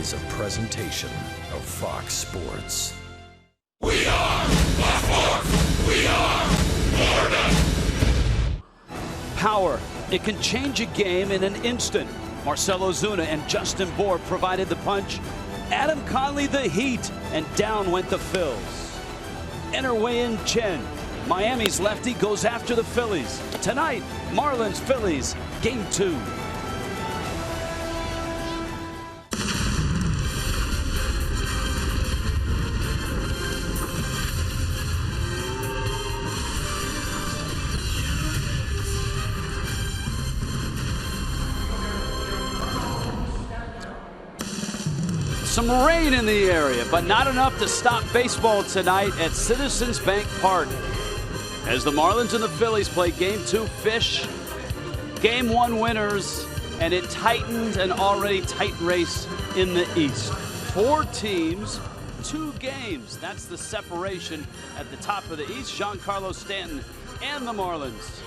is a presentation of Fox Sports. We are Fox. We are Florida. Power. It can change a game in an instant. Marcell Ozuna and Justin Bour provided the punch. Adam Conley the heat, and down went the Phils. Enter Wei-Yin Chen. Miami's lefty goes after the Phillies. Tonight, Marlins Phillies, Game 2. Some rain in the area, but not enough to stop baseball tonight at Citizens Bank Park. As the Marlins and the Phillies play Game 2 Fish, Game 1 winners, and it tightened an already tight race in the East. 4 teams, 2 games. That's the separation at the top of the East. Giancarlo Stanton and the Marlins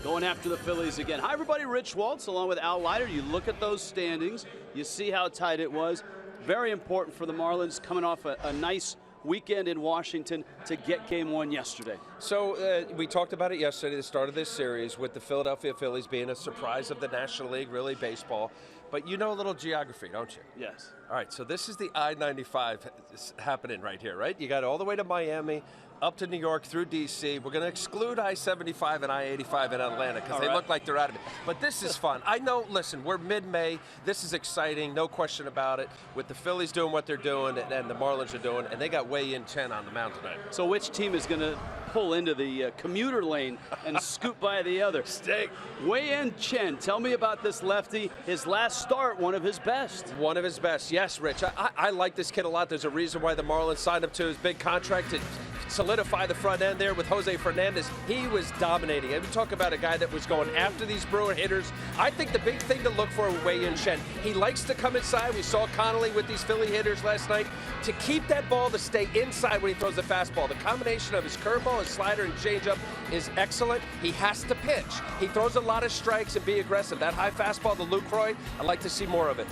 going after the Phillies again. Hi, everybody. Rich Waltz along with Al Leiter. You look at those standings. You see how tight it was. Very important for the Marlins coming off a nice weekend in Washington to get Game 1 yesterday. So we talked about it yesterday, the start of this series, with the Philadelphia Phillies being a surprise of the National League, really baseball. But you know a little geography, don't you? Yes. All right, so this is the I-95 happening right here, right? You got all the way to Miami, up to New York, through D.C. We're going to exclude I-75 and I-85 in Atlanta because they look like they're out of it. But this is fun. I know, listen, we're mid-May. This is exciting, no question about it, with the Phillies doing what they're doing and the Marlins are doing, and they got Wei-Yin Chen on the mound tonight. So which team is going to pull into the commuter lane and scoot by the other? Steak. Wei-Yin Chen, tell me about this lefty. His last start, one of his best. One of his best, yes, Rich. I like this kid a lot. There's a reason why the Marlins signed him to his big contract to solidify the front end there with Jose Fernandez. He was dominating. And we talk about a guy that was going after these Brewer hitters. I think the big thing to look for with Wei-Yin Chen, he likes to come inside. We saw Connolly with these Philly hitters last night. To keep that ball to stay inside when he throws the fastball. The combination of his curveball, his slider, and changeup is excellent. He has to pitch. He throws a lot of strikes and be aggressive. That high fastball to Lucroy, I'd like to see more of it.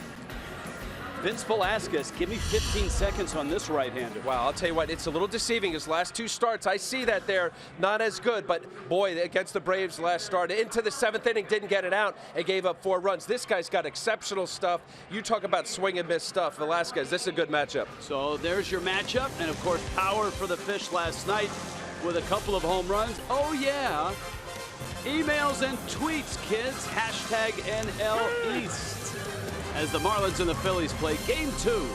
Vince Velasquez, give me 15 seconds on this right-hander. Wow, I'll tell you what, it's a little deceiving. His last 2 starts, I see that they're not as good, but boy, against the Braves last start, into the 7th inning, didn't get it out, and gave up 4 runs. This guy's got exceptional stuff. You talk about swing and miss stuff. Velasquez, this is a good matchup. So there's your matchup, and of course, power for the Fish last night with a couple of home runs. Oh, yeah. Emails and tweets, kids. Hashtag NL East. As the Marlins and the Phillies play Game 2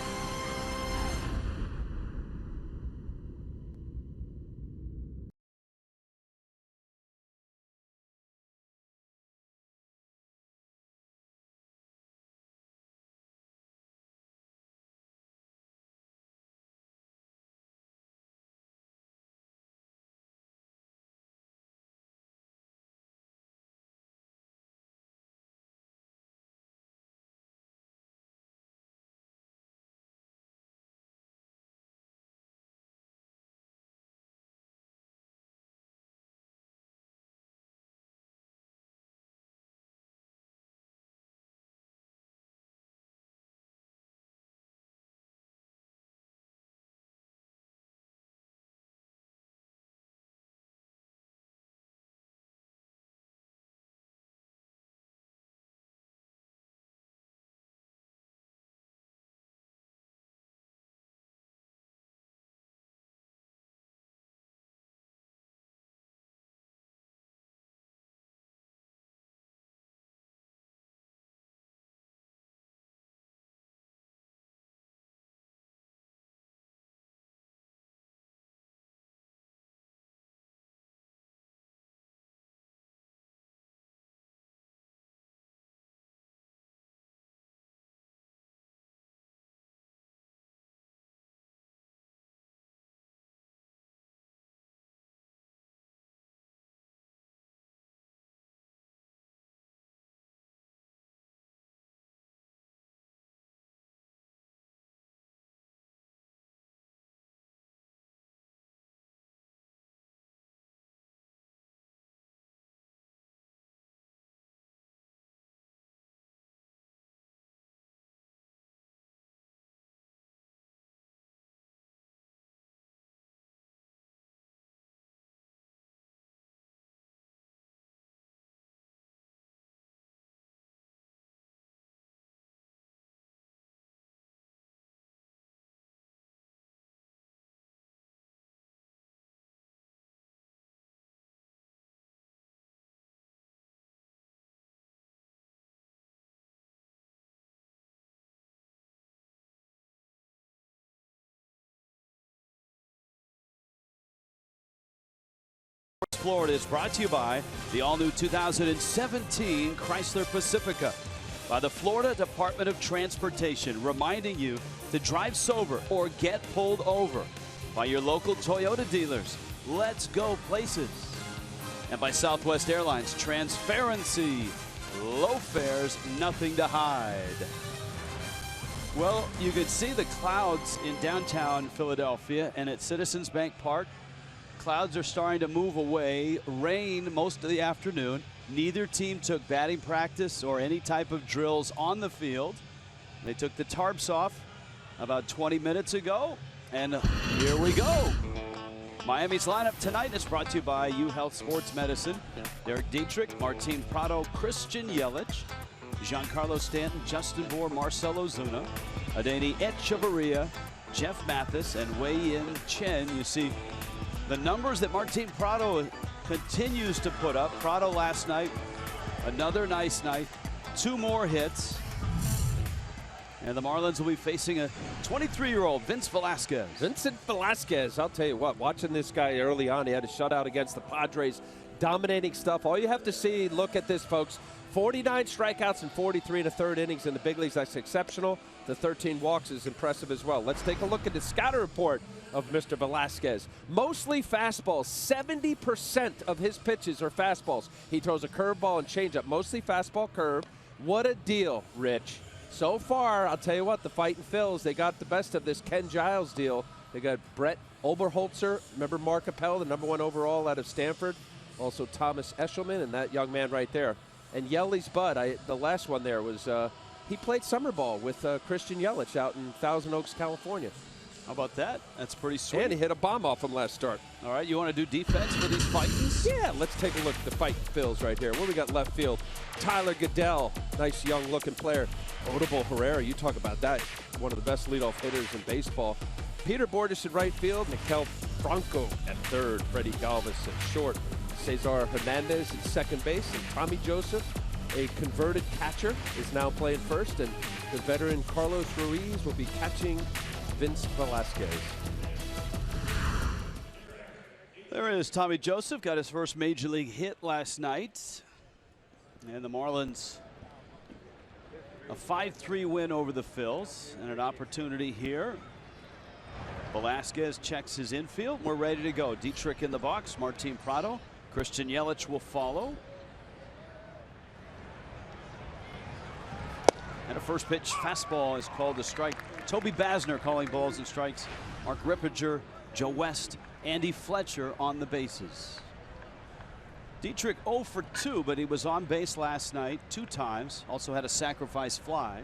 Florida is brought to you by the all-new 2017 Chrysler Pacifica. By the Florida Department of Transportation, reminding you to drive sober or get pulled over. By your local Toyota dealers, let's go places. And by Southwest Airlines, transparency, low fares, nothing to hide. Well, you could see the clouds in downtown Philadelphia and at Citizens Bank Park. Clouds are starting to move away. Rain most of the afternoon. Neither team took batting practice or any type of drills on the field. They took the tarps off about 20 minutes ago, and here we go. Miami's lineup tonight is brought to you by UHealth Sports Medicine. Derek Dietrich, Martin Prado, Christian Yelich, Giancarlo Stanton, Justin Bour, Marcell Ozuna, Adeiny Echeverria, Jeff Mathis, and Wei-Yin Chen. You see the numbers that Martin Prado continues to put up. Prado last night, another nice night, 2 more hits. And the Marlins will be facing a 23-year-old Vince Velasquez. Vincent Velasquez, I'll tell you what, watching this guy early on, he had a shutout against the Padres, dominating stuff. All you have to see, look at this, folks. 49 strikeouts and 43 1/3 innings in the big leagues. That's exceptional. The 13 walks is impressive as well. Let's take a look at the scouting report of Mr. Velasquez. Mostly fastballs. 70% of his pitches are fastballs. He throws a curveball and changeup. Mostly fastball, curve. What a deal, Rich. So far, I'll tell you what, the Fightin' Phils, they got the best of this Ken Giles deal. They got Brett Oberholzer. Remember Mark Appel, the #1 overall out of Stanford. Also Thomas Eshelman and that young man right there. And Yelly's bud, the last one there was, he played summer ball with Christian Yelich out in Thousand Oaks, California. How about that? That's pretty sweet. And he hit a bomb off him last start. All right, you want to do defense for these Fightins? Yeah, let's take a look at the Fightin' Phils right here. What we got left field? Tyler Goodell, nice young-looking player. Odubel Herrera, you talk about that. One of the best leadoff hitters in baseball. Peter Bordis at right field. Mikel Franco at third. Freddie Galvis at short. Cesar Hernandez at second base. And Tommy Joseph, a converted catcher, is now playing first. And the veteran Carlos Ruiz will be catching Vince Velasquez. There is Tommy Joseph, got his first major league hit last night. And the Marlins, a 5-3 win over the Phils, and an opportunity here. Velasquez checks his infield. We're ready to go. Dietrich in the box. Martin Prado. Christian Yelich will follow. And a first pitch fastball is called a strike. Toby Basner calling balls and strikes. Mark Rippinger, Joe West, Andy Fletcher on the bases. Dietrich 0 for 2, but he was on base last night 2 times. Also had a sacrifice fly.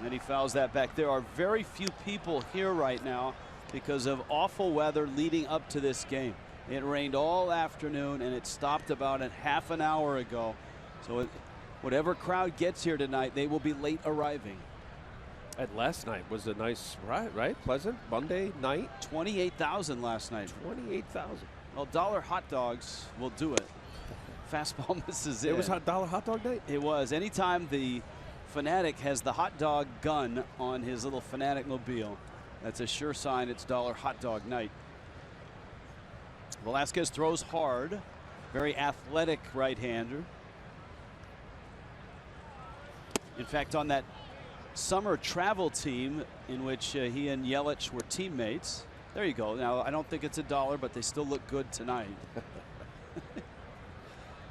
And he fouls that back. There are very few people here right now because of awful weather leading up to this game. It rained all afternoon and it stopped about a half an hour ago. So whatever crowd gets here tonight, they will be late arriving. And last night was a nice ride, right? Pleasant Monday night. 28,000 last night. 28,000. Well, dollar hot dogs will do it. Fastball misses in. It was dollar hot dog night? It was. Anytime the Fanatic has the hot dog gun on his little Fanatic mobile, that's a sure sign it's dollar hot dog night. Velasquez throws hard. Very athletic right-hander. In fact, on that summer travel team in which he and Yelich were teammates. There you go. Now, I don't think it's a dollar, but they still look good tonight.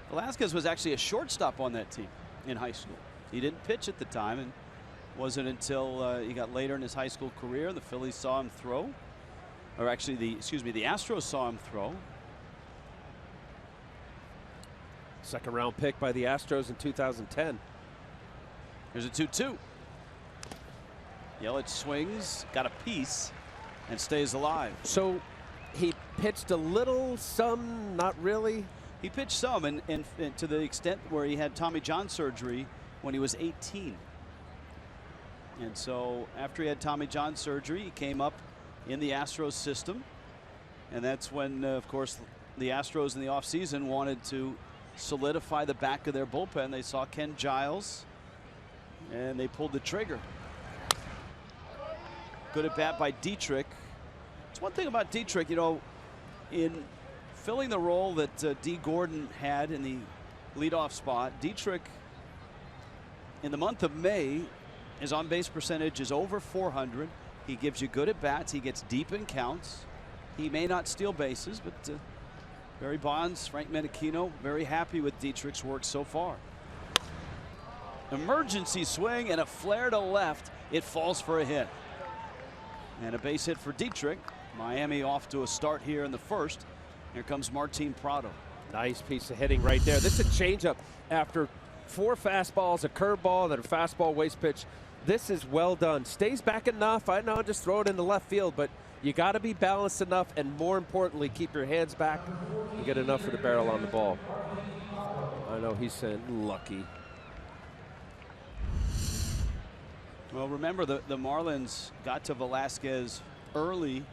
Velasquez was actually a shortstop on that team in high school. He didn't pitch at the time, and wasn't until he got later in his high school career the Phillies saw him throw. Or actually, the Astros saw him throw. Second round pick by the Astros in 2010. Here's a 2-2. Yelich swings, got a piece, and stays alive. So he pitched a little, some, not really? He pitched some, and to the extent where he had Tommy John surgery when he was 18. And so after he had Tommy John surgery, he came up in the Astros system. And that's when, of course, the Astros in the offseason wanted to solidify the back of their bullpen. They saw Ken Giles, and they pulled the trigger. Good at bat by Dietrich. It's one thing about Dietrich, you know, In filling the role that D. Gordon had in the leadoff spot, Dietrich, in the month of May, his on-base percentage is over 400. He gives you good at-bats. He gets deep in counts. He may not steal bases, but Barry Bonds, Frank Menechino, very happy with Dietrich's work so far. Emergency swing and a flare to left. It falls for a hit. And a base hit for Dietrich. Miami off to a start here in the first. Here comes Martin Prado. Nice piece of hitting right there. This is a changeup after 4 fastballs, a curveball, then a fastball waste pitch. This is well done. Stays back enough. I know, just throw it in the left field, but you got to be balanced enough, and more importantly, keep your hands back and get enough for the barrel on the ball. I know he's saying lucky. Well, remember the Marlins got to Velasquez early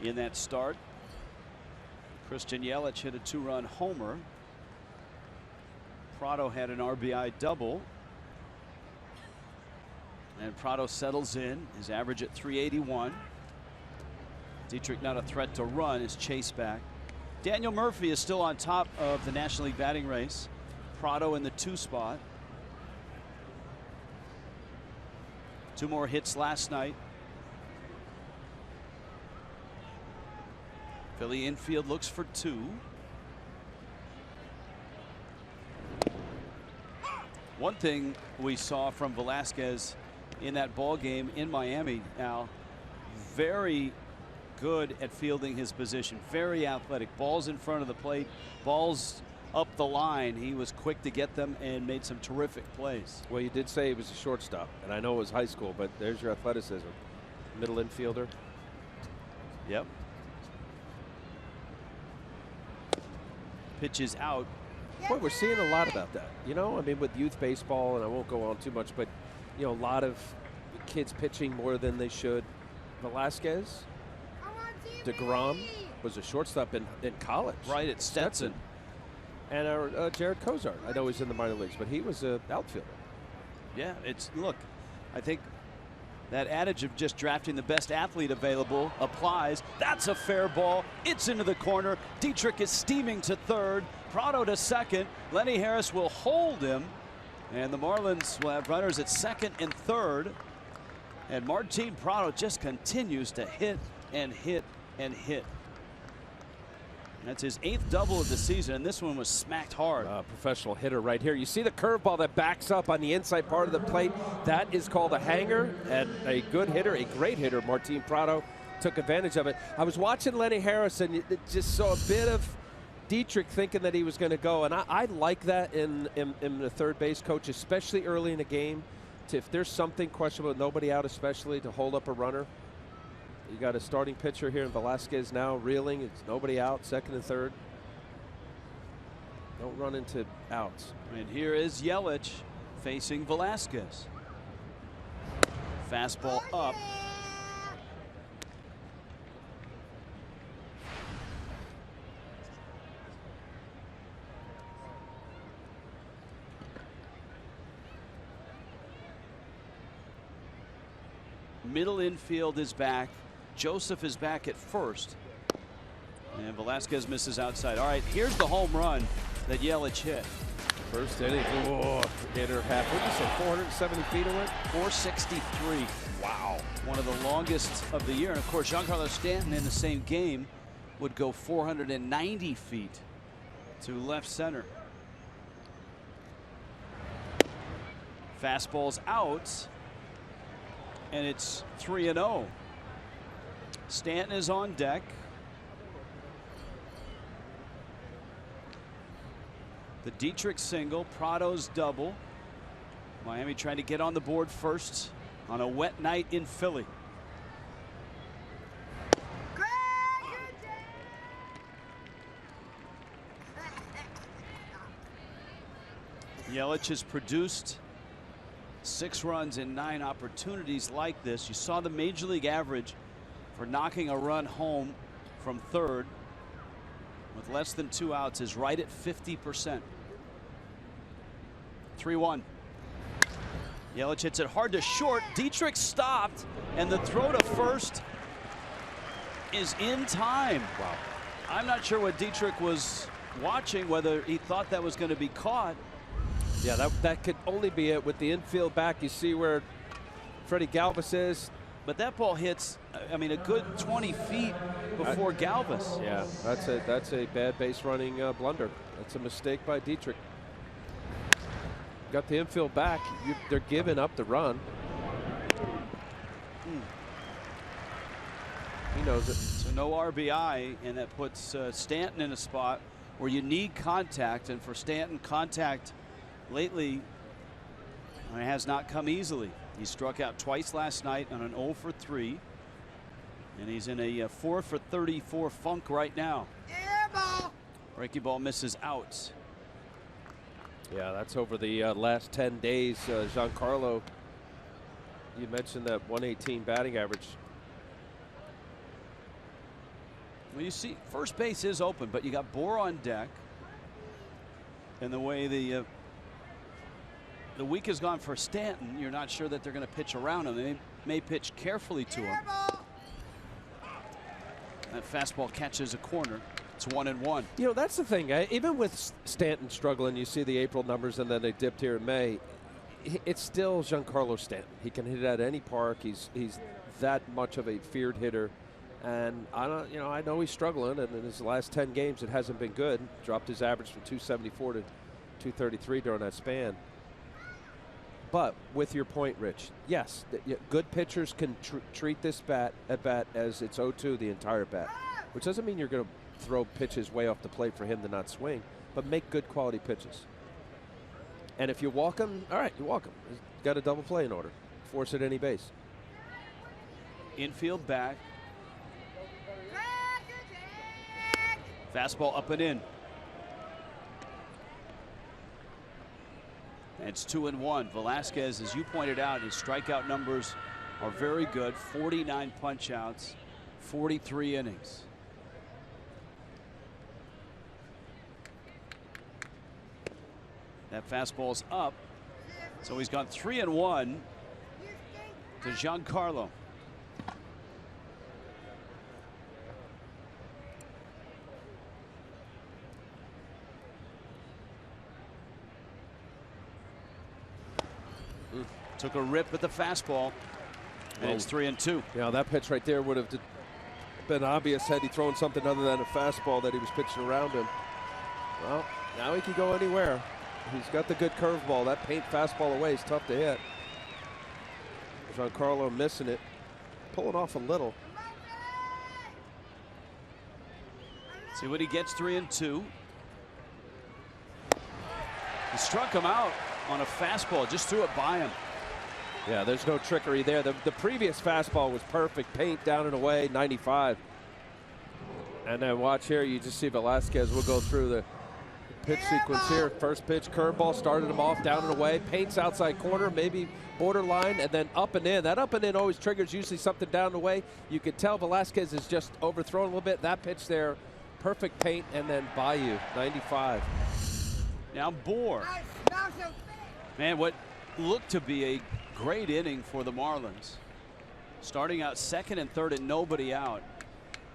in that start. Christian Yelich hit a 2-run homer. Prado had an RBI double. And Prado settles in, his average at 381. Dietrich not a threat to run, is chased back. Daniel Murphy is still on top of the National League batting race. Prado in the 2 spot. 2 more hits last night. Philly infield looks for 2. One thing we saw from Velasquez in that ball game in Miami, now, very good at fielding his position, very athletic. Balls in front of the plate, balls up the line. He was quick to get them and made some terrific plays. Well, you did say he was a shortstop, and I know it was high school, but there's your athleticism. Middle infielder. Yep. Pitch is out. Boy, we're seeing a lot about that. You know, I mean, with youth baseball, and I won't go on too much, but, you know, a lot of kids pitching more than they should. Velasquez, DeGrom was a shortstop in college. Right at Stetson. And our Jared Kozart. I know he's in the minor leagues, but he was an outfielder. Yeah, look, I think that adage of just drafting the best athlete available applies. That's a fair ball. It's into the corner. Dietrich is steaming to third. Prado to second. Lenny Harris will hold him. And the Marlins will have runners at second and third. And Martin Prado just continues to hit and hit and hit. That's his 8th double of the season, and this one was smacked hard. Professional hitter right here. You see the curveball that backs up on the inside part of the plate. That is called a hanger, and a good hitter, a great hitter, Martin Prado, took advantage of it. I was watching Lenny Harris, and it just saw a bit of Dietrich thinking that he was going to go, and I like that in the third base coach, especially early in the game. If there's something questionable, nobody out especially, to hold up a runner. You got a starting pitcher here in Velasquez now reeling. It's nobody out, second and third. Don't run into outs. And here is Yelich facing Velasquez. Fastball up. Middle infield is back. Joseph is back at first. And Velasquez misses outside. All right, here's the home run that Yelich hit. First inning. Oh, hitter half. What did you say, 470 feet away? 463. Wow. One of the longest of the year. And of course, Giancarlo Stanton in the same game would go 490 feet to left center. Fastball's out. And it's 3-0. Stanton is on deck. The Dietrich single, Prado's double. Miami trying to get on the board first on a wet night in Philly. Yelich has produced 6 runs in 9 opportunities like this. You saw the major league average for knocking a run home from third with less than 2 outs is right at 50%. 3-1. Yelich hits it hard to short. Dietrich stopped, and the throw to first is in time. Wow. I'm not sure what Dietrich was watching, whether he thought that was going to be caught. Yeah, that could only be it. With the infield back, you see where Freddie Galvis is. But that ball hits, I mean, a good 20 feet before Galvis. Yeah, that's a bad base running blunder. That's a mistake by Dietrich. Got the infield back. They're giving up the run. He knows it. So no RBI, and that puts Stanton in a spot where you need contact. And for Stanton, contact lately has not come easily. He struck out twice last night on an 0 for 3. And he's in a 4 for 34 funk right now. Breaking ball misses out. Yeah, that's over the last 10 days. Giancarlo, you mentioned that 118 batting average. Well, you see, first base is open, but you got Bohr on deck. And the way the week has gone for Stanton, you're not sure that they're going to pitch around him. They may pitch carefully to him. That fastball catches a corner. It's 1-1. You know, that's the thing. Even with Stanton struggling, you see the April numbers, and then they dipped here in May. It's still Giancarlo Stanton. He can hit it at any park. He's that much of a feared hitter. And I know he's struggling, and in his last 10 games, it hasn't been good. Dropped his average from 274 to 233 during that span. But with your point, Rich, yes, good pitchers can treat this at bat as it's 0-2 the entire bat, which doesn't mean you're going to throw pitches way off the plate for him to not swing, but make good quality pitches. And if you walk him, all right, you walk him. He's got a double play in order. Force at any base. Infield back. Fastball up and in. It's 2-1. Velasquez, as you pointed out, his strikeout numbers are very good. 49 punch outs, 43 innings. That fastball's up. So he's gone 3-1 to Giancarlo. Took a rip at the fastball, and it's 3-2. Yeah, that pitch right there would have been obvious had he thrown something other than a fastball that he was pitching around him. Well, now he can go anywhere. He's got the good curveball. That paint fastball away is tough to hit. Giancarlo missing it, pulling off a little. See what he gets. 3-2. He struck him out on a fastball, just threw it by him. Yeah, there's no trickery there. The previous fastball was perfect. Paint down and away, 95. And then watch here, you just see Velasquez will go through the pitch sequence here. First pitch, curveball, started him off, down and away. Paint's outside corner, maybe borderline, and then up and in. That up and in always triggers usually something down and away. You could tell Velasquez is just overthrown a little bit. That pitch there, perfect paint, and then by you, 95. Now Bohr. Man, what looked to be a great inning for the Marlins. Starting out second and third and nobody out.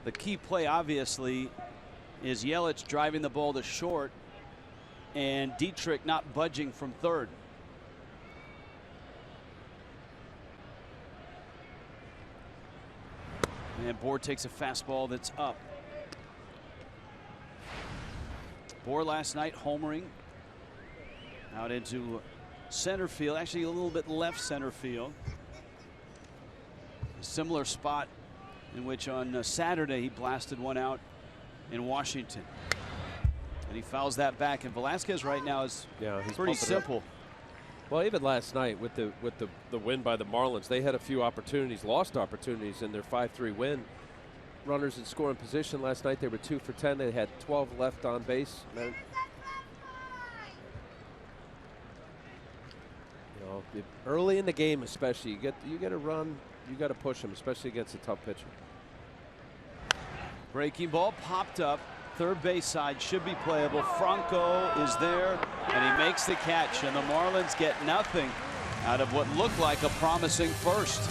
The key play, obviously, is Yelich driving the ball to short and Dietrich not budging from third. And Bohr takes a fastball that's up. Bohr last night homering out into center field, actually a little bit left center field. A similar spot in which on Saturday he blasted one out in Washington. And he fouls that back, and Velasquez right now is pretty simple. Well, even last night with the win by the Marlins, they had a few opportunities, lost opportunities in their 5-3 win. Runners in scoring position last night, they were 2 for 10. They had 12 left on base. And, early in the game, especially, you get a run, you got to push them, especially against a tough pitcher. Breaking ball popped up. Third base side should be playable. Franco is there, and he makes the catch, and the Marlins get nothing out of what looked like a promising first.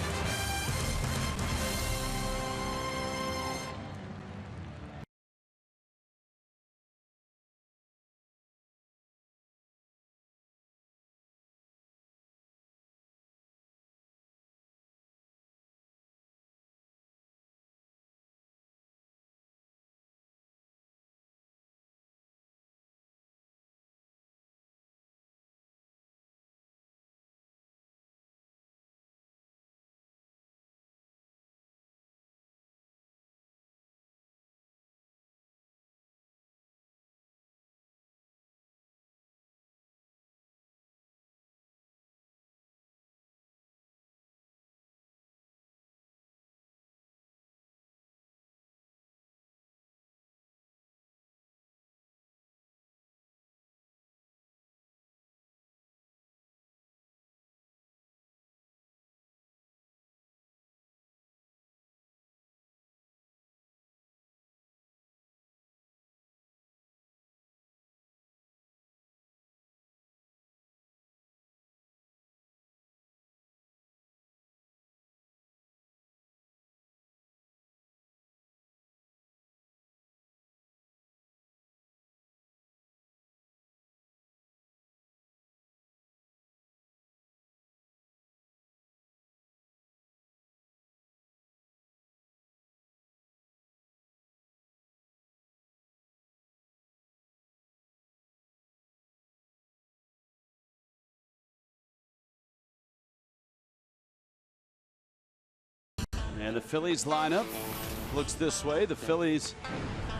And the Phillies lineup looks this way. The Phillies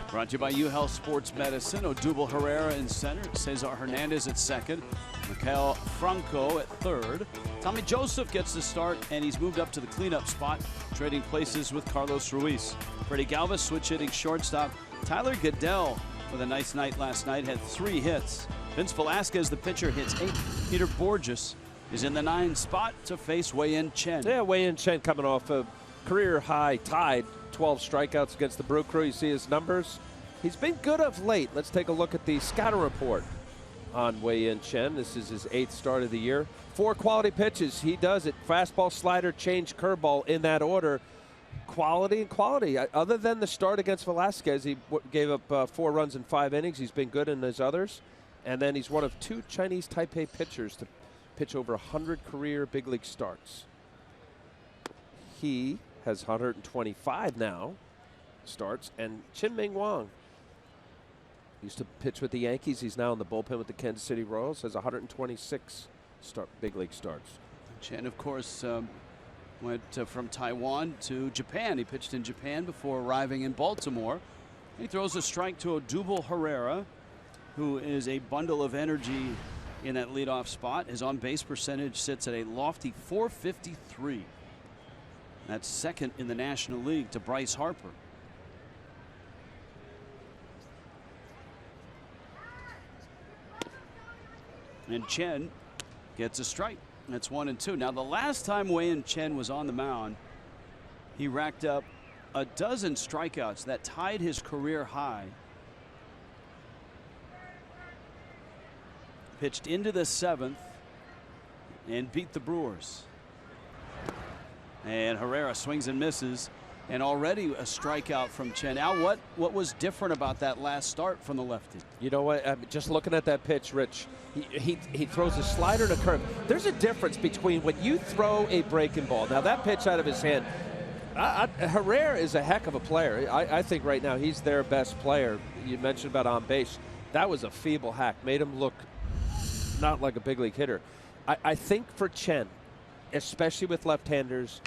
brought to you by UHealth Sports Medicine. Odubel Herrera in center. Cesar Hernandez at second. Mikael Franco at third. Tommy Joseph gets the start, and he's moved up to the cleanup spot, trading places with Carlos Ruiz. Freddie Galvis switch hitting shortstop. Tyler Goodell with a nice night last night, had 3 hits. Vince Velasquez, the pitcher, hits 8. Peter Borges is in the 9 spot to face Wei-Yin Chen. Yeah, Wei-Yin Chen coming off a career high tied 12 strikeouts against the Brew Crew. You see his numbers. He's been good of late. Let's take a look at the scouting report on Wei-Yin Chen. This is his 8th start of the year. 4 quality pitches. He does it. Fastball, slider, change, curveball in that order. Quality and quality. Other than the start against Velasquez, he gave up 4 runs in 5 innings. He's been good in his others. And then he's one of 2 Chinese Taipei pitchers to pitch over 100 career big league starts. He has 125 now starts. And Chien-Ming Wang used to pitch with the Yankees. He's now in the bullpen with the Kansas City Royals. Has 126 big league starts. Chen, of course, went from Taiwan to Japan. He pitched in Japan before arriving in Baltimore. He throws a strike to Odubel Herrera, who is a bundle of energy in that leadoff spot. His on-base percentage sits at a lofty .453. That's second in the National League to Bryce Harper. And Chen gets a strike. That's 1-2. Now, the last time Wei-Yin Chen was on the mound, he racked up a dozen strikeouts that tied his career high. Pitched into the 7th and beat the Brewers. And Herrera swings and misses, and already a strikeout from Chen. Now, what was different about that last start from the lefty? You know what? Just looking at that pitch, Rich, he throws a slider and a curve. There's a difference between when you throw a breaking ball. Now, that pitch out of his hand, Herrera is a heck of a player. I think right now he's their best player. You mentioned about on base. That was a feeble hack. Made him look not like a big league hitter. I think for Chen, especially with left-handers.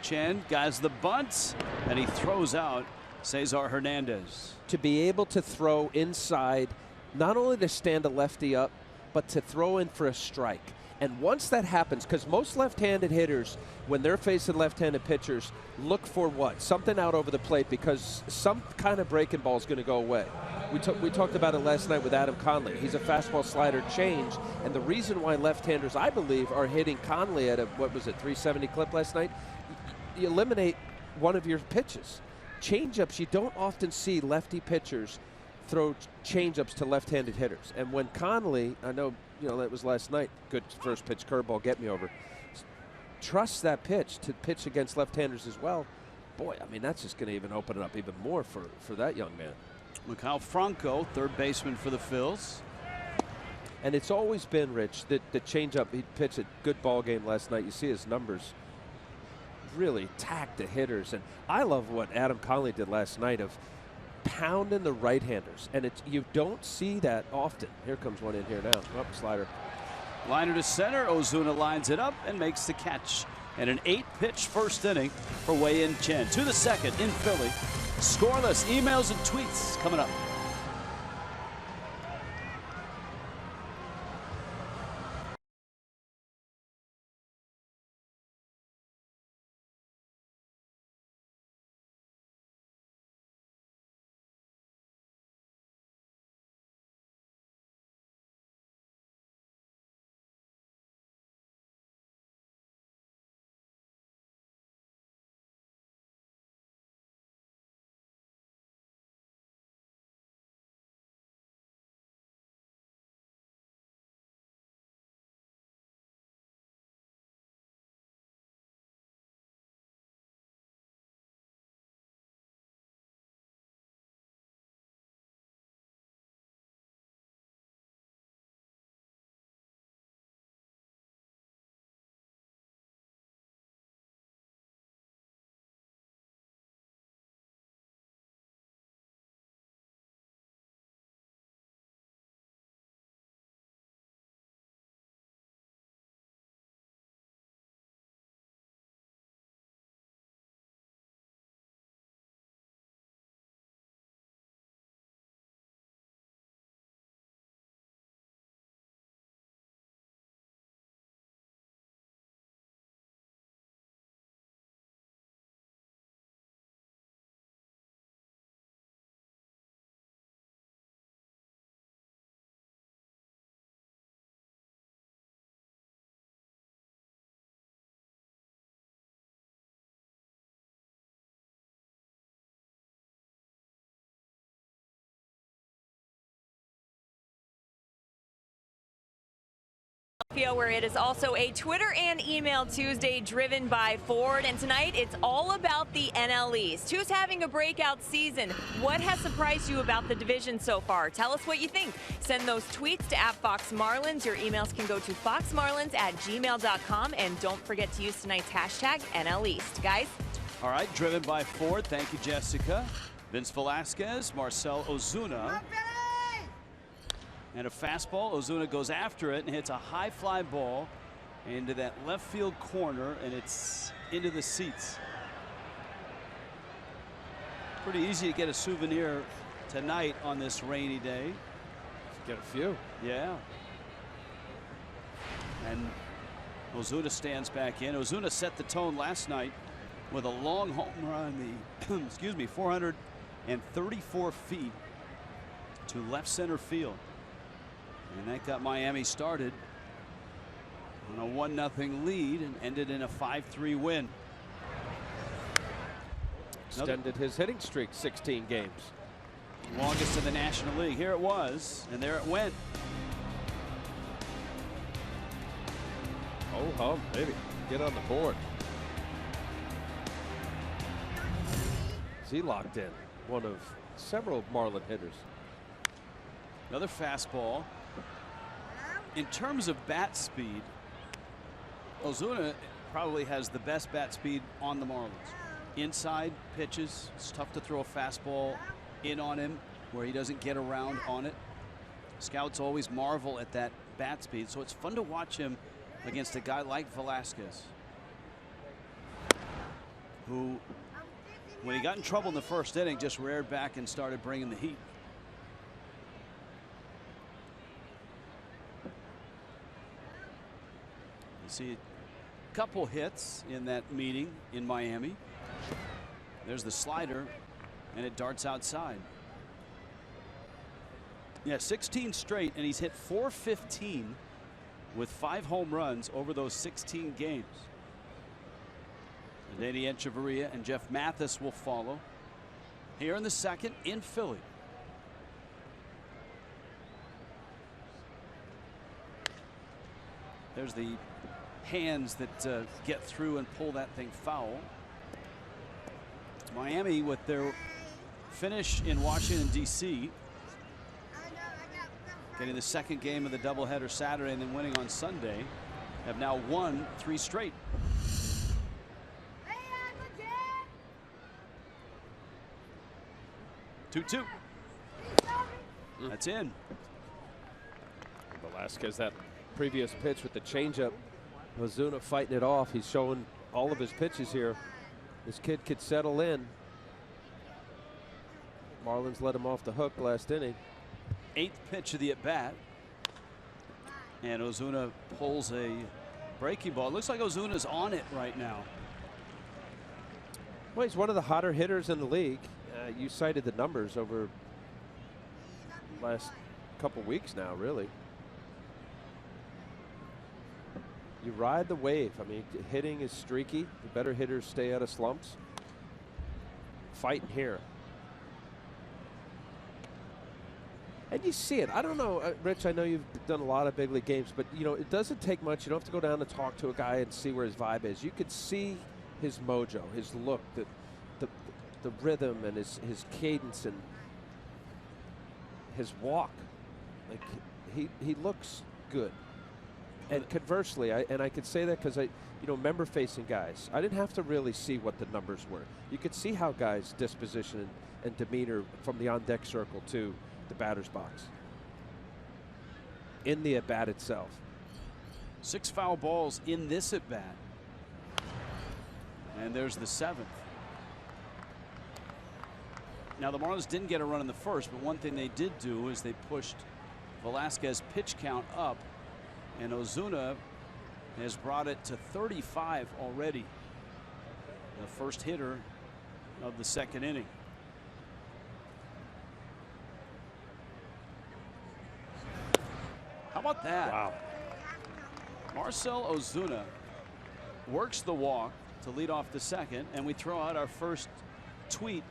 Chen guys the bunts, and he throws out Cesar Hernandez. To be able to throw inside, not only to stand a lefty up, but to throw in for a strike. And once that happens, because most left-handed hitters, when they're facing left-handed pitchers, look for what? Something out over the plate, because some kind of breaking ball is going to go away. We talked about it last night with Adam Conley. He's a fastball slider change, and the reason why left-handers, I believe, are hitting Conley at a, 370 clip last night, you eliminate one of your pitches. Change-ups, you don't often see lefty pitchers throw change-ups to left-handed hitters. And when Conley, I know, that was last night, good first pitch curveball, get me over. Trust that pitch to pitch against left-handers as well. Boy, I mean, that's just going to even open it up even more for that young man. Mikael Franco, third baseman for the Phils. And it's always been, Rich, that the changeup, he pitched a good ball game last night. You see his numbers really tacked the hitters. And I love what Adam Conley did last night of pounding the right-handers. And you don't see that often. Here comes one in here now. Up slider. Liner to center. Ozuna lines it up and makes the catch. And an 8-pitch first inning for Wei-Yin Chen. To the second in Philly. Scoreless emails and tweets coming up. Philadelphia, where it is also a Twitter and email Tuesday driven by Ford. And tonight, it's all about the NL East. Who's having a breakout season? What has surprised you about the division so far? Tell us what you think. Send those tweets to @FoxMarlins. Your emails can go to foxmarlins@gmail.com. And don't forget to use tonight's hashtag NL East. Guys? All right, driven by Ford. Thank you, Jessica. Vince Velasquez, Marcell Ozuna. And a fastball. Ozuna goes after it and hits a high fly ball into that left field corner, and it's into the seats. Pretty easy to get a souvenir tonight on this rainy day. Get a few. Yeah. And Ozuna stands back in. Ozuna set the tone last night with a long home run, excuse me, 434 feet to left center field. And that got Miami started on a 1-0 lead and ended in a 5-3 win. Extended his hitting streak 16 games. Longest in the National League. Here it was, and there it went. Oh, hum, baby. Get on the board. Is he locked in? One of several Marlin hitters. Another fastball. In terms of bat speed, Ozuna probably has the best bat speed on the Marlins. Inside pitches, it's tough to throw a fastball in on him where he doesn't get around on it. Scouts always marvel at that bat speed, so it's fun to watch him against a guy like Velasquez, who, when he got in trouble in the first inning, just reared back and started bringing the heat. You see a couple hits in that meeting in Miami. There's the slider, and it darts outside. Yeah, 16 straight, and he's hit .415 with 5 home runs over those 16 games. And Eddie Echeverria and Jeff Mathis will follow here in the second in Philly. There's the hands that get through and pull that thing foul. Miami, with their finish in Washington, D.C., getting the second game of the doubleheader Saturday and then winning on Sunday, have now won 3 straight. Two. That's in. Velasquez, that previous pitch with the changeup. Ozuna fighting it off. He's showing all of his pitches here. This kid could settle in. Marlins let him off the hook last inning. 8th pitch of the at bat. And Ozuna pulls a breaking ball. It looks like Ozuna's on it right now. Well, he's one of the hotter hitters in the league. You cited the numbers over the last couple weeks now, really. You ride the wave. I mean, hitting is streaky. The better hitters stay out of slumps. Fighting here. And you see it. I don't know, Rich, I know you've done a lot of big league games, but, you know, it doesn't take much. You don't have to go down and talk to a guy and see where his vibe is. You could see his mojo, his look, the rhythm and his cadence and his walk. Like, he looks good. And conversely, I could say that because I remember facing guys. I didn't have to really see what the numbers were. You could see how guys' disposition and demeanor from the on-deck circle to the batter's box in the at-bat itself. 6 foul balls in this at-bat. And there's the 7th. Now, the Marlins didn't get a run in the first, but one thing they did do is they pushed Velasquez's pitch count up, and Ozuna has brought it to 35 already. The first hitter of the second inning. How about that? Wow. Marcell Ozuna works the walk to lead off the second, and we throw out our first tweet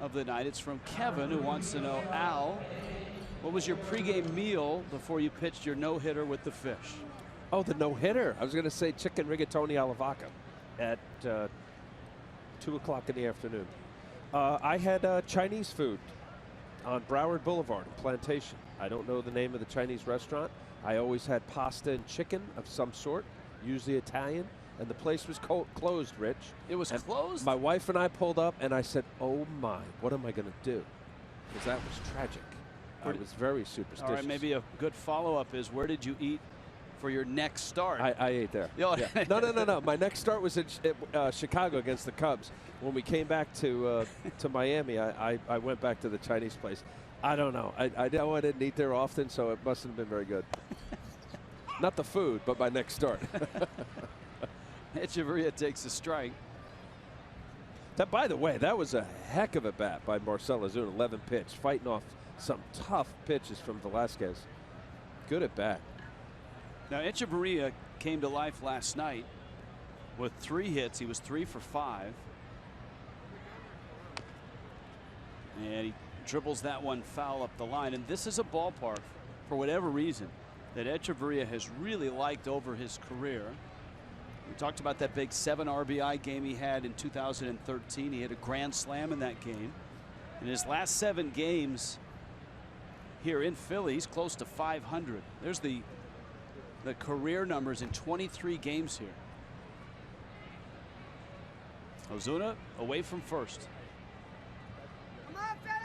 of the night. It's from Kevin, who wants to know, Al, what was your pregame meal before you pitched your no-hitter with the Fish? Oh, the no-hitter. I was going to say chicken rigatoni alla vodka at 2 o'clock in the afternoon. I had Chinese food on Broward Boulevard in Plantation. I don't know the name of the Chinese restaurant. I always had pasta and chicken of some sort, usually Italian, and the place was closed, Rich. It was closed? My wife and I pulled up, and I said, oh, my, what am I going to do? Because that was tragic. I was very superstitious. All right, maybe a good follow-up is, where did you eat for your next start? I ate there. Yeah. No. My next start was in Chicago against the Cubs. When we came back to Miami, I went back to the Chinese place. I don't know. I know I didn't eat there often, so it must have been very good. Not the food, but my next start. Echeverria takes a strike. That, by the way, that was a heck of a bat by Marcell Ozuna. 11 pitch, fighting off some tough pitches from Velasquez. Good at bat. Now, Echeverria came to life last night with 3 hits. He was 3 for 5. And he dribbles that one foul up the line. And this is a ballpark, for whatever reason, that Echeverria has really liked over his career. We talked about that big 7 RBI game he had in 2013. He had a grand slam in that game. In his last 7 games here in Philly, he's close to 500. There's the career numbers in 23 games here. Ozuna away from first. Come on, Philly!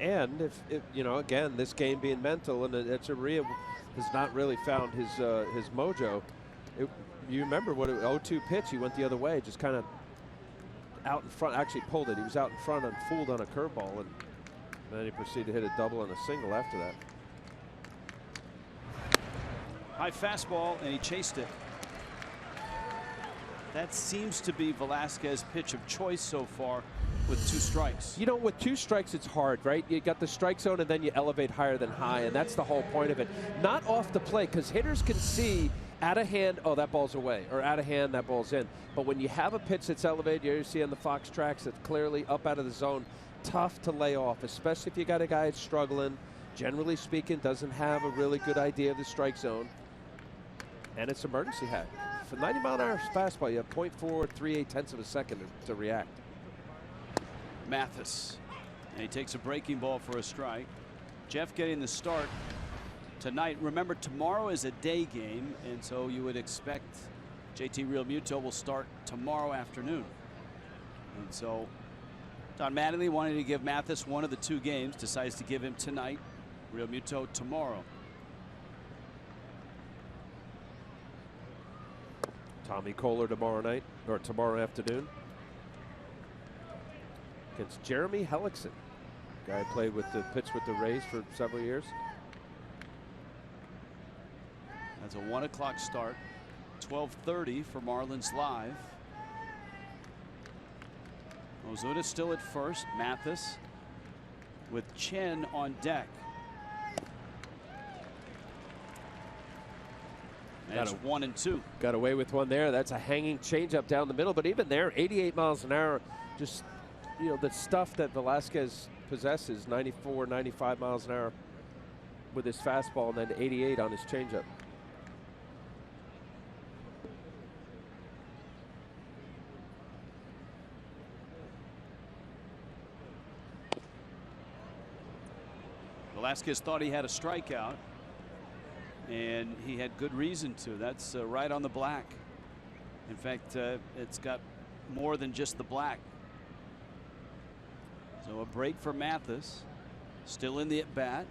And if you know, again, this game being mental, and Echeverria has not really found his mojo. You remember what 0-2 pitch? He went the other way, just kind of out in front. Actually pulled it. He was out in front and fooled on a curveball, and then he proceeded to hit a double and a single after that. High fastball, and he chased it. That seems to be Velasquez's pitch of choice so far with 2 strikes. You know, with 2 strikes, it's hard, right? You got the strike zone, and then you elevate higher than high, and that's the whole point of it. Not off the plate, because hitters can see out of hand, oh, that ball's away, or out of hand, that ball's in. But when you have a pitch that's elevated, you see on the Fox tracks, it's clearly up out of the zone, tough to lay off, especially if you got a guy that's struggling, generally speaking, doesn't have a really good idea of the strike zone. And it's emergency hat. For 90-mile-an-hour fastball, you have 0.438 of a second to react. Mathis, and he takes a breaking ball for a strike. Jeff getting the start tonight. Remember, tomorrow is a day game, and so you would expect JT Realmuto will start tomorrow afternoon. And so Don Mattingly wanted to give Mathis one of the 2 games, decides to give him tonight, Realmuto tomorrow. Tommy Kohler tomorrow night, or tomorrow afternoon, against Jeremy Hellickson. Guy played with the pitch with the Rays for several years. That's a 1 o'clock start. 12:30 for Marlins Live. Ozuna still at first. Mathis with Chen on deck. That's 1 and 2. Got away with one there. That's a hanging changeup down the middle, but even there, 88 miles an hour. Just, you know, the stuff that Velasquez possesses, 94, 95 miles an hour with his fastball, and then 88 on his changeup. Velasquez thought he had a strikeout, and he had good reason to. That's right on the black. In fact, it's got more than just the black. So a break for Mathis. Still in the at bat.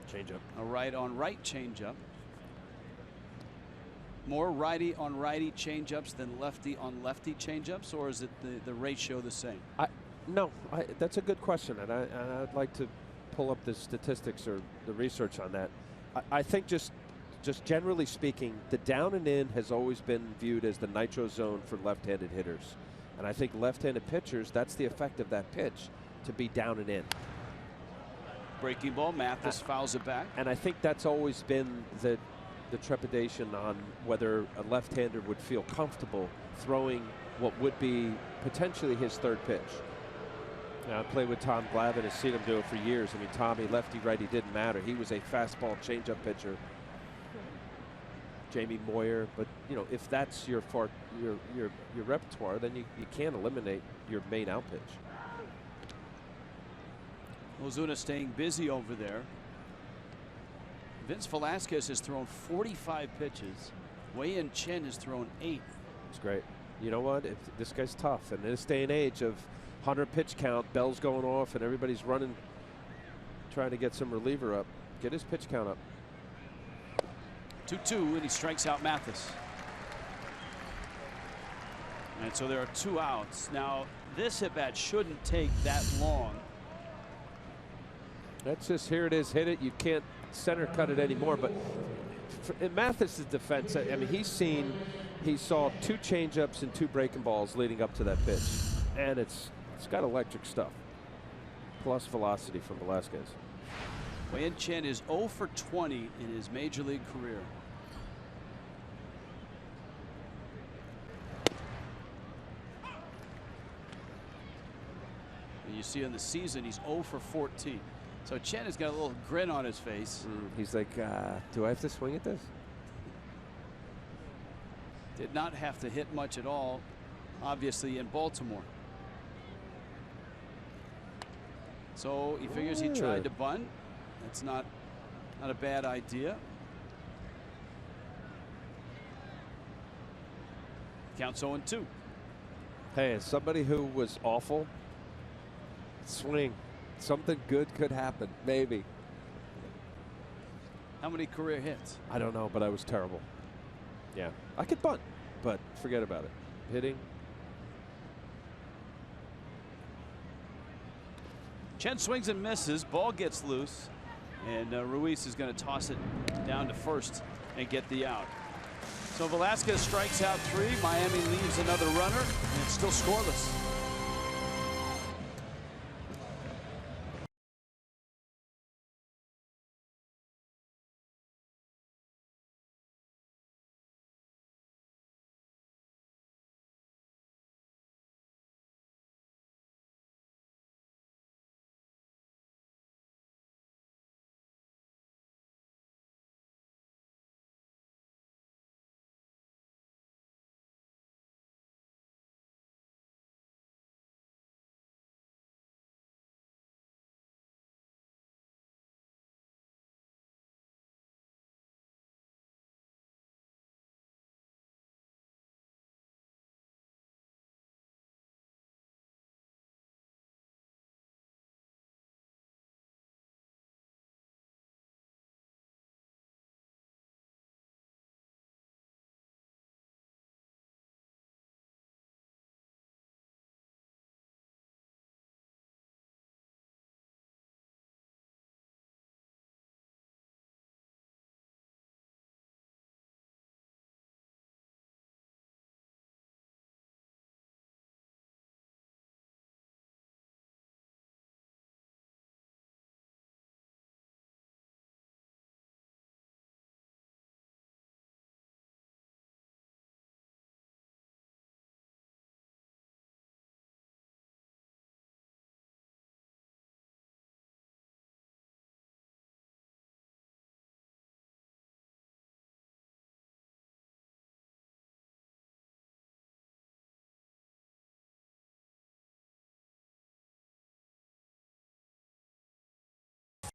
Changeup. A right on right changeup. More righty on righty changeups than lefty on lefty changeups, or is it the ratio the same? No, that's a good question, and I'd like to pull up the statistics or the research on that. I think just generally speaking, the down and in has always been viewed as the nitro zone for left-handed hitters, and I think left-handed pitchers, that's the effect of that pitch, to be down and in. Breaking ball, Mathis fouls it back. And I think that's always been the the trepidation on whether a left-hander would feel comfortable throwing what would be potentially his third pitch. Now, I played with Tom Glavine and seen him do it for years. I mean, Tommy, lefty, righty, didn't matter. He was a fastball changeup pitcher. Jamie Moyer, but you know, if that's your repertoire, then you can't eliminate your main out pitch. Ozuna staying busy over there. Vince Velasquez has thrown 45 pitches. Wei-Yin Chen has thrown 8. It's great. You know what? This guy's tough. And in this day and age of 100 pitch count, bells going off, and everybody's running, trying to get some reliever up. Get his pitch count up. 2-2, and he strikes out Mathis. And so there are 2 outs. Now, this at bat shouldn't take that long. That's just, here it is, hit it. You can't center cut it anymore. But in Mathis's defense, I mean, he saw 2 changeups and 2 breaking balls leading up to that pitch, and it's got electric stuff, plus velocity from Velasquez. Wei-Yin Chen is 0 for 20 in his major league career. And you see in the season he's 0 for 14. So Chen has got a little grin on his face. He's like, do I have to swing at this? Did not have to hit much at all, obviously, in Baltimore. So he figures he tried to bunt. That's not a bad idea. Counts 0-2. Hey, as somebody who was awful, swing. Something good could happen, maybe. How many career hits? I don't know, but I was terrible. Yeah, I could bunt, but forget about it. Hitting. Chen swings and misses. Ball gets loose, and Ruiz is going to toss it down to first and get the out. So Velasquez strikes out 3. Miami leaves another runner, and it's still scoreless.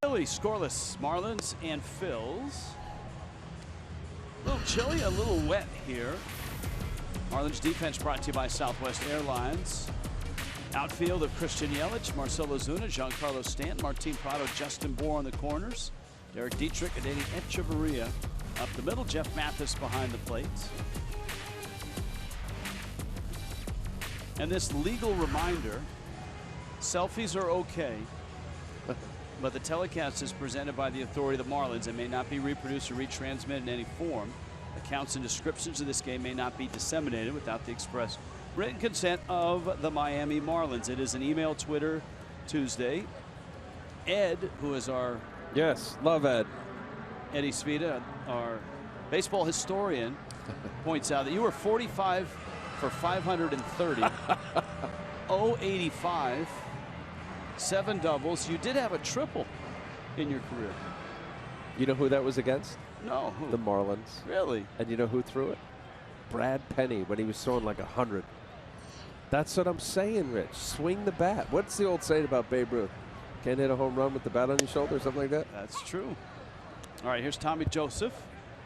Phillies scoreless. Marlins and Phils. A little chilly, a little wet here. Marlins defense brought to you by Southwest Airlines. Outfield of Christian Yelich, Marcell Ozuna, Giancarlo Stanton, Martin Prado, Justin Bour on the corners. Derek Dietrich and Eddie Echeverria up the middle. Jeff Mathis behind the plate. And this legal reminder, selfies are okay, but the telecast is presented by the authority of the Marlins and may not be reproduced or retransmitted in any form. Accounts and descriptions of this game may not be disseminated without the express written consent of the Miami Marlins. It is an email Twitter Tuesday. Ed, who is our Yes, love Ed. Eddie Svita, our Baseball historian points out that you were 45 for 530, 085, 7 doubles. You did have a triple in your career. You know who that was against? No. Who? The Marlins. Really? And you know who threw it? Brad Penny, when he was throwing like 100. That's what I'm saying, Rich. Swing the bat. What's the old saying about Babe Ruth? Can't hit a home run with the bat on your shoulder or something like that? That's true. All right, here's Tommy Joseph.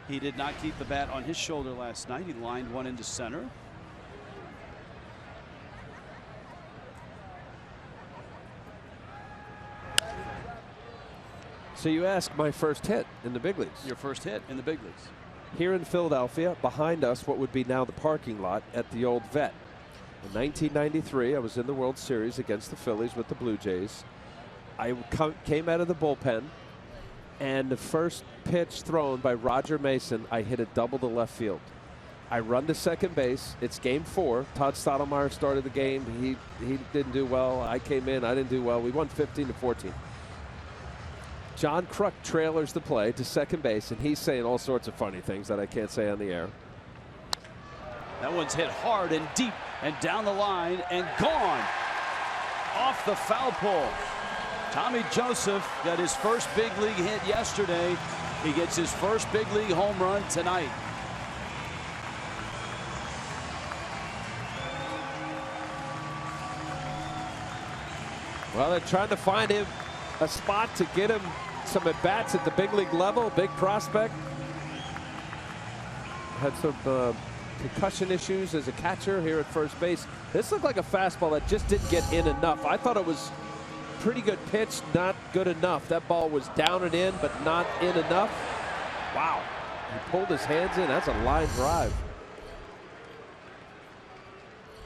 He did not keep the bat on his shoulder last night. He lined one into center. So you ask my first hit in the big leagues. Your first hit in the big leagues. Here in Philadelphia, behind us, what would be now the parking lot at the old Vet. In 1993, I was in the World Series against the Phillies with the Blue Jays. I came out of the bullpen, and the first pitch thrown by Roger Mason, I hit a double to left field. I run to second base. It's game 4. Todd Stottlemyre started the game. He didn't do well. I came in. I didn't do well. We won 15-14. John Kruk trailers the play to second base, and he's saying all sorts of funny things that I can't say on the air. That one's hit hard and deep and down the line and gone off the foul pole. Tommy Joseph got his first big league hit yesterday. He gets his first big league home run tonight. Well, they're trying to find him a spot to get him some at-bats at the big league level. Big prospect. Had some concussion issues as a catcher here at first base. This looked like a fastball that just didn't get in enough. I thought it was pretty good pitch, not good enough. That ball was down and in, but not in enough. Wow. He pulled his hands in. That's a line drive.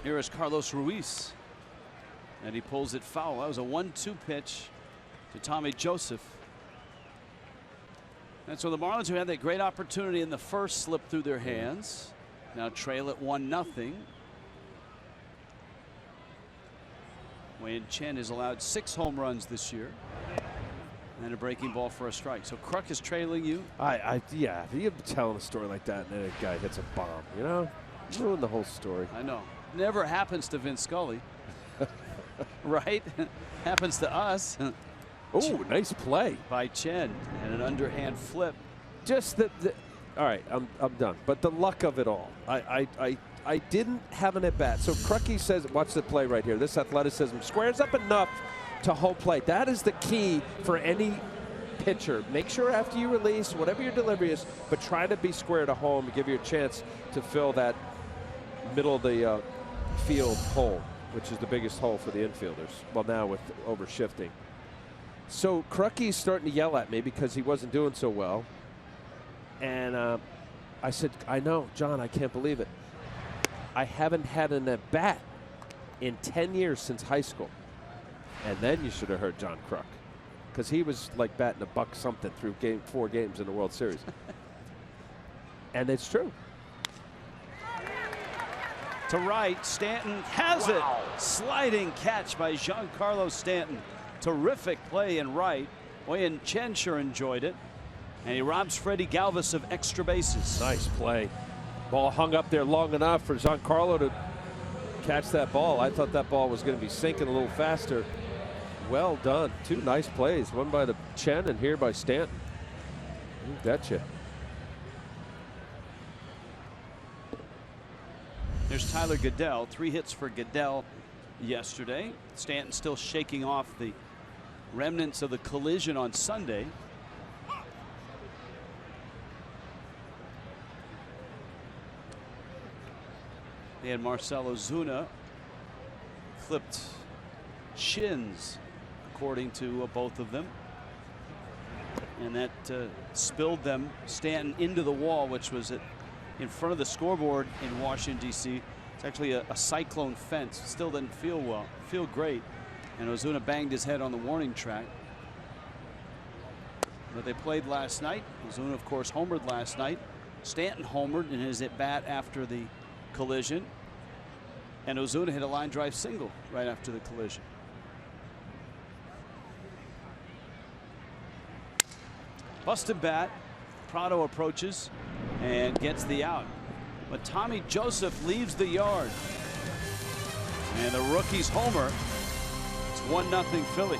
Here is Carlos Ruiz. And he pulls it foul. That was a 1-2 pitch to Tommy Joseph. And so the Marlins, who had that great opportunity in the first, slipped through their hands. Now trail at 1-0. Wei Chen has allowed 6 home runs this year. And a breaking ball for a strike. So Kruk is trailing you. Yeah, if you're telling a story like that and then a guy hits a bomb, you know, ruin the whole story. I know. Never happens to Vince Scully. Right? Happens to us. Oh, nice play by Chen and an underhand flip. Just all right, I'm done. But the luck of it all. I didn't have an at-bat. So Crucky says, watch the play right here. This athleticism squares up enough to home plate. That is the key for any pitcher. Make sure after you release, whatever your delivery is, but try to be square to home and give you a chance to fill that middle of the field hole, which is the biggest hole for the infielders. Well, now with overshifting. So Crucky's starting to yell at me because he wasn't doing so well. And I said, I know, John, I can't believe it. I haven't had an at-bat in 10 years since high school. And then you should have heard John Kruk, because he was like batting $1 something through 4 games in the World Series. And it's true. To right, Stanton has it. Sliding catch by Giancarlo Stanton. Terrific play in right. Wei Chen sure enjoyed it. And he robs Freddie Galvis of extra bases. Nice play. Ball hung up there long enough for Giancarlo to catch that ball. I thought that ball was going to be sinking a little faster. Well done. 2 nice plays. One by the Chen and here by Stanton. You betcha. There's Tyler Goodell. 3 hits for Goodell yesterday. Stanton still shaking off the remnants of the collision on Sunday. And Marcell Ozuna flipped shins, according to both of them. And that spilled them, Stanton, into the wall, which was in front of the scoreboard in Washington, D.C. It's actually a cyclone fence. Still didn't feel great. And Ozuna banged his head on the warning track. But they played last night. Ozuna, of course, homered last night. Stanton homered in his at-bat after the collision. And Ozuna hit a line drive single right after the collision. Busted bat. Prado approaches. and gets the out. But Tommy Joseph leaves the yard. And the rookie's homer. It's 1-0 Philly.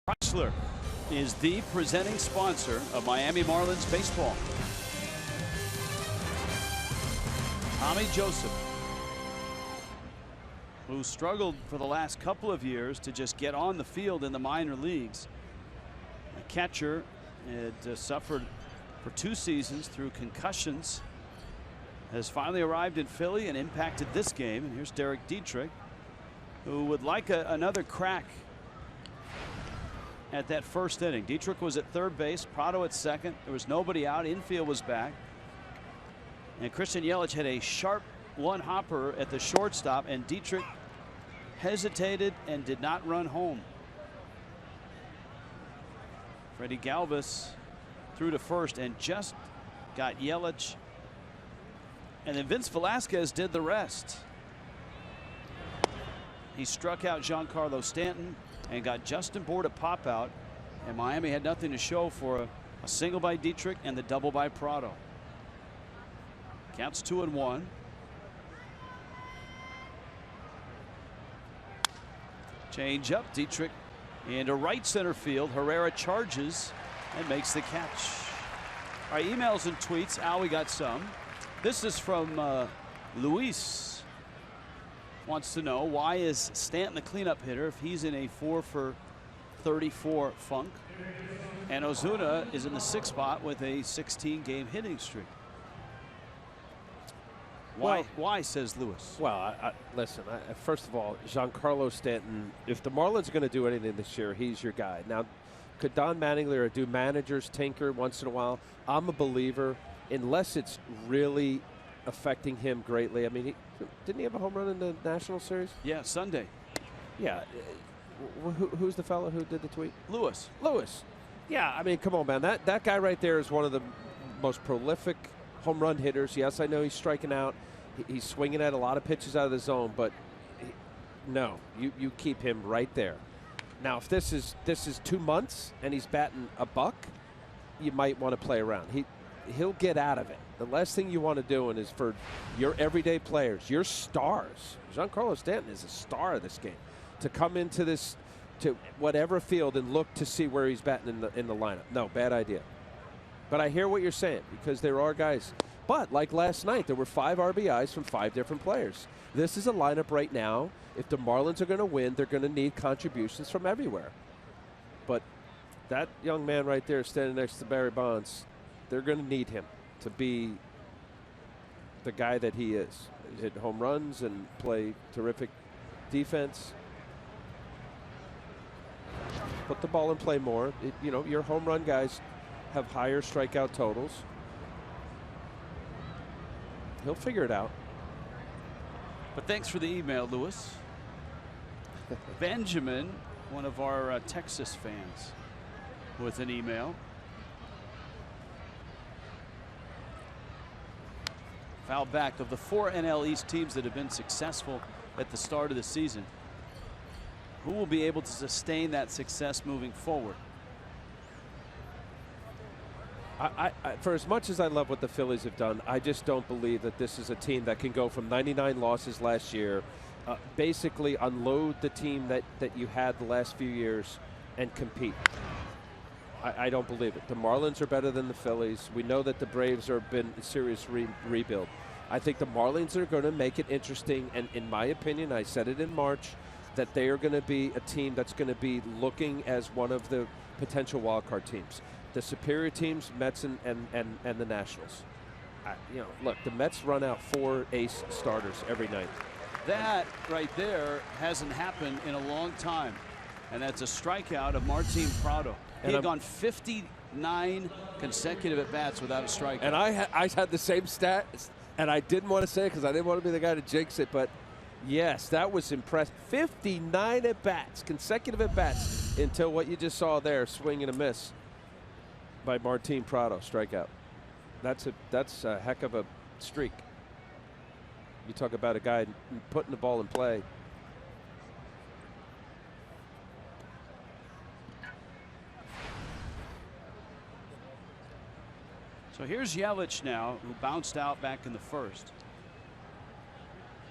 Chrysler is the presenting sponsor of Miami Marlins baseball. Tommy Joseph, who struggled for the last couple of years to just get on the field in the minor leagues. A catcher had suffered for 2 seasons through concussions, has finally arrived in Philly and impacted this game. And here's Derek Dietrich, who would like another crack at that first inning. Dietrich was at third base, Prado at second. There was nobody out. Infield was back. And Christian Yelich had a sharp one-hopper at the shortstop, and Dietrich hesitated and did not run home. Freddie Galvis threw to first and just got Yelich. And then Vince Velasquez did the rest. He struck out Giancarlo Stanton and got Justin Bour to pop out. And Miami had nothing to show for a single by Dietrich and the double by Prado. Counts 2-1. Change up. Dietrich into right center field. Herrera charges and makes the catch. Our emails and tweets. Al, we got some. This is from Luis. Wants to know, why is Stanton the cleanup hitter if he's in a 4 for 34 funk? And Ozuna is in the 6th spot with a 16-game hitting streak. Why, says Lewis? Well, listen, first of all, Giancarlo Stanton, if the Marlins are going to do anything this year, he's your guy. Now, could Don Mattingly or do managers tinker once in a while? I'm a believer, unless it's really affecting him greatly. I mean, didn't he have a home run in the National Series? Yeah, Sunday. Yeah. Who's the fellow who did the tweet? Lewis. Lewis. Yeah, I mean, come on, man. That guy right there is one of the most prolific home run hitters. Yes, I know he's striking out. He's swinging at a lot of pitches out of the zone, but no, you keep him right there. Now, if this is 2 months and he's batting a buck, you might want to play around. He'll get out of it. The last thing you want to do is for your everyday players, your stars. Giancarlo Stanton is a star of this game. To come into this, to whatever field and look to see where he's batting in the lineup. No, bad idea. But I hear what you're saying, because there are guys. But like last night, there were 5 RBIs from 5 different players. This is a lineup right now. If the Marlins are going to win, they're going to need contributions from everywhere. But that young man right there standing next to Barry Bonds, they're going to need him to be the guy that he is. Hit home runs and play terrific defense. Put the ball in play more. You know, your home run guys have higher strikeout totals. He'll figure it out. But thanks for the email, Lewis. Benjamin, one of our Texas fans, with an email. Foul back. Of the 4 NL East teams that have been successful at the start of the season, who will be able to sustain that success moving forward? For as much as I love what the Phillies have done, I just don't believe that this is a team that can go from 99 losses last year, basically unload the team that you had the last few years and compete. I don't believe it. The Marlins are better than the Phillies. We know that the Braves have been a serious rebuild. I think the Marlins are going to make it interesting, and in my opinion, I said it in March, that they are going to be a team that's going to be looking as one of the potential wildcard teams. The superior teams, Mets and the Nationals. Look, the Mets run out 4 ace starters every night. That right there hasn't happened in a long time, and that's a strikeout of Martin Prado. He had gone 59 consecutive at-bats without a strikeout. And I had the same stat, and I didn't want to say it because I didn't want to be the guy to jinx it, but yes, that was impressive. 59 at-bats, consecutive at-bats, until what you just saw there, swing and a miss by Martin Prado, strikeout. That's a heck of a streak. You talk about a guy putting the ball in play. So here's Yelich now, who bounced out back in the first.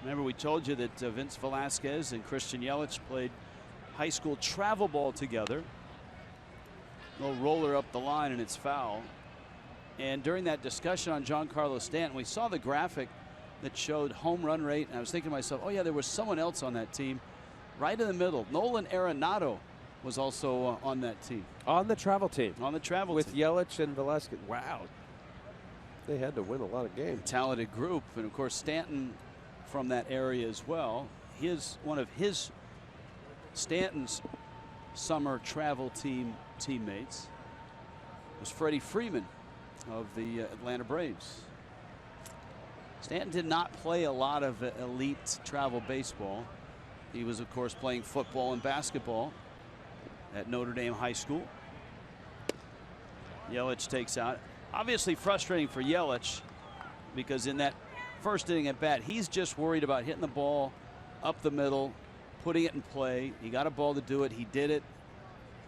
Remember, we told you that Vince Velasquez and Christian Yelich played high school travel ball together. No roller up the line, and it's foul. And during that discussion on Giancarlo Stanton, we saw the graphic that showed home run rate, and I was thinking to myself, oh yeah, there was someone else on that team right in the middle. Nolan Arenado was also on that team. On the travel team. On the travel with team. Yelich and Velasquez. Wow. They had to win a lot of games. Talented group, and of course Stanton from that area as well. One of Stanton's summer travel team teammates was Freddie Freeman of the Atlanta Braves. Stanton did not play a lot of elite travel baseball. He was, of course, playing football and basketball at Notre Dame High School. Yelich takes out. Obviously frustrating for Yelich, because in that first inning at bat, he's just worried about hitting the ball up the middle, putting it in play. He got a ball to do it. He did it,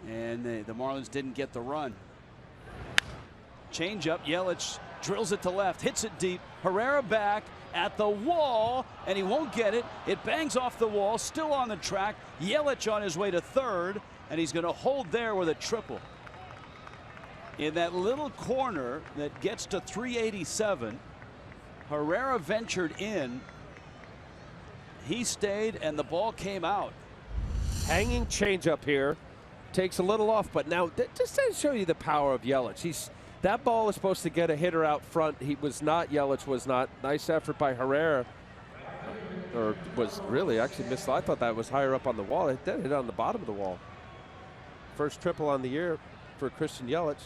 and the Marlins didn't get the run. Change up. Yelich drills it to left, hits it deep. Herrera back at the wall, and he won't get it. It bangs off the wall, still on the track. Yelich on his way to third, and he's going to hold there with a triple. In that little corner that gets to 387, Herrera ventured in. He stayed, and the ball came out. Hanging changeup here. Takes a little off, but now just to show you the power of Yelich. That ball is supposed to get a hitter out front. He was not. Yelich was not. Nice effort by Herrera. Or was really actually missed. I thought that was higher up on the wall. It hit on the bottom of the wall. First triple on the year for Christian Yelich.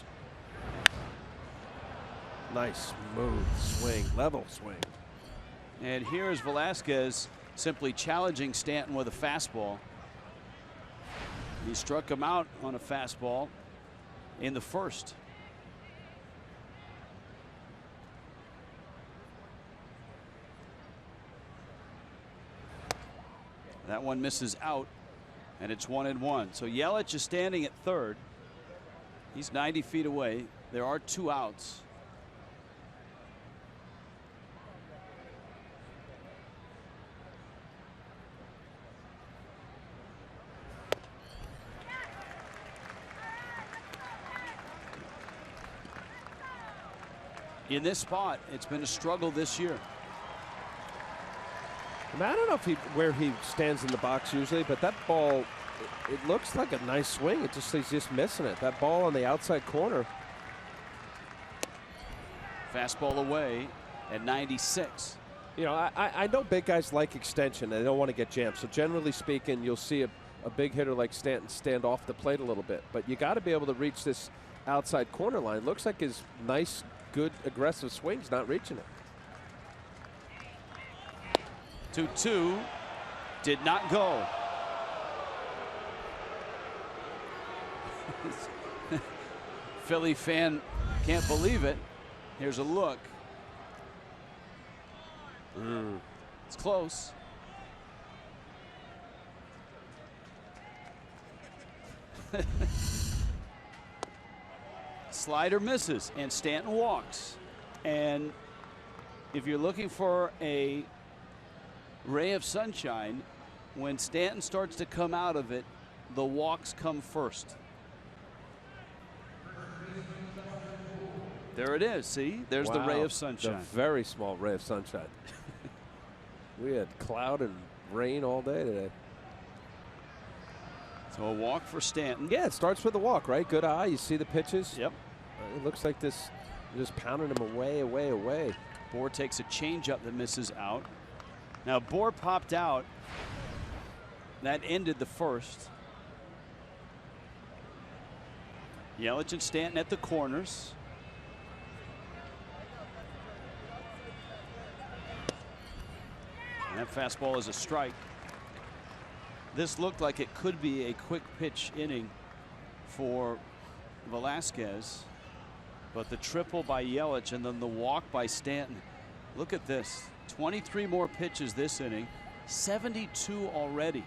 Nice, smooth swing, level swing. And here is Velasquez simply challenging Stanton with a fastball. He struck him out on a fastball in the first. That one misses out, and it's 1-1. So Yelich is standing at third. He's 90 feet away. There are 2 outs. In this spot, it's been a struggle this year. I don't know where he stands in the box usually, but that ball, it looks like a nice swing. He's just missing it. That ball on the outside corner. Fastball away at 96. You know, I know big guys like extension. They don't want to get jammed. So generally speaking, you'll see a big hitter like Stanton stand off the plate a little bit. But you got to be able to reach this outside corner line. Looks like his nice, good, aggressive swing's not reaching it. 2-2 did not go. Philly fan can't believe it. Here's a look. It's close. Slider misses and Stanton walks. And if you're looking for a ray of sunshine, when Stanton starts to come out of it, the walks come first. There it is. See, there's the ray of sunshine. The very small ray of sunshine. We had cloud and rain all day today. So a walk for Stanton. Yeah, it starts with a walk, right? Good eye. You see the pitches. Yep. It looks like this just pounding him away, away, away. Bohr takes a changeup that misses out. Now Bohr popped out. That ended the first. Yelich and Stanton at the corners. And that fastball is a strike. This looked like it could be a quick pitch inning for Velasquez, but the triple by Yelich and then the walk by Stanton. Look at this. 23 more pitches this inning, 72 already.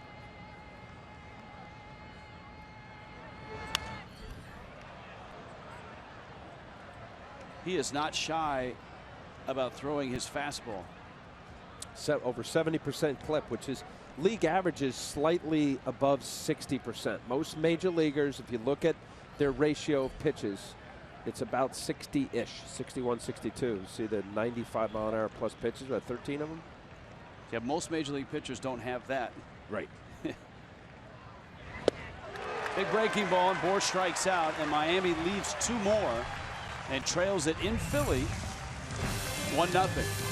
He is not shy about throwing his fastball. Over 70% clip, which is league average is slightly above 60%. Most major leaguers, if you look at their ratio of pitches, it's about 60-ish, 61, 62. You see the 95-mile-an-hour plus pitches, about 13 of them? Yeah, most major league pitchers don't have that. Right. Big breaking ball, and Bohr strikes out, and Miami leads 2 more and trails it in Philly 1-0.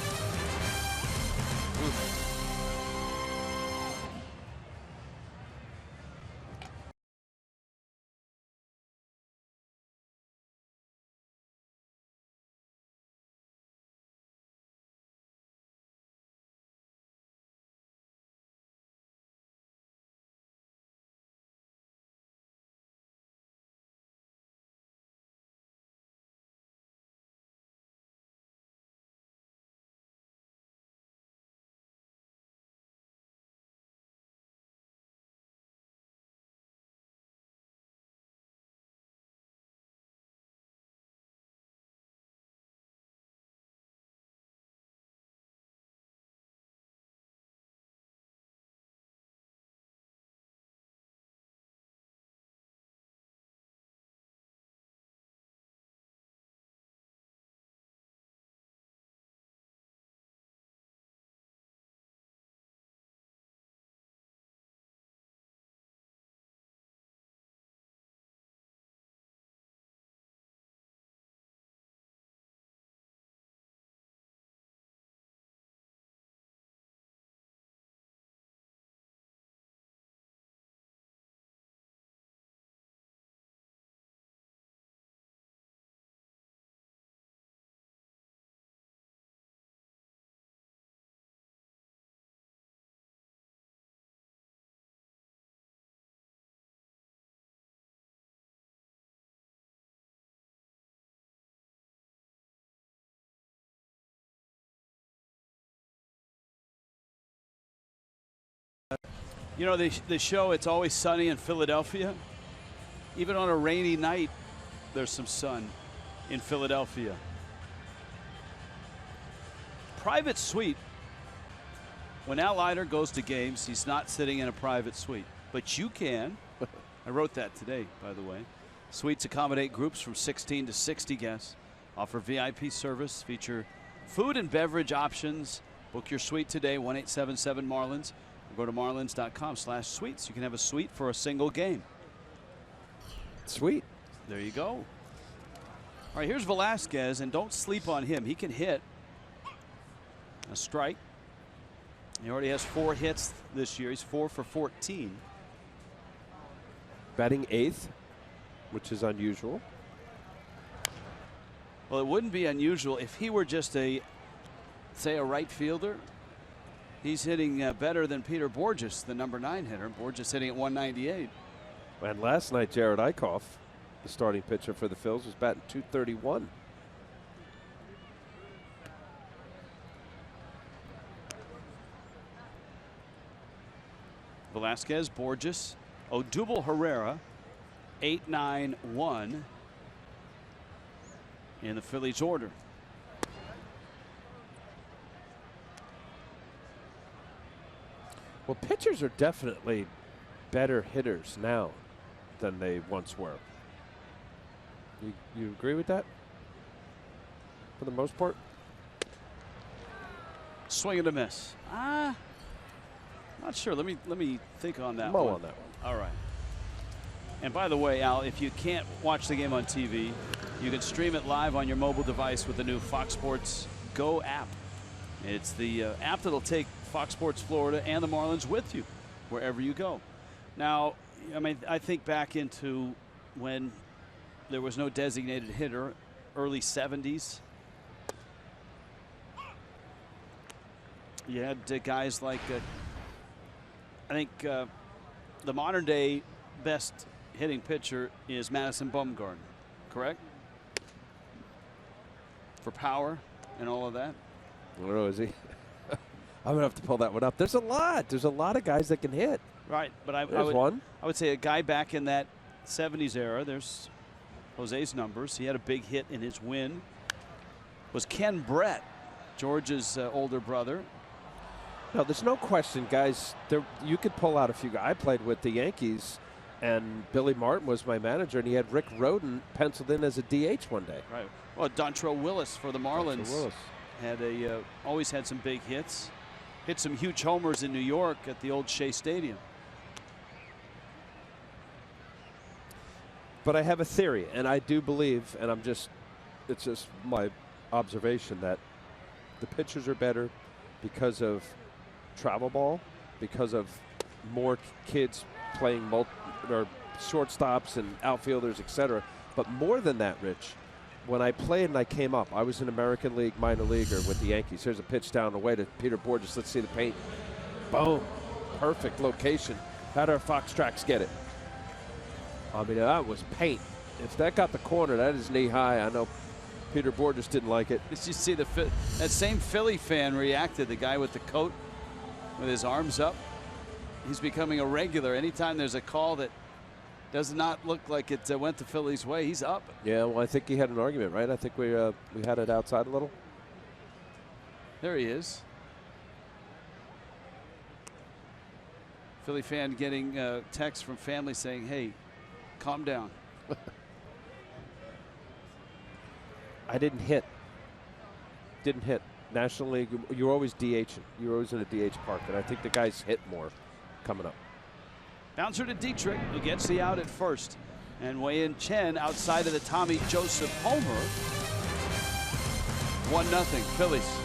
You know, the show It's Always Sunny in Philadelphia. Even on a rainy night, there's some sun in Philadelphia. Private suite. When Al Leiter goes to games, he's not sitting in a private suite. But you can. I wrote that today, by the way. Suites accommodate groups from 16 to 60 guests. Offer VIP service. Feature food and beverage options. Book your suite today, 1-877-MARLINS. Go to marlins.com/suites. You can have a suite for a single game. Sweet. There you go. All right, here's Velasquez, and don't sleep on him. He can hit. A strike. He already has 4 hits this year. He's 4 for 14. Batting 8th, which is unusual. Well, it wouldn't be unusual if he were just say a right fielder. He's hitting better than Peter Borges, the number 9 hitter. Borges hitting at 198. And last night, Jared Eichhoff, the starting pitcher for the Phillies, was batting .231. Velasquez, Borges, Odubel Herrera, 8-9-1 in the Phillies order. Well, pitchers are definitely better hitters now than they once were. You agree with that? For the most part? Swing and a miss. Not sure. Let me think on that Mull one. on that one. All right. And by the way, Al, if you can't watch the game on TV, you can stream it live on your mobile device with the new Fox Sports Go app. It's the app that'll take Fox Sports Florida and the Marlins with you wherever you go. Now, I mean, I think back into when there was no designated hitter, early 70s. You had guys like, I think the modern day best hitting pitcher is Madison Bumgarner, correct? For power and all of that. I don't know, is he? I'm gonna have to pull that one up. There's a lot. There's a lot of guys that can hit. Right, but I would say a guy back in that 70s era. There's Jose's numbers. He had a big hit in his win. Was Ken Brett, George's older brother. No, there's no question, guys. You could pull out a few guys. I played with the Yankees, and Billy Martin was my manager, and he had Rick Rhoden penciled in as a DH one day. Right. Well, Dontrelle Willis for the Marlins had always had some big hits. Hit some huge homers in New York at the old Shea Stadium. But I have a theory, and I do believe, and it's just my observation, that the pitchers are better because of travel ball, because of more kids playing or shortstops and outfielders, etc. But more than that, Rich, when I played and I came up, I was an American League minor leaguer with the Yankees. Here's a pitch down the way to Peter Borges. Let's see the paint. Boom. Perfect location. How do our Fox tracks get it? I mean, that was paint. If that got the corner, that is knee high. I know Peter Borges didn't like it. Did you see that same Philly fan reacted, the guy with the coat with his arms up? He's becoming a regular. Anytime there's a call that does not look like it went the Phillies' way, he's up. Yeah, well, I think he had an argument, right? I think we had it outside a little. There he is. Philly fan getting text from family saying, hey, calm down. I didn't hit. Didn't hit. National League, you're always DHing. You're always in a DH park, and I think the guys hit more coming up. Bouncer to Dietrich, who gets the out at first. And Wei-Yin Chen outside of the Tommy Joseph homer. 1-0 Phillies.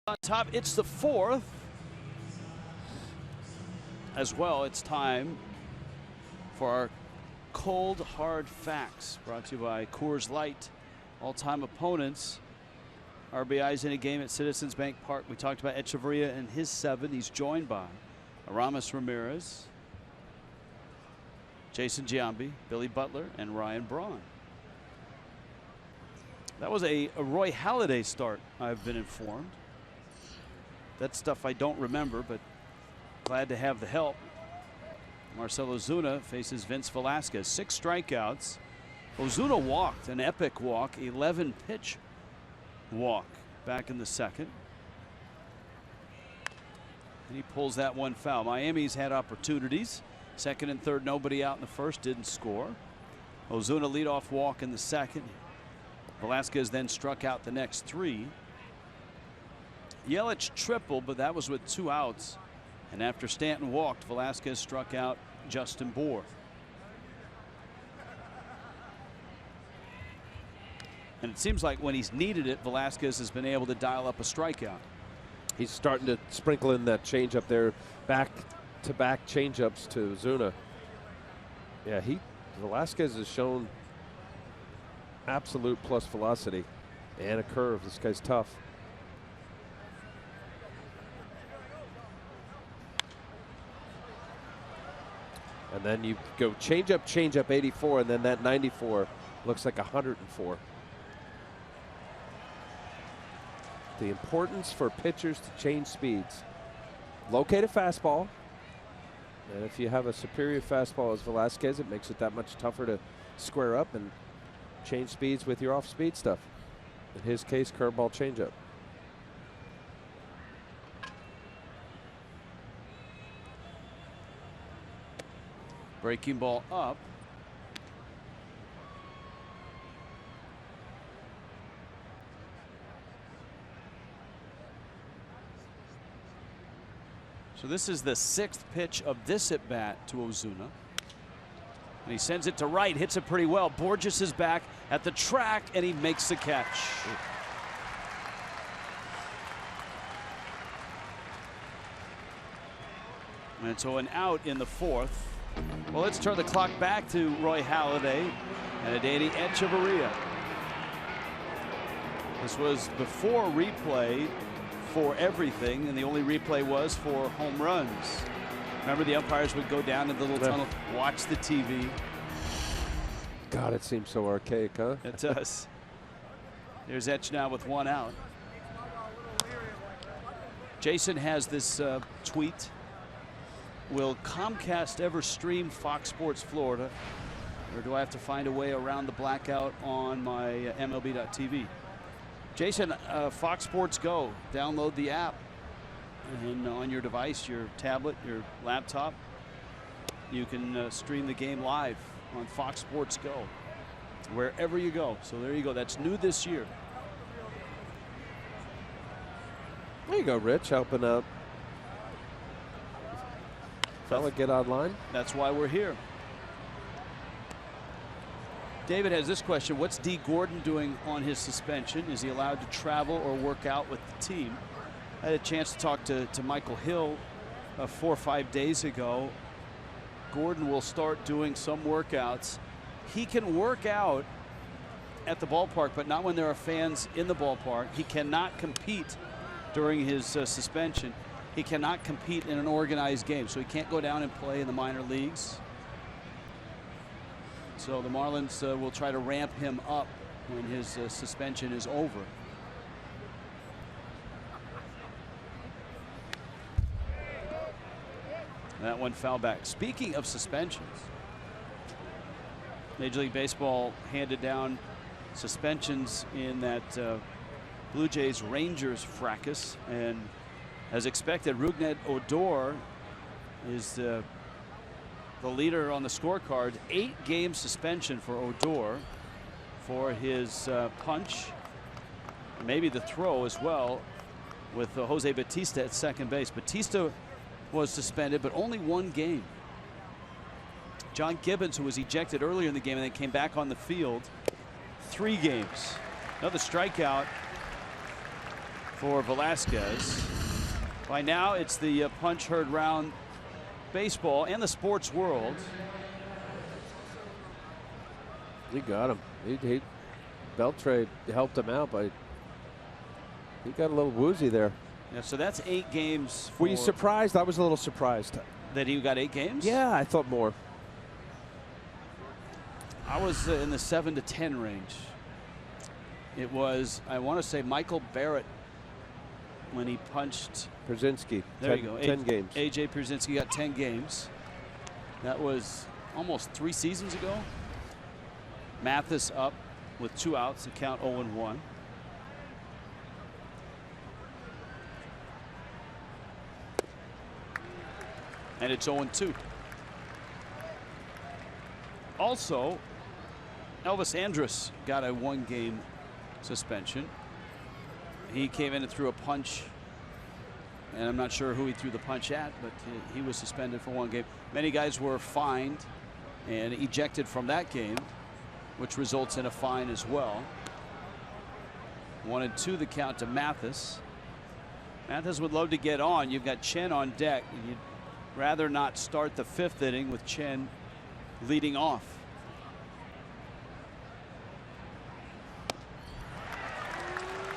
On top, it's the 4th. As well, it's time for our cold hard facts, brought to you by Coors Light. All-time opponents. RBIs in a game at Citizens Bank Park. We talked about Echeverria and his 7. He's joined by Aramis Ramirez, Jason Giambi, Billy Butler, and Ryan Braun. That was a Roy Halladay start, I've been informed. That's stuff I don't remember, but glad to have the help. Marcell Ozuna faces Vince Velasquez. 6 strikeouts. Ozuna walked an epic walk, 11-pitch walk back in the 2nd. And he pulls that one foul. Miami's had opportunities. 2nd and 3rd, nobody out in the 1st, didn't score. Ozuna leadoff walk in the 2nd. Velasquez then struck out the next 3. Yelich tripled, but that was with 2 outs. And after Stanton walked, Velasquez struck out Justin Bour. And it seems like when he's needed it, Velasquez has been able to dial up a strikeout. He's starting to sprinkle in that changeup there, back-to-back changeups to Ozuna. Yeah, Velasquez has shown absolute plus velocity and a curve. This guy's tough. And then you go changeup 84, and then that 94 looks like 104. The importance for pitchers to change speeds. Locate a fastball. And if you have a superior fastball as Velasquez, it makes it that much tougher to square up and change speeds with your off-speed stuff. In his case, curveball changeup. Breaking ball up. So this is the 6th pitch of this at bat to Ozuna. And he sends it to right, hits it pretty well. Borges is back at the track, and he makes the catch. And so an out in the 4th. Well, let's turn the clock back to Roy Halladay and Adeiny Echeverria. This was before replay for everything, and the only replay was for home runs. Remember, the umpires would go down in the little tunnel, watch the TV. God, it seems so archaic, huh? It does. There's Etch now with 1 out. Jason has this tweet. Will Comcast ever stream Fox Sports Florida, or do I have to find a way around the blackout on my MLB.TV? Jason, Fox Sports Go. Download the app, and on your device, your tablet, your laptop, you can stream the game live on Fox Sports Go, wherever you go. So there you go. That's new this year. There you go, Rich, helping out. Fella get online. That's why we're here. David has this question. What's D. Gordon doing on his suspension? Is he allowed to travel or work out with the team? I had a chance to talk to Michael Hill 4 or 5 days ago. Gordon will start doing some workouts. He can work out at the ballpark, but not when there are fans in the ballpark. He cannot compete during his suspension. He cannot compete in an organized game, so he can't go down and play in the minor leagues. So the Marlins will try to ramp him up when his suspension is over. That one foul back. Speaking of suspensions, Major League Baseball handed down suspensions in that Blue Jays Rangers fracas, and as expected, Rougned Odor is the leader on the scorecard. 8-game suspension for Odor for his punch, maybe the throw as well, with Jose Bautista at second base. Bautista was suspended, but only 1 game. John Gibbons, who was ejected earlier in the game and then came back on the field, 3 games. Another strikeout for Velasquez. By now, it's the punch heard round baseball and the sports world. He got him. Beltre helped him out, but he got a little woozy there. Yeah, so that's 8 games. Were you surprised? I was a little surprised. That he got 8 games? Yeah, I thought more. I was in the 7 to 10 range. It was, I want to say, Michael Barrett when he punched Pierzynski. There you go. 10 games. A.J. Pierzynski got 10 games. That was almost 3 seasons ago. Mathis up with 2 outs, the count 0-1. And it's 0-2. Also, Elvis Andrus got a 1-game suspension. He came in and threw a punch, and I'm not sure who he threw the punch at, but he was suspended for 1 game. Many guys were fined and ejected from that game, which results in a fine as well. 1-2 the count to Mathis. Mathis would love to get on. You've got Chen on deck. You'd rather not start the 5th inning with Chen leading off.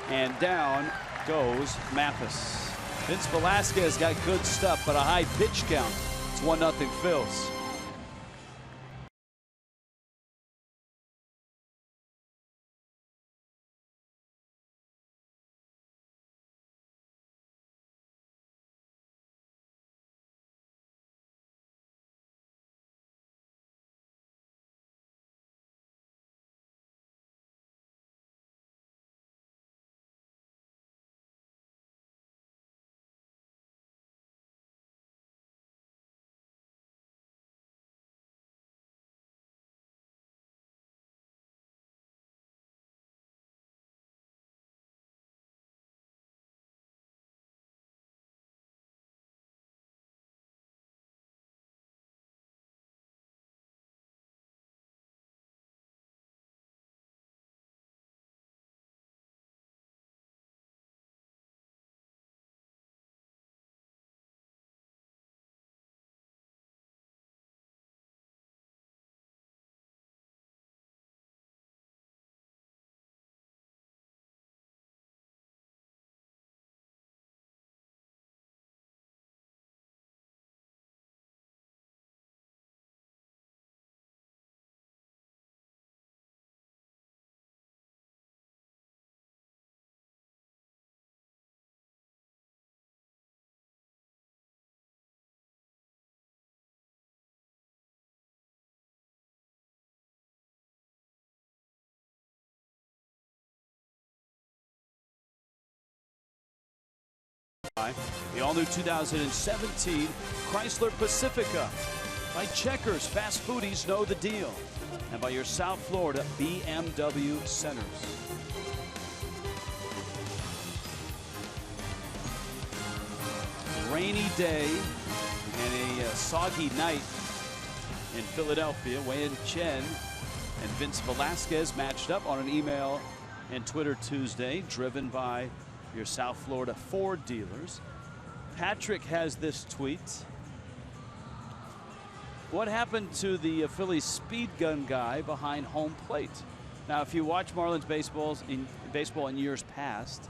And down goes Mathis. Vince Velasquez got good stuff, but a high pitch count. It's 1-0 Phils. The all-new 2017 Chrysler Pacifica. By Checkers, fast foodies know the deal. And by your South Florida BMW Centers. Rainy day and a soggy night in Philadelphia. Wei-Yin Chen and Vince Velasquez matched up on an email and Twitter Tuesday, driven by your South Florida Ford dealers. Patrick has this tweet. What happened to the Phillies speed gun guy behind home plate? Now, if you watch Marlins baseball in years past,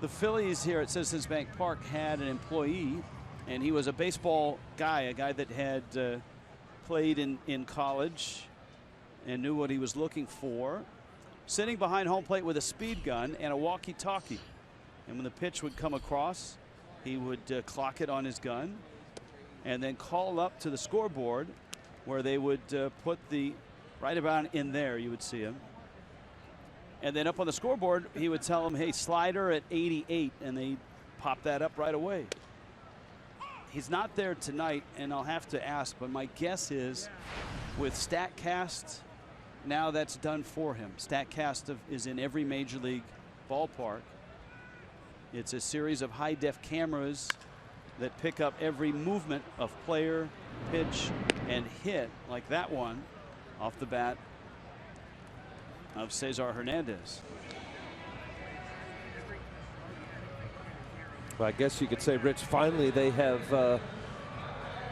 the Phillies here at Citizens Bank Park had an employee, and he was a baseball guy, a guy that had played in college and knew what he was looking for, sitting behind home plate with a speed gun and a walkie-talkie. And when the pitch would come across, he would clock it on his gun and then call up to the scoreboard where they would put the right about in there. You would see him. And then up on the scoreboard, he would tell him, hey, slider at 88, and they pop that up right away. He's not there tonight, and I'll have to ask, but my guess is with StatCast, now that's done for him. StatCast is in every major league ballpark. It's a series of high-def cameras that pick up every movement of player, pitch, and hit, like that one off the bat of Cesar Hernandez. Well, I guess you could say, Rich, finally they have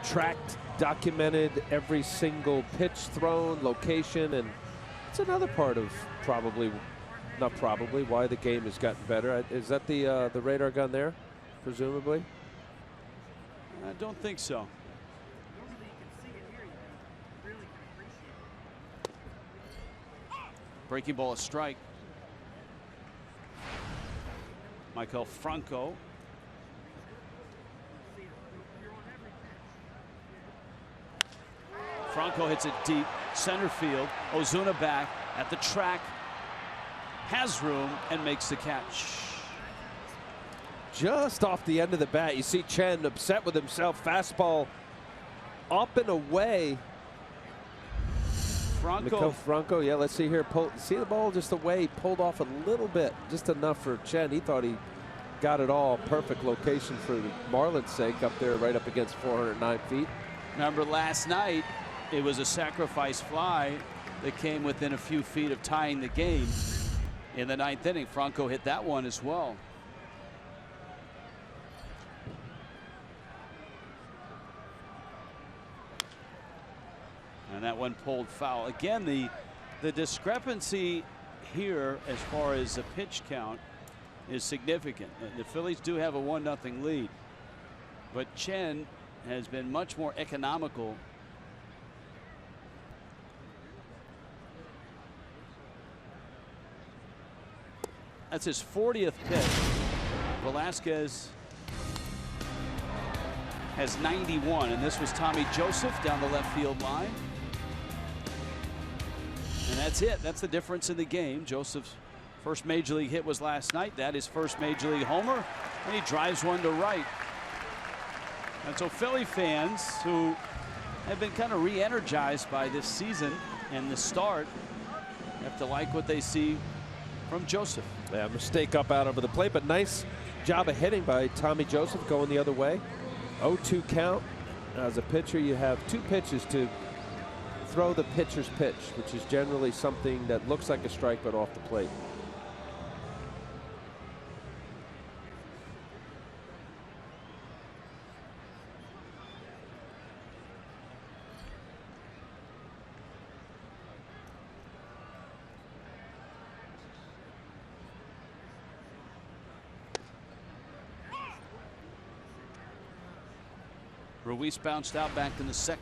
tracked, documented every single pitch thrown, location, and it's another part of why the game has gotten better. Is that the radar gun there, presumably? I don't think so. Breaking ball, a strike. Michael Franco. Franco hits it deep, center field. Ozuna back at the track, has room and makes the catch. Just off the end of the bat, you see Chen upset with himself. Fastball up and away. Franco, yeah, let's see here. See the ball just away, pulled off a little bit, just enough for Chen. He thought he got it all. Perfect location for the Marlins' sake up there, right up against 409 feet. Remember last night, it was a sacrifice fly that came within a few feet of tying the game in the 9th inning. Franco hit that one as well. And that one pulled foul. Again, the discrepancy here as far as the pitch count is significant. The Phillies do have a 1-0 lead, but Chen has been much more economical. That's his 40th pitch. Velasquez has 91, and this was Tommy Joseph down the left field line. And that's it. That's the difference in the game. Joseph's first major league hit was last night. That is first major league homer, and he drives one to right. And so Philly fans who have been kind of re-energized by this season and the start have to like what they see from Joseph. Yeah, mistake up out over the plate, but nice job of hitting by Tommy Joseph going the other way. 0-2 count. As a pitcher, you have 2 pitches to throw the pitcher's pitch, which is generally something that looks like a strike but off the plate. Ruiz bounced out back in the 2nd.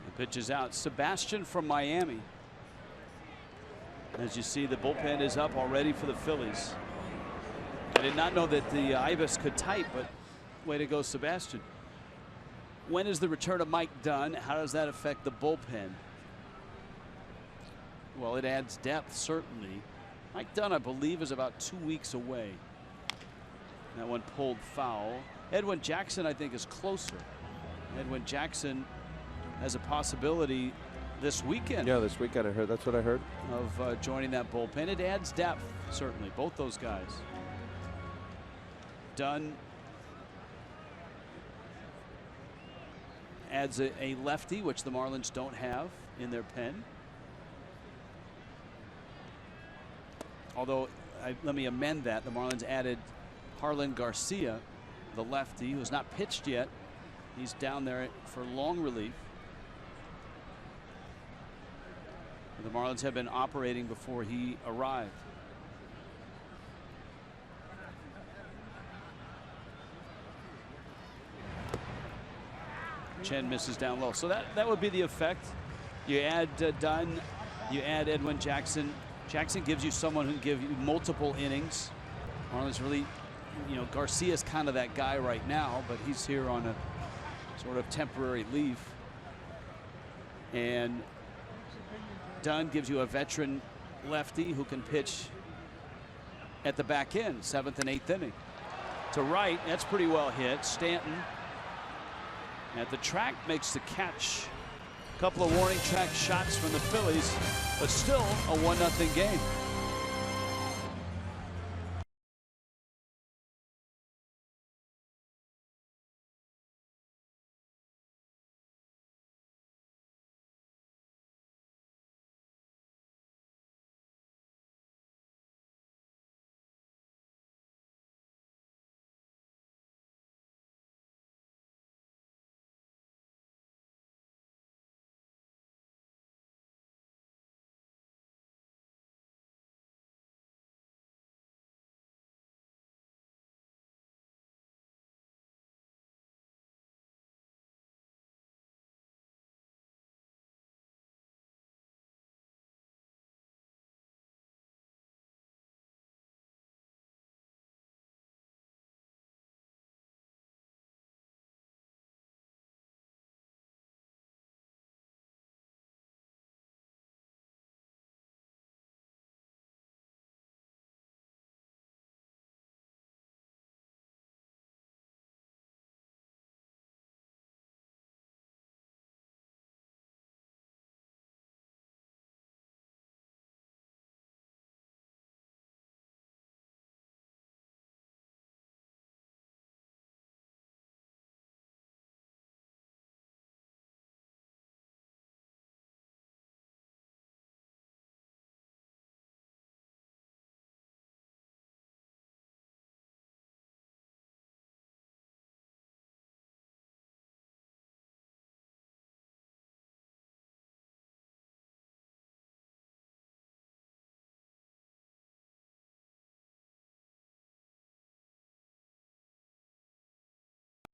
The pitch is out. Sebastian from Miami. As you see, the bullpen is up already for the Phillies. I did not know that the Ibis could type, but way to go, Sebastian. When is the return of Mike Dunn? How does that affect the bullpen? Well, it adds depth, certainly. Mike Dunn, I believe, is about 2 weeks away. That one pulled foul. Edwin Jackson, I think, is closer. Edwin Jackson has a possibility this weekend. Yeah, this weekend I heard. That's what I heard. Of joining that bullpen. It adds depth, certainly. Both those guys. Dunn adds a lefty, which the Marlins don't have in their pen. Although, let me amend that. The Marlins added Harlan Garcia, the lefty, who has not pitched yet. He's down there for long relief. The Marlins have been operating before he arrived. Chen misses down low. So that would be the effect. You add Dunn, you add Edwin Jackson. Jackson gives you someone who can give you multiple innings. Marlins really, Garcia's kind of that guy right now, but he's here on a sort of temporary leave. And Dunn gives you a veteran lefty who can pitch at the back end, 7th and 8th inning. To right, that's pretty well hit. Stanton at the track makes the catch. A couple of warning track shots from the Phillies, but still a 1-0 game.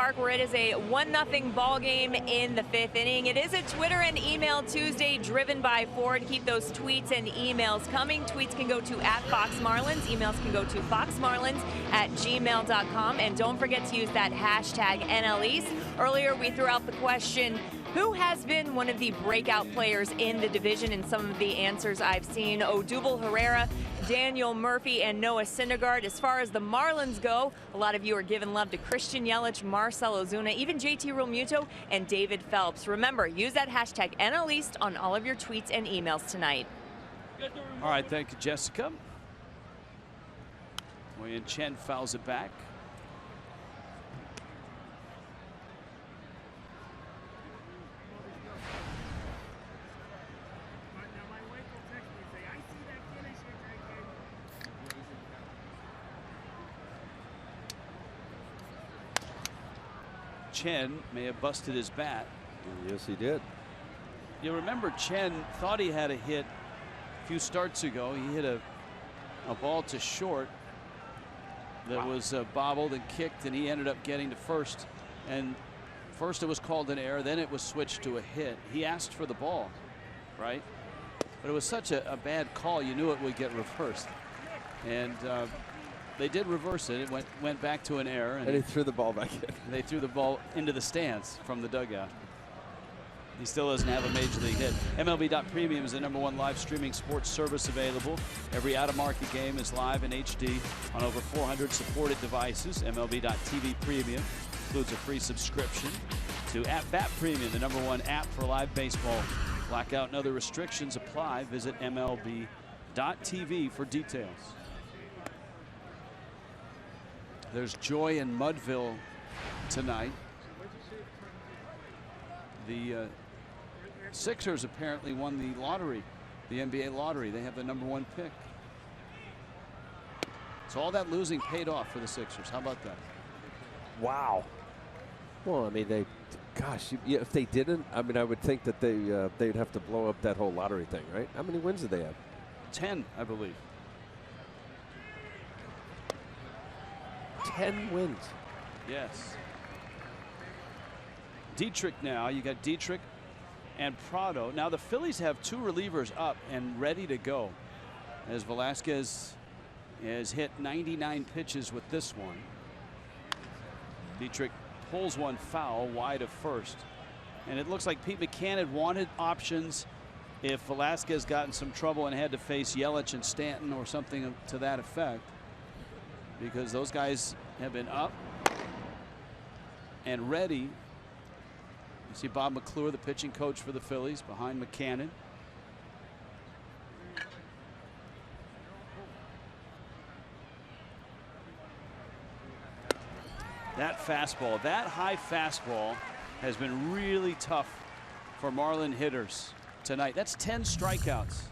Park, where it is a 1-0 ball game in the 5th inning. It is a Twitter and email Tuesday driven by Ford. Keep those tweets and emails coming. Tweets can go to @FoxMarlins. Emails can go to foxmarlins@gmail.com. And don't forget to use that hashtag NLEast. Earlier, we threw out the question, who has been one of the breakout players in the division? And some of the answers I've seen: Odubel Herrera, Daniel Murphy, and Noah Syndergaard. As far as the Marlins go, a lot of you are giving love to Christian Yelich, Marcell Ozuna, even JT Realmuto, and David Phelps. Remember, use that hashtag NLEast on all of your tweets and emails tonight. All right, thank you, Jessica. Wei-Yin Chen fouls it back. Chen may have busted his bat. Yes, he did. You remember Chen thought he had a hit a few starts ago. He hit a ball to short that was bobbled and kicked, and he ended up getting to first. And first it was called an error, then it was switched to a hit. He asked for the ball, right? But it was such a bad call, you knew it would get reversed. And they did reverse it. It went back to an error. And he threw the ball back in. They threw the ball into the stands from the dugout. He still doesn't have a major league hit. MLB.Premium is the #1 live streaming sports service available. Every out-of-market game is live in HD on over 400 supported devices. MLB.TV Premium includes a free subscription to At-Bat Premium, the #1 app for live baseball. Blackout and other restrictions apply. Visit MLB.TV for details. There's joy in Mudville tonight. The Sixers apparently won the lottery, the NBA lottery. They have the #1 pick. So all that losing paid off for the Sixers. How about that? Wow. Well, I mean, if they didn't, I mean, I would think that they'd have to blow up that whole lottery thing, right? How many wins did they have? 10, I believe. 10 wins. Yes. Dietrich now. You got Dietrich and Prado. Now the Phillies have 2 relievers up and ready to go, as Velasquez has hit 99 pitches with this one. Dietrich pulls one foul wide of first. And it looks like Pete McCann had wanted options if Velasquez got in some trouble and had to face Yelich and Stanton or something to that effect, because those guys have been up and ready. You see Bob McClure, the pitching coach for the Phillies, behind McCannon. That fastball, that high fastball, has been really tough for Marlin hitters tonight. That's 10 strikeouts.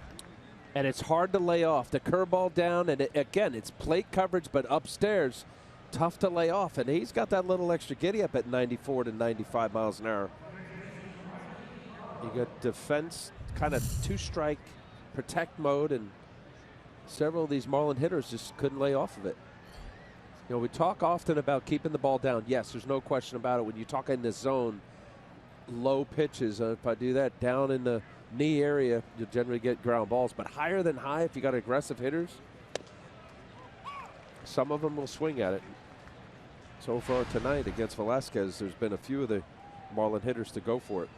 And it's hard to lay off. The curveball down, and again, it's plate coverage, but upstairs, tough to lay off. And he's got that little extra giddy up at 94 to 95 miles an hour. You got defense, kind of 2-strike protect mode, and several of these Marlin hitters just couldn't lay off of it. You know, we talk often about keeping the ball down. Yes, there's no question about it. When you talk in the zone, low pitches, if I do that down in the knee area, you'll generally get ground balls. But higher than high, if you got aggressive hitters, some of them will swing at it. So far tonight against Velasquez, there's been a few of the Marlin hitters to go for it.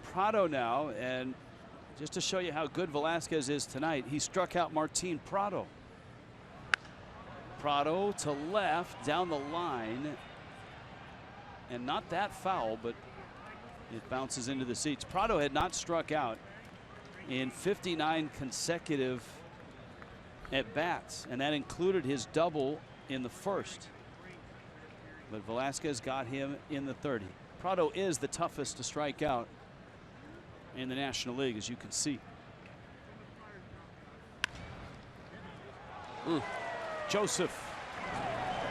Prado now, and just to show you how good Velasquez is tonight, he struck out Martin Prado. Prado to left down the line, and not that foul, but it bounces into the seats. Prado had not struck out in 59 consecutive at bats, and that included his double in the first. But Velasquez got him in the 30. Prado is the toughest to strike out in the National League, as you can see. Joseph.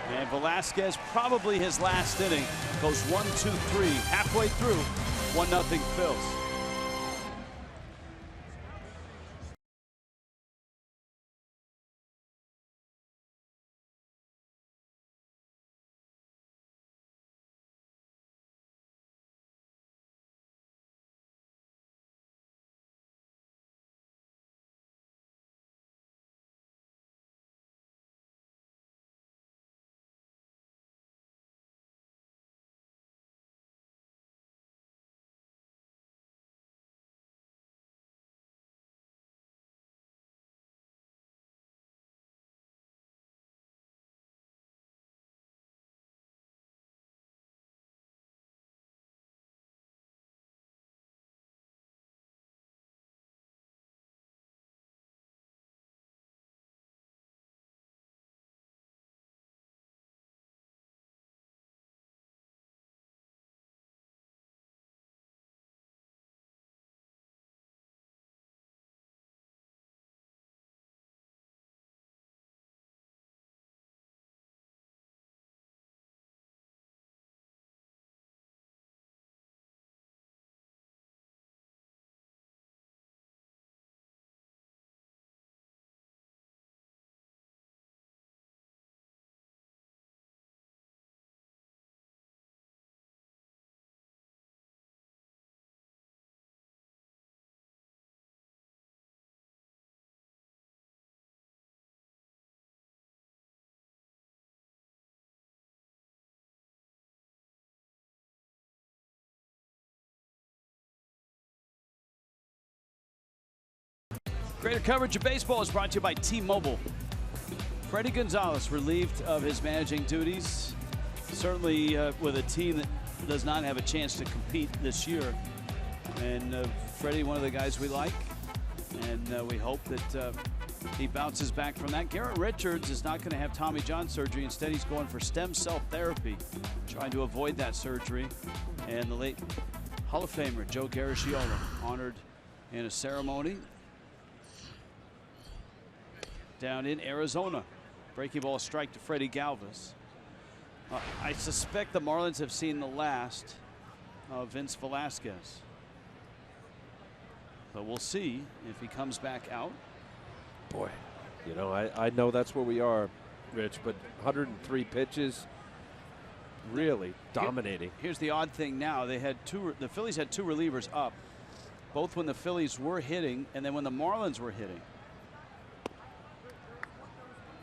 And Velasquez, probably his last inning, goes 1-2-3, halfway through, 1-0 Phils. Greater coverage of baseball is brought to you by T-Mobile. Freddie Gonzalez relieved of his managing duties, certainly with a team that does not have a chance to compete this year. And Freddie, one of the guys we like, and we hope that he bounces back from that. Garrett Richards is not going to have Tommy John surgery. Instead, he's going for stem cell therapy, trying to avoid that surgery. And the late Hall of Famer Joe Garagiola honored in a ceremony down in Arizona. Breaking ball strike to Freddie Galvis. I suspect the Marlins have seen the last of Vince Velasquez. But we'll see if he comes back out. Boy, you know, I know that's where we are, Rich, but 103 pitches, really dominating. Here's the odd thing now. The Phillies had 2 relievers up, both when the Phillies were hitting and then when the Marlins were hitting.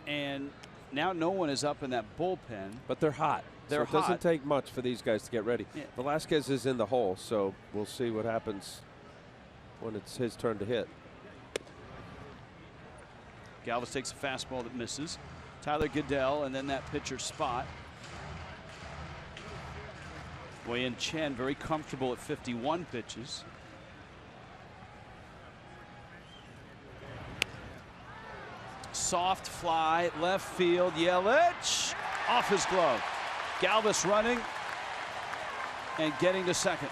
And now no one is up in that bullpen. But they're hot. They're so it doesn't take much for these guys to get ready. Yeah. Velasquez is in the hole, so we'll see what happens when it's his turn to hit. Galvis takes a fastball that misses. Tyler Goodell, and then that pitcher spot. Wei-Yin Chen very comfortable at 51 pitches. Soft fly, left field. Yelich off his glove. Galvis running and getting to second.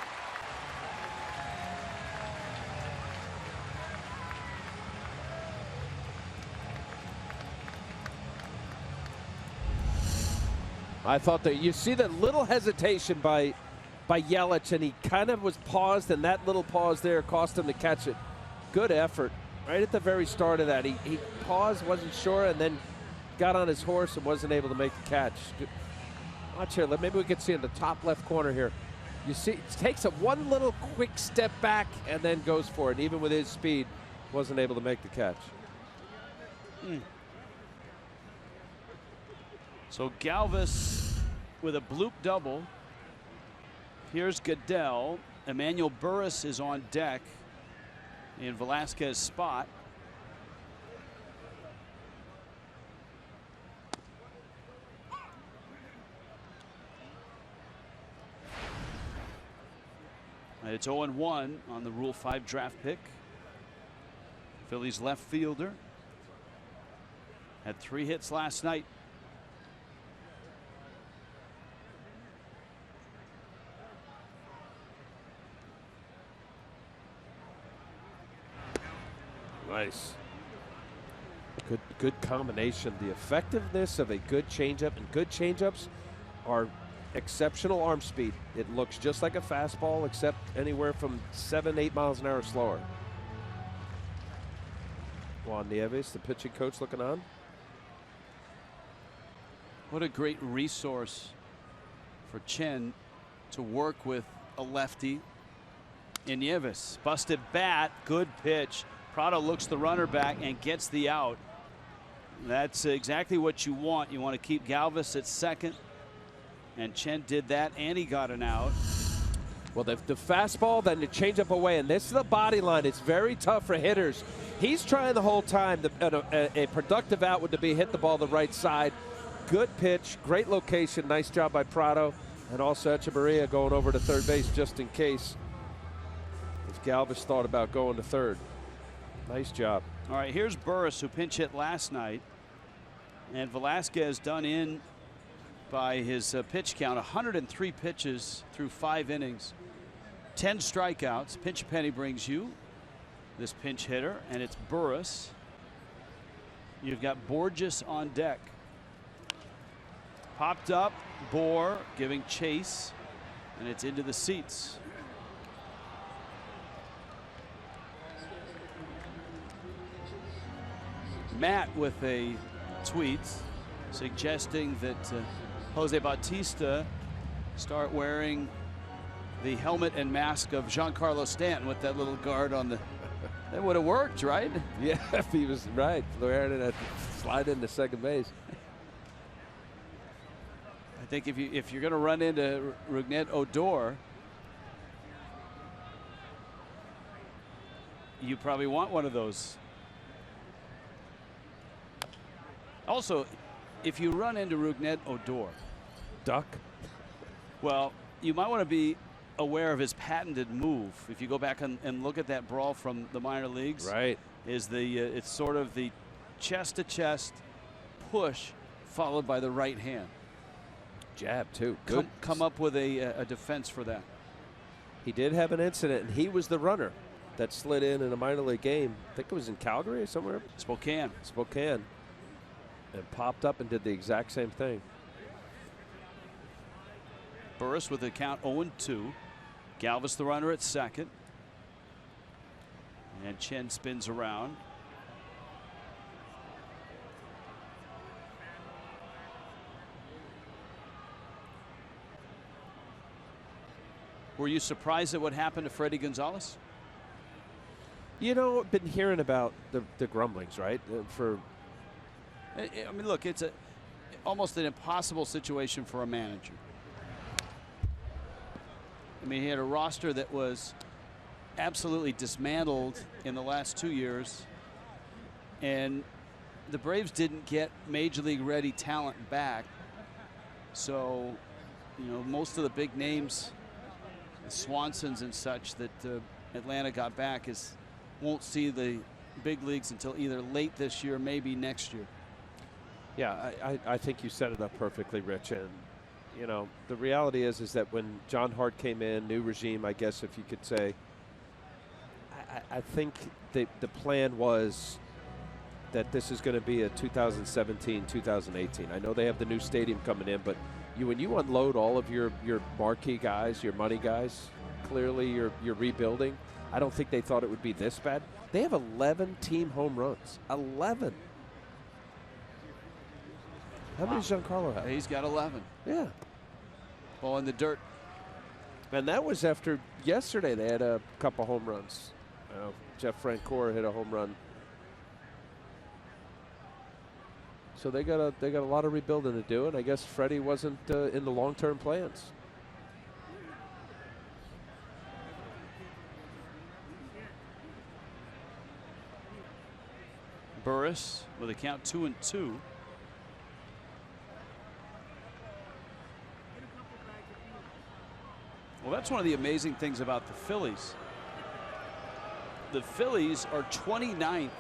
I thought that you see that little hesitation by Yelich, and he kind of was paused, and that little pause there cost him to catch it. Good effort. Right at the very start of that, he paused, wasn't sure, and then got on his horse and wasn't able to make the catch. Watch here. Maybe we can see in the top left corner here. You see, it takes a one little quick step back and then goes for it. And even with his speed, wasn't able to make the catch. So Galvis with a bloop double. Here's Goodell. Emmanuel Burris is on deck in Velasquez's spot. It's 0-1 on the Rule 5 draft pick. Phillies left fielder had 3 hits last night. Nice. Good combination. The effectiveness of a good changeup, and good changeups are exceptional arm speed. It looks just like a fastball, except anywhere from 7-8 miles an hour slower. Juan Nieves, the pitching coach, looking on. What a great resource for Chen to work with a lefty in Nieves. Busted bat, good pitch. Prado looks the runner back and gets the out. That's exactly what you want. You want to keep Galvis at second. And Chen did that, and he got an out. Well, the fastball, then the changeup away, and this is the body line. It's very tough for hitters. He's trying the whole time. A productive out would be hit the ball the right side. Good pitch, great location. Nice job by Prado, and also Echeverria going over to third base just in case if Galvis thought about going to third. Nice job. All right, here's Burris, who pinch hit last night, and Velasquez done in by his pitch count. 103 pitches through 5 innings, 10 strikeouts. Pinch a penny brings you this pinch hitter, and it's Burris. You've got Borges on deck. Popped up, Bohr giving chase, and it's into the seats. Matt with a tweet suggesting that Jose Bautista start wearing the helmet and mask of Giancarlo Stanton with that little guard on the. That would have worked, right? Yeah, if he was right. Wearing it, slide into second base. I think if you're going to run into Rougned Odor, you probably want one of those Also, if you run into Rougned Odor, duck. Well, you might want to be aware of his patented move. If you go back and look at that brawl from the minor leagues, right, is the it's sort of the chest to chest push followed by the right hand jab too. Come up with a defense for that. He did have an incident, and he was the runner that slid in a minor league game. I think it was in Calgary or somewhere. Spokane, and popped up and did the exact same thing. Burris with the count 0-2. Galvis the runner at second. And Chen spins around. Were you surprised at what happened to Freddie Gonzalez? You know, I've been hearing about the grumblings, right? I mean, look, it's almost an impossible situation for a manager. I mean, he had a roster that was absolutely dismantled in the last 2 years, and the Braves didn't get major league ready talent back. So, you know, most of the big names, the Swansons and such that Atlanta got back, won't see the big leagues until either late this year, maybe next year. Yeah, I think you set it up perfectly, Rich. And you know, the reality is that when John Hart came in, new regime, I guess if you could say, I think the plan was that this is going to be a 2017, 2018. I know they have the new stadium coming in, but when you unload all of your marquee guys, your money guys, clearly you're rebuilding. I don't think they thought it would be this bad. They have 11 team home runs. 11. How many does Giancarlo have? He's got 11. Yeah. Ball in the dirt. And that was after yesterday they had a couple home runs. Jeff Francoeur hit a home run. So they got a lot of rebuilding to do, and I guess Freddie wasn't in the long-term plans. Burris with a count 2-2. Well, that's one of the amazing things about the Phillies. The Phillies are 29th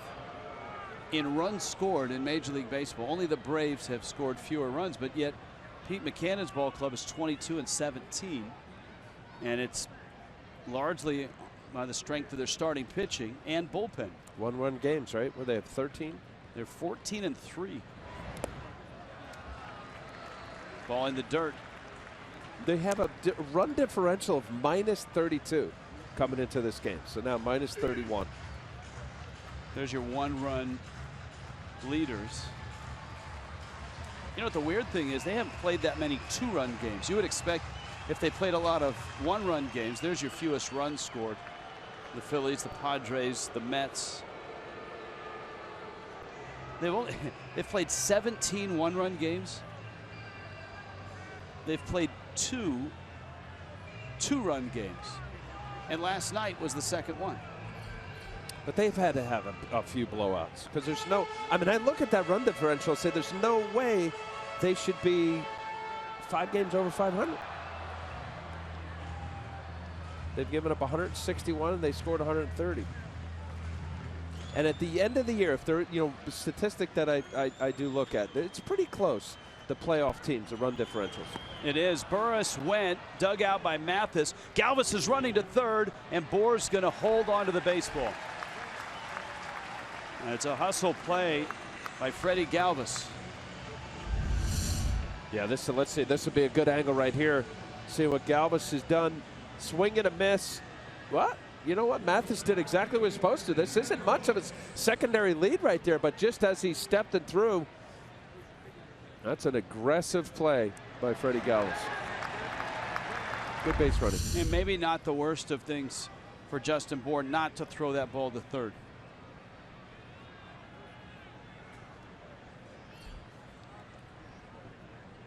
in runs scored in Major League Baseball. Only the Braves have scored fewer runs, but yet Pete Maccannon's ball club is 22-17, and it's largely by the strength of their starting pitching and bullpen. One-run games, right? Where they have 13? They're 14-3. Ball in the dirt. They have a run differential of -32 coming into this game. So now -31. There's your one-run leaders. You know what the weird thing is? They haven't played that many two-run games. You would expect if they played a lot of one-run games, there's your fewest runs scored. The Phillies, the Padres, the Mets. They've played 17 one-run games. They've played two-run games. And last night was the second one. But they've had to have a few blowouts because there's no, I mean, I look at that run differential and say there's no way they should be 5 games over 500. They've given up 161 and they scored 130. And at the end of the year, if they're, you know, the statistic that I do look at, it's pretty close. The playoff teams, the run differentials. It is. Burris went, dug out by Mathis. Galvis is running to third, and Bohr's going to hold on to the baseball. And it's a hustle play by Freddie Galvis. Yeah, let's see. This would be a good angle right here. See what Galvis has done. Swing and a miss. What? You know what? Mathis did exactly what he was supposed to. This isn't much of a secondary lead right there, but just as he stepped it through, that's an aggressive play by Freddie Galvis. Good base running. And maybe not the worst of things for Justin Bohr not to throw that ball to third.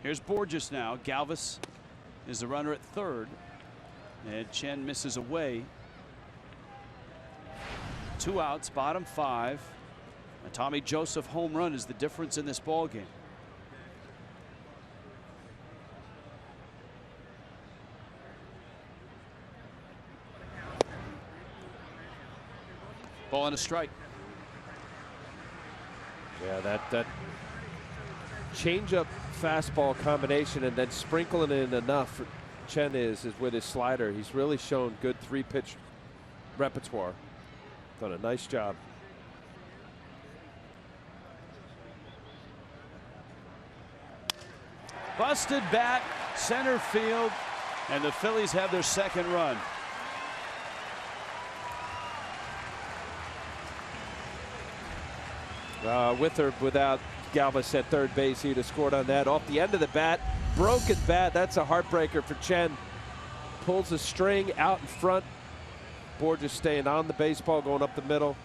Here's Borges now. Galvis is the runner at third. And Chen misses away. 2 outs, bottom 5. A Tommy Joseph home run is the difference in this ball game. Ball and a strike. Yeah, that change-up fastball combination and then sprinkling in enough. Chen is with his slider. He's really shown good 3-pitch repertoire. Done a nice job. Busted bat, center field, and the Phillies have their second run. With or without Galvis at third base, he'd have scored on that. Off the end of the bat, broken bat. That's a heartbreaker for Chen. Pulls the string out in front. Borges staying on the baseball, going up the middle.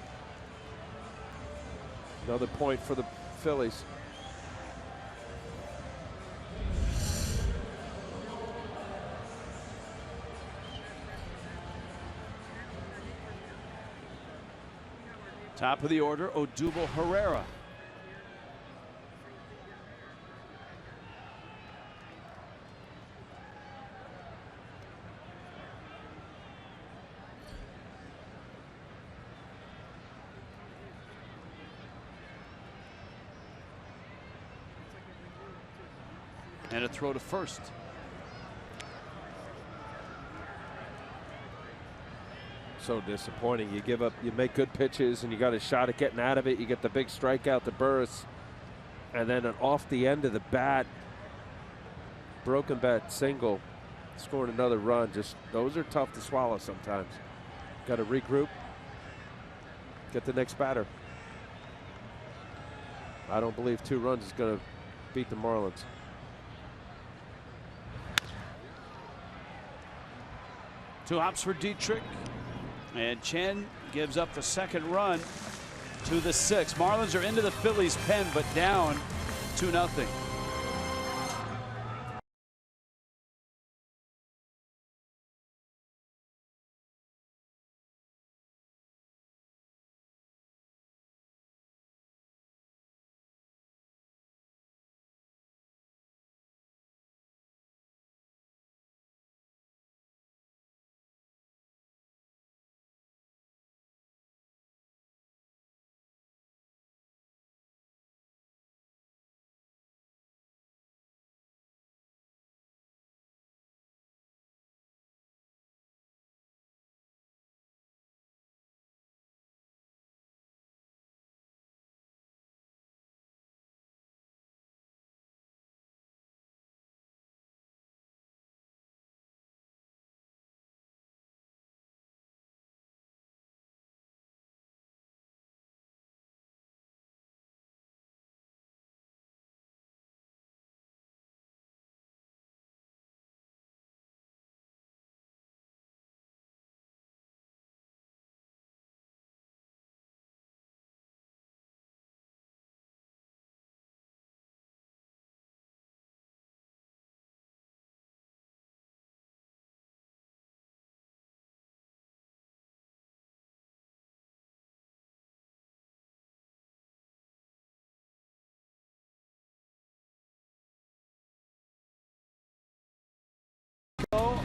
Another point for the Phillies. Top of the order, Odubel Herrera. And a throw to first. So disappointing. You give up, you make good pitches, and you got a shot at getting out of it. You get the big strikeout to Burris, and then an off the end of the bat, broken bat single, scoring another run. Just those are tough to swallow sometimes. Got to regroup, get the next batter. I don't believe 2 runs is going to beat the Marlins. Two hops for Dietrich. And Chen gives up the second run to the 6th. Marlins are into the Phillies' pen, but down 2-0.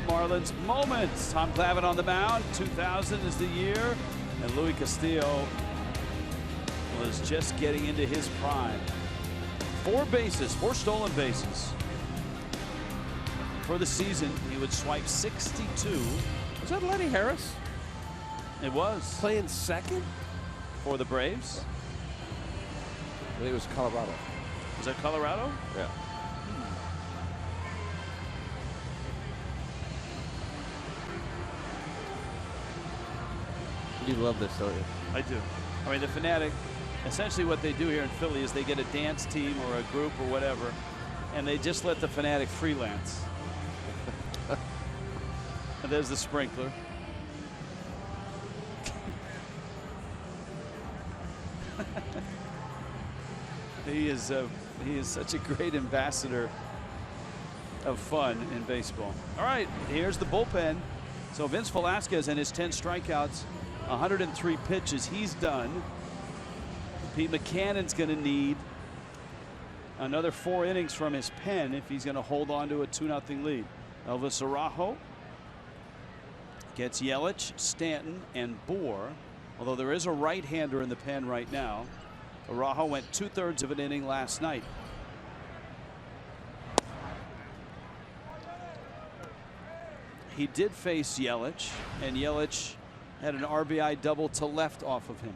Marlins moments. Tom Glavine on the mound. 2000 is the year, and Luis Castillo was just getting into his prime. 4 bases, 4 stolen bases. For the season, he would swipe 62. Was that Lenny Harris? It was. Playing second? For the Braves? I think it was Colorado. Was that Colorado? Yeah. You love this, don't you? I do. I mean, the Fanatic, essentially what they do here in Philly is they get a dance team or a group or whatever, and they just let the Fanatic freelance. And there's the sprinkler. He is such a great ambassador of fun in baseball. All right, here's the bullpen. So Vince Velasquez and his 10 strikeouts, 103 pitches he's done. Pete Maccannon's going to need another 4 innings from his pen if he's going to hold on to a 2-0 lead. Elvis Araujo gets Yelich, Stanton, and Bohr. Although there is a right-hander in the pen right now. Araujo went 2/3 of an inning last night. He did face Yelich, and Yelich had an RBI double to left off of him.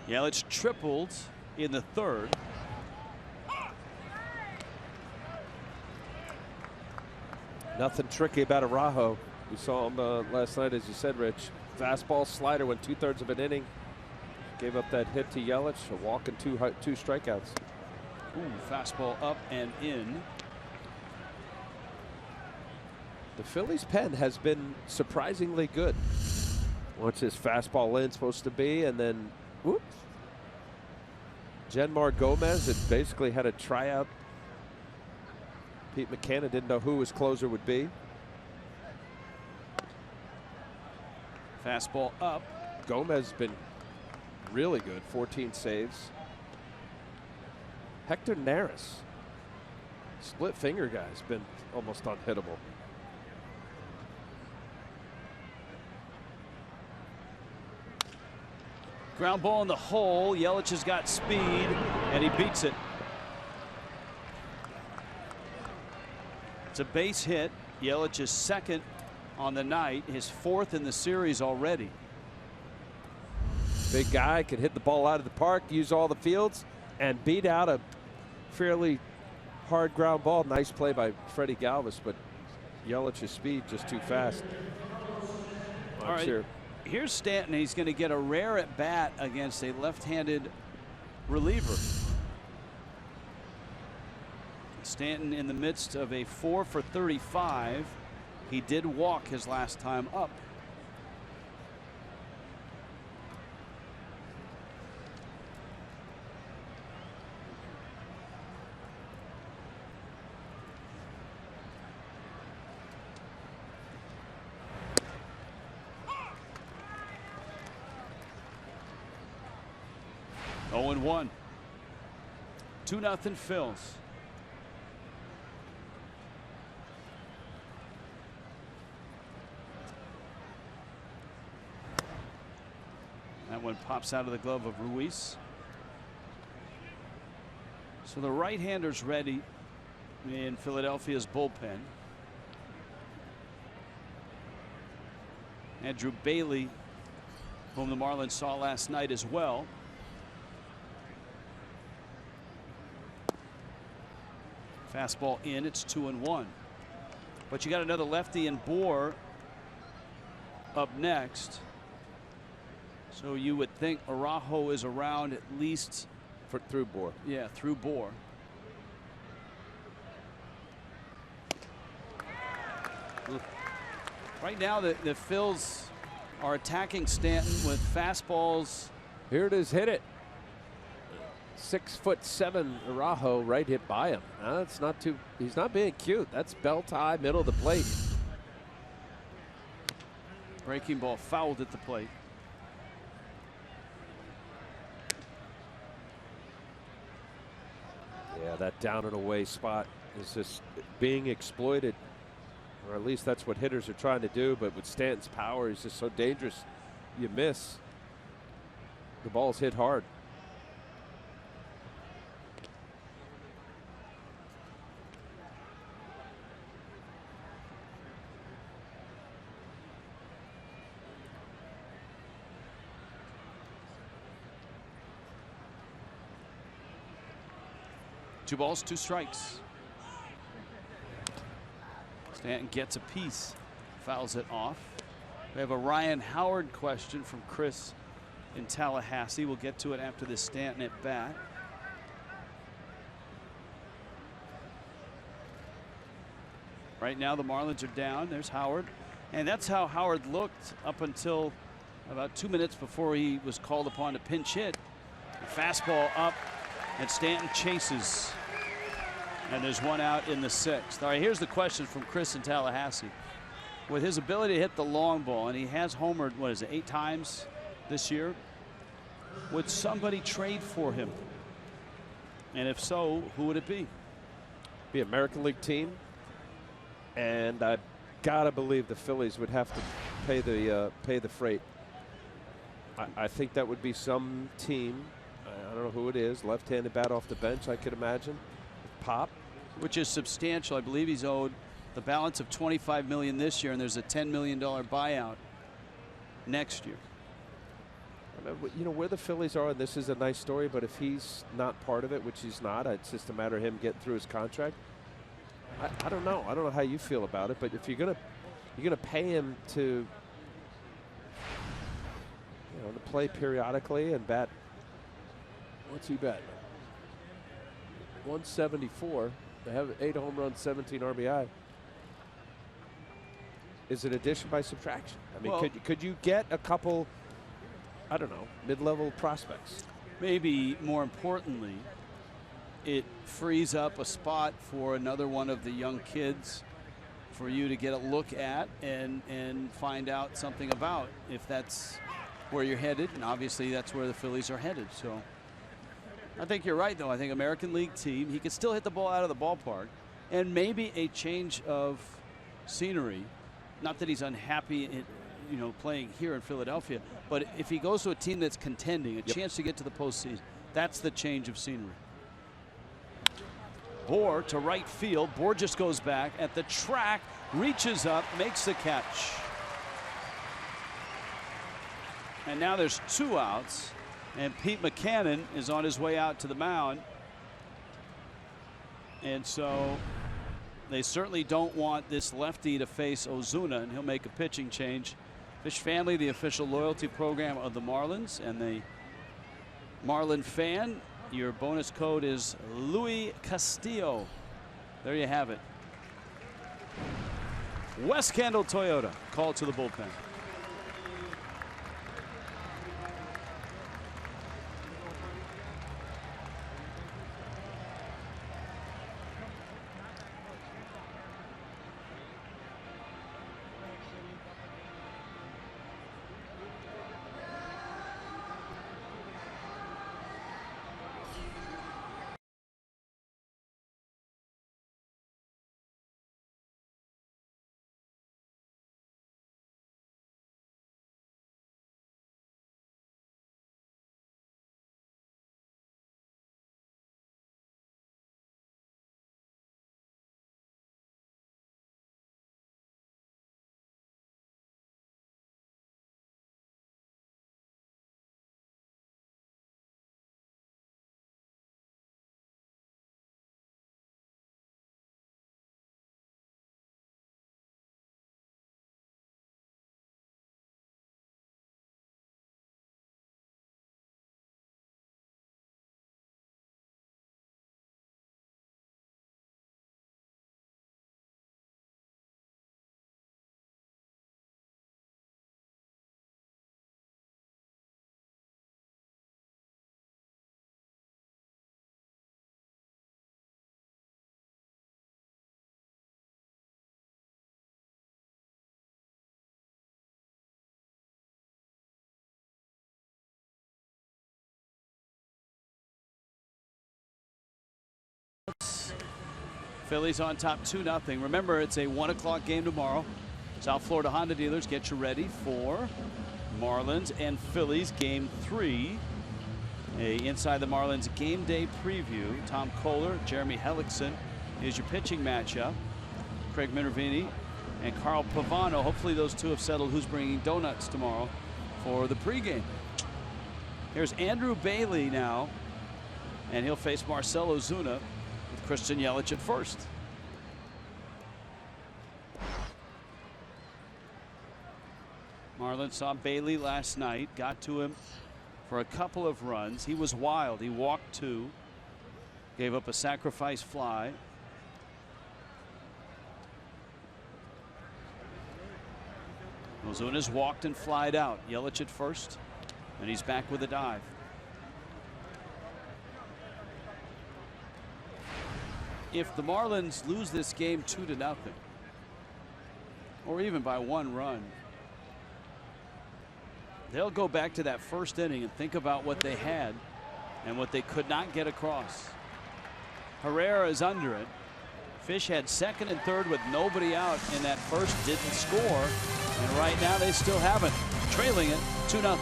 Yelich tripled in the 3rd. Nothing tricky about Araujo. We saw him last night, as you said, Rich. Fastball, slider, went 2/3 of an inning. Gave up that hit to Yelich, a walk and two strikeouts. Ooh, fastball up and in. The Phillies' pen has been surprisingly good. What's his fastball in supposed to be, and then whoops. Genmar Gomez had basically had a tryout. Pete Mackanin didn't know who his closer would be. Fastball up. Gomez has been really good, 14 saves. Hector Neris, split finger guy, has been almost unhittable. Ground ball in the hole. Yelich has got speed, and he beats it. It's a base hit. Yelich is second on the night, his 4th in the series already. Big guy, can hit the ball out of the park, use all the fields, and beat out a fairly hard ground ball. Nice play by Freddie Galvis, but Yelich's speed just too fast. All right. Sure. Here's Stanton. He's going to get a rare at bat against a left-handed reliever. Stanton in the midst of a 4 for 35. He did walk his last time up. Oh, and 1. 2-0 Phils. That one pops out of the glove of Ruiz. So the right-hander's ready in Philadelphia's bullpen. Andrew Bailey, whom the Marlins saw last night as well. Fastball in, it's 2-1. But you got another lefty in Bohr up next. So you would think Araujo is around at least through Bohr. Yeah, through Bohr. Right now the Phils are attacking Stanton with fastballs. Here it is, hit it. 6'7" Araujo, right hit by him. That's not too, he's not being cute. That's belt high, middle of the plate. Breaking ball fouled at the plate. Yeah, that down and away spot is just being exploited, or at least that's what hitters are trying to do. But with Stanton's power, he's just so dangerous. You miss, the ball's hit hard. Two balls, 2 strikes. Stanton gets a piece, fouls it off. We have a Ryan Howard question from Chris in Tallahassee. We'll get to it after this Stanton at bat. Right now the Marlins are down. There's Howard. And that's how Howard looked up until about 2 minutes before he was called upon to pinch hit. Fastball up, and Stanton chases. And there's 1 out in the 6th. All right, here's the question from Chris in Tallahassee. with his ability to hit the long ball, and he has homered, what is it, 8 times this year, would somebody trade for him? And if so, who would it be? Be American League team, and I gotta believe the Phillies would have to pay the freight. I think that would be some team. I don't know who it is. Left-handed bat off the bench, I could imagine. Pop, which is substantial. I believe he's owed the balance of $25 million this year, and there's a $10 million buyout next year. You know where the Phillies are, and this is a nice story, but if he's not part of it, which he's not, it's just a matter of him getting through his contract. I don't know. I don't know how you feel about it, but if you're gonna pay him to play periodically and bat, what's he bat? 174. They have 8 home runs, 17 RBI. Is it addition by subtraction? I mean, well, could you get a couple, I don't know, mid-level prospects? Maybe more importantly, it frees up a spot for another one of the young kids for you to get a look at and find out something about, if that's where you're headed. And obviously that's where the Phillies are headed. So I think you're right, though. I think American League team, he could still hit the ball out of the ballpark, and maybe a change of scenery. Not that he's unhappy in, playing here in Philadelphia, but if he goes to a team that's contending, a chance to get to the postseason, that's the change of scenery. Bohr to right field. Bohr just goes back at the track, reaches up, makes the catch. And now there's 2 outs, and Pete McCannon is on his way out to the mound. And so they certainly don't want this lefty to face Ozuna, and he'll make a pitching change. Fish Family, the official loyalty program of the Marlins, and the Marlin fan, your bonus code is Louis Castillo. There you have it. West Kendall Toyota called to the bullpen. Phillies on top 2-0. Remember, it's a 1 o'clock game tomorrow. South Florida Honda dealers, get you ready for Marlins and Phillies game 3. A Inside the Marlins game day preview. Tom Kohler, Jeremy Hellickson is your pitching matchup. Craig Minervini and Carl Pavano. Hopefully those two have settled who's bringing donuts tomorrow for the pregame. Here's Andrew Bailey now, and he'll face Marcell Ozuna with Christian Yelich at first. Marlins saw Bailey last night, got to him for a couple of runs. He was wild. He walked 2, gave up a sacrifice fly. Ozuna's walked and flied out. Yelich at first, and he's back with a dive. If the Marlins lose this game 2-0, or even by 1 run. They'll go back to that first inning and think about what they had and what they could not get across. Herrera is under it. Fish had second and third with nobody out in that first, didn't score, and right now they still haven't, trailing it 2-0.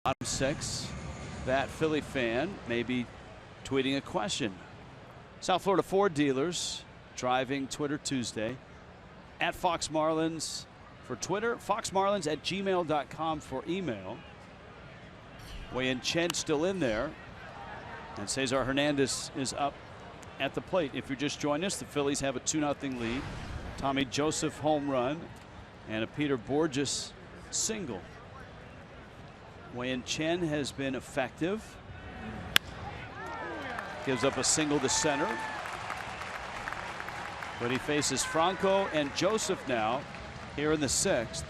Bottom 6. That Philly fan may be tweeting a question. South Florida Ford dealers driving Twitter Tuesday. At Fox Marlins for Twitter. FoxMarlins@gmail.com for email. Wei-Yin Chen still in there. And Cesar Hernandez is up at the plate. If you're just joining us, the Phillies have a 2-0 lead. Tommy Joseph home run and a Peter Borges single. Wei-Yin Chen has been effective. Gives up a single to center. But he faces Franco and Joseph now here in the 6th.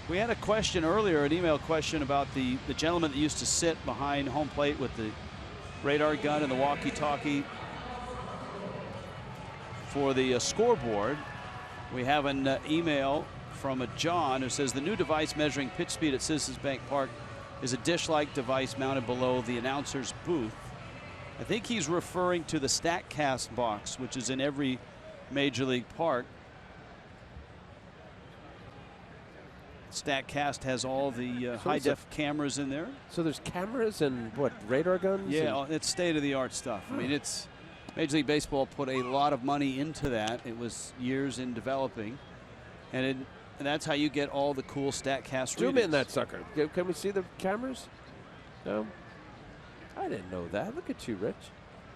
We had a question earlier, an email question about the gentleman that used to sit behind home plate with the radar gun and the walkie-talkie for the scoreboard. We have an email from a John who says the new device measuring pitch speed at Citizens Bank Park is a dish-like device mounted below the announcer's booth. I think he's referring to the StatCast box, which is in every major league park. StatCast has all the high-def cameras in there. So there's cameras and what, radar guns? Yeah, it's state-of-the-art stuff. I mean, it's Major League Baseball put a lot of money into that. It was years in developing, and that's how you get all the cool StatCast Zoom readings. in that sucker. Can we see the cameras? No. I didn't know that. Look at you, Rich.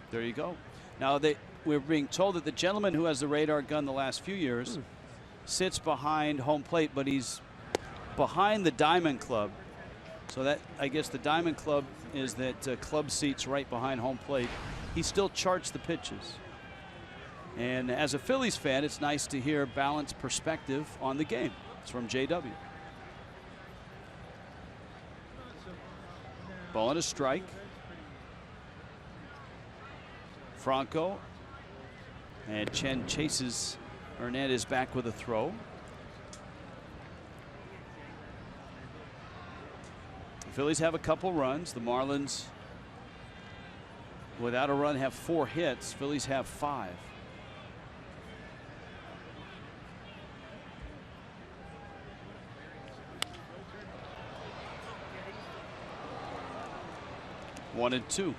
There you go. Now we're being told that the gentleman who has the radar gun the last few years sits behind home plate, but he's behind the Diamond Club. So that, I guess the Diamond Club is that club seats right behind home plate. He still charts the pitches. And as a Phillies fan, it's nice to hear balanced perspective on the game. It's from JW. Ball and a strike. Franco. And Chen chases Hernandez back with a throw. The Phillies have a couple runs. The Marlins, without a run, have 4 hits. Phillies have 5. One and 2.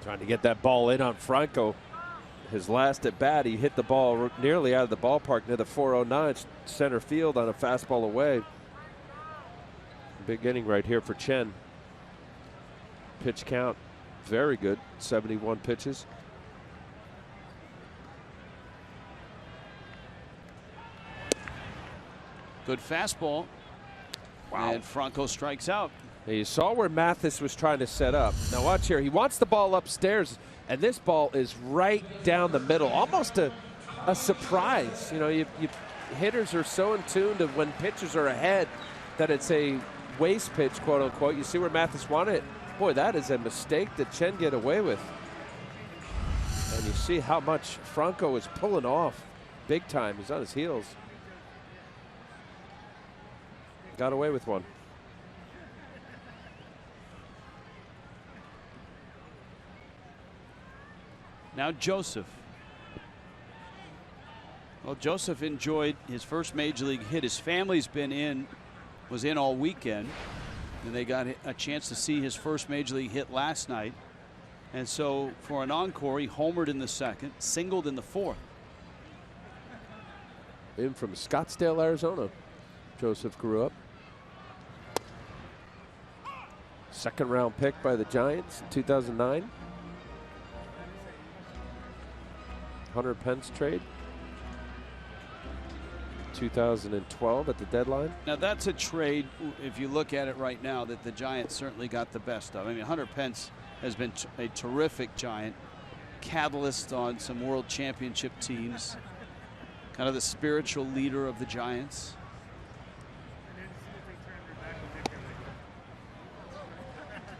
Trying to get that ball in on Franco. His last at bat, he hit the ball nearly out of the ballpark near the 409 center field on a fastball away. Big inning right here for Chen. Pitch count, very good, 71 pitches. Good fastball. Wow. And Franco strikes out. Now you saw where Mathis was trying to set up. Now watch here. He wants the ball upstairs, and this ball is right down the middle, almost a surprise. You know, hitters are so in tune to when pitchers are ahead that it's a waste pitch, quote unquote. You see where Mathis wanted it. Boy, that is a mistake that Chen get away with. And you see how much Franco is pulling off big time. He's on his heels. Got away with one. Now Joseph. Well, Joseph enjoyed his first major league hit. His family's was in all weekend, and they got a chance to see his first major league hit last night. And so for an encore, he homered in the second, singled in the fourth. In from Scottsdale, Arizona, Joseph grew up. Second round pick by the Giants in 2009. Hunter Pence trade. 2012 at the deadline. Now that's a trade, if you look at it right now, that the Giants certainly got the best of. I mean, Hunter Pence has been a terrific Giant, catalyst on some world championship teams, kind of the spiritual leader of the Giants.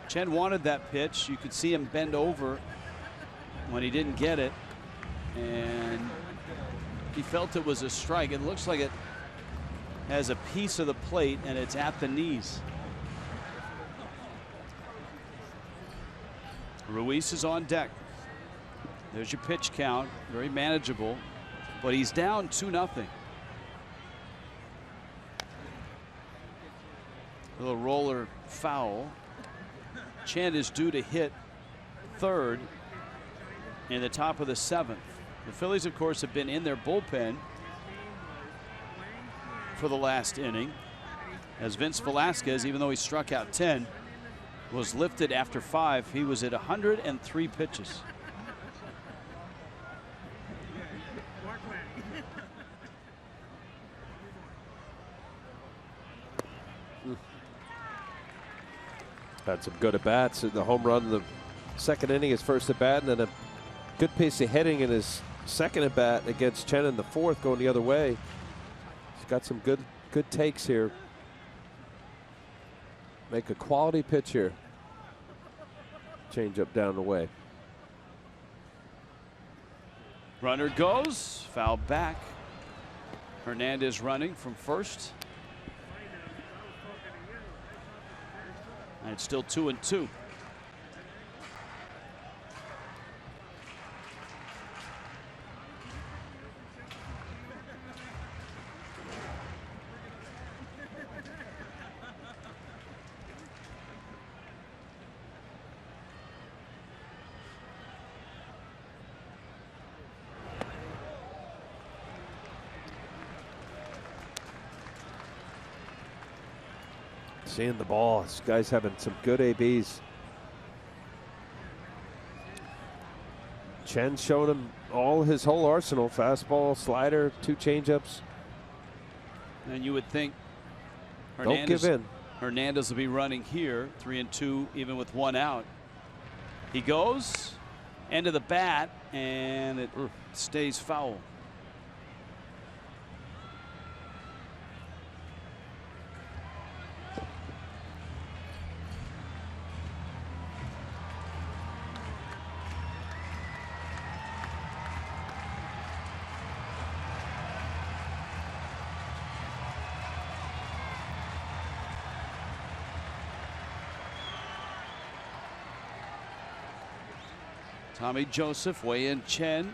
Chen wanted that pitch. You could see him bend over when he didn't get it, and he felt it was a strike. It looks like it has a piece of the plate and it's at the knees. Ruiz is on deck. There's your pitch count, very manageable, but he's down 2-0. A little roller foul. Chen is due to hit third in the top of the seventh. The Phillies, of course, have been in their bullpen for the last inning, as Vince Velasquez, even though he struck out 10, was lifted after 5. He was at 103 pitches. Had some good at-bats. The home run in the second inning, his first at-bat, and then a good piece of hitting in his second at-bat against Chen in the fourth, going the other way. He's got some good takes here. Make a quality pitch here. Change up down the way. Runner goes, foul back. Hernandez running from first. And it's still 2-2. Seeing the ball. This guy's having some good ABs. Chen showing him his whole arsenal. Fastball, slider, 2 changeups. And you would think Don't give in. Hernandez will be running here, 3-2, even with 1 out. He goes, end of the bat, and it stays foul. Tommy Joseph, Wei-In Chen.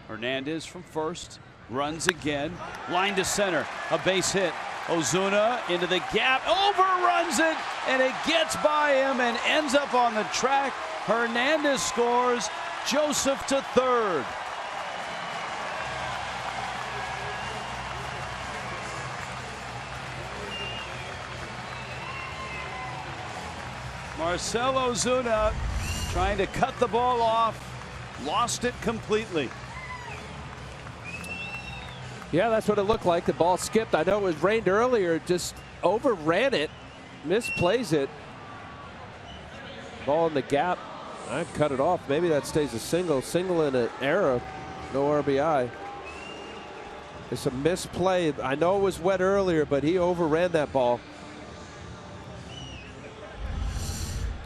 Hernandez from first, runs again, line to center, a base hit. Ozuna into the gap, overruns it, and it gets by him and ends up on the track. Hernandez scores, Joseph to third. Marcell Ozuna trying to cut the ball off. Lost it completely. Yeah, that's what it looked like. The ball skipped. I know it was rained earlier. Just overran it. Misplays it. Ball in the gap. I cut it off. Maybe that stays a single. Single in an error. No RBI. It's a misplay. I know it was wet earlier, but he overran that ball.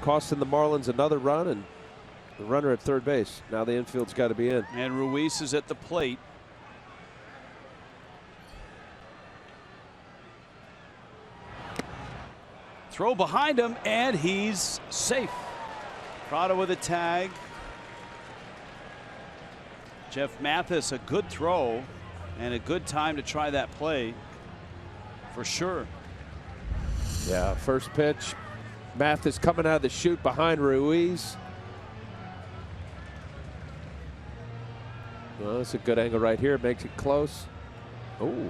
Costing the Marlins another run and the runner at third base. Now the infield's got to be in. And Ruiz is at the plate. Throw behind him, and he's safe. Prado with a tag. Jeff Mathis, a good throw and a good time to try that play for sure. Yeah, first pitch. Mathis coming out of the chute behind Ruiz. Well, that's a good angle right here. Makes it close. Oh,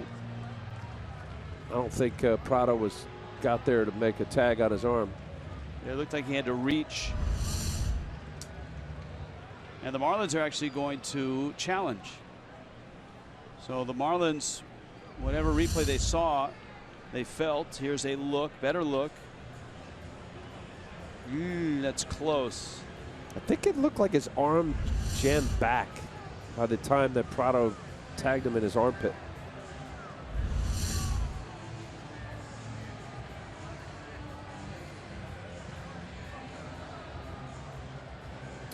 I don't think Prado got there to make a tag on his arm. It looked like he had to reach. And the Marlins are actually going to challenge. So the Marlins, whatever replay they saw, they felt. Here's a look, better look. That's close. I think it looked like his arm jammed back by the time that Prado tagged him in his armpit.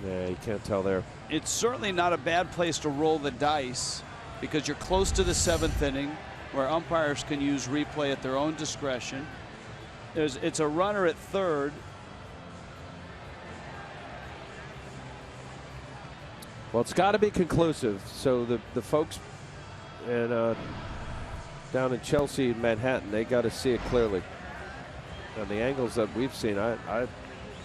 Yeah, you can't tell there. It's certainly not a bad place to roll the dice because you're close to the 7th inning where umpires can use replay at their own discretion. It's a runner at third. Well, it's got to be conclusive. So the folks and down in Chelsea and Manhattan, they got to see it clearly. On the angles that we've seen, I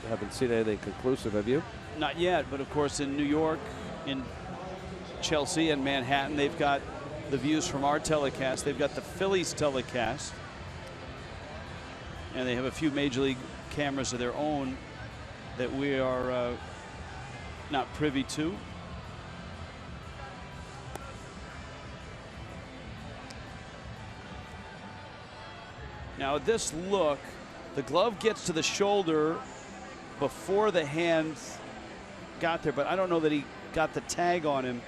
haven't seen anything conclusive. Have you? Not yet, but of course in New York, in Chelsea and Manhattan, they've got the views from our telecast. They've got the Phillies telecast. And they have a few major league cameras of their own that we are not privy to. Now this look, the glove gets to the shoulder before the hand got there, but I don't know that he got the tag on him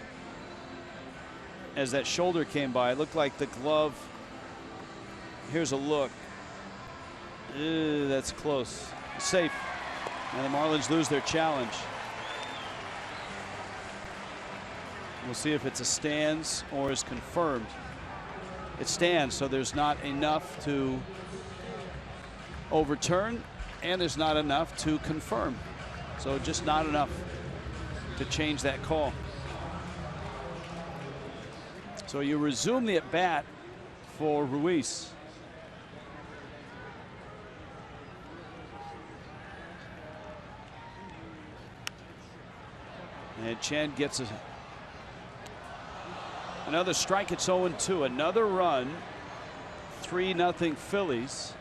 as that shoulder came by. It looked like the glove. Here's a look. That's close. Safe. And the Marlins lose their challenge. We'll see if it's a stands or is confirmed. It stands, so there's not enough to overturn, and there's not enough to confirm. So just not enough to change that call. So you resume the at-bat for Ruiz. And Chen gets another strike. It's 0-2. Another run. 3-0 Phillies.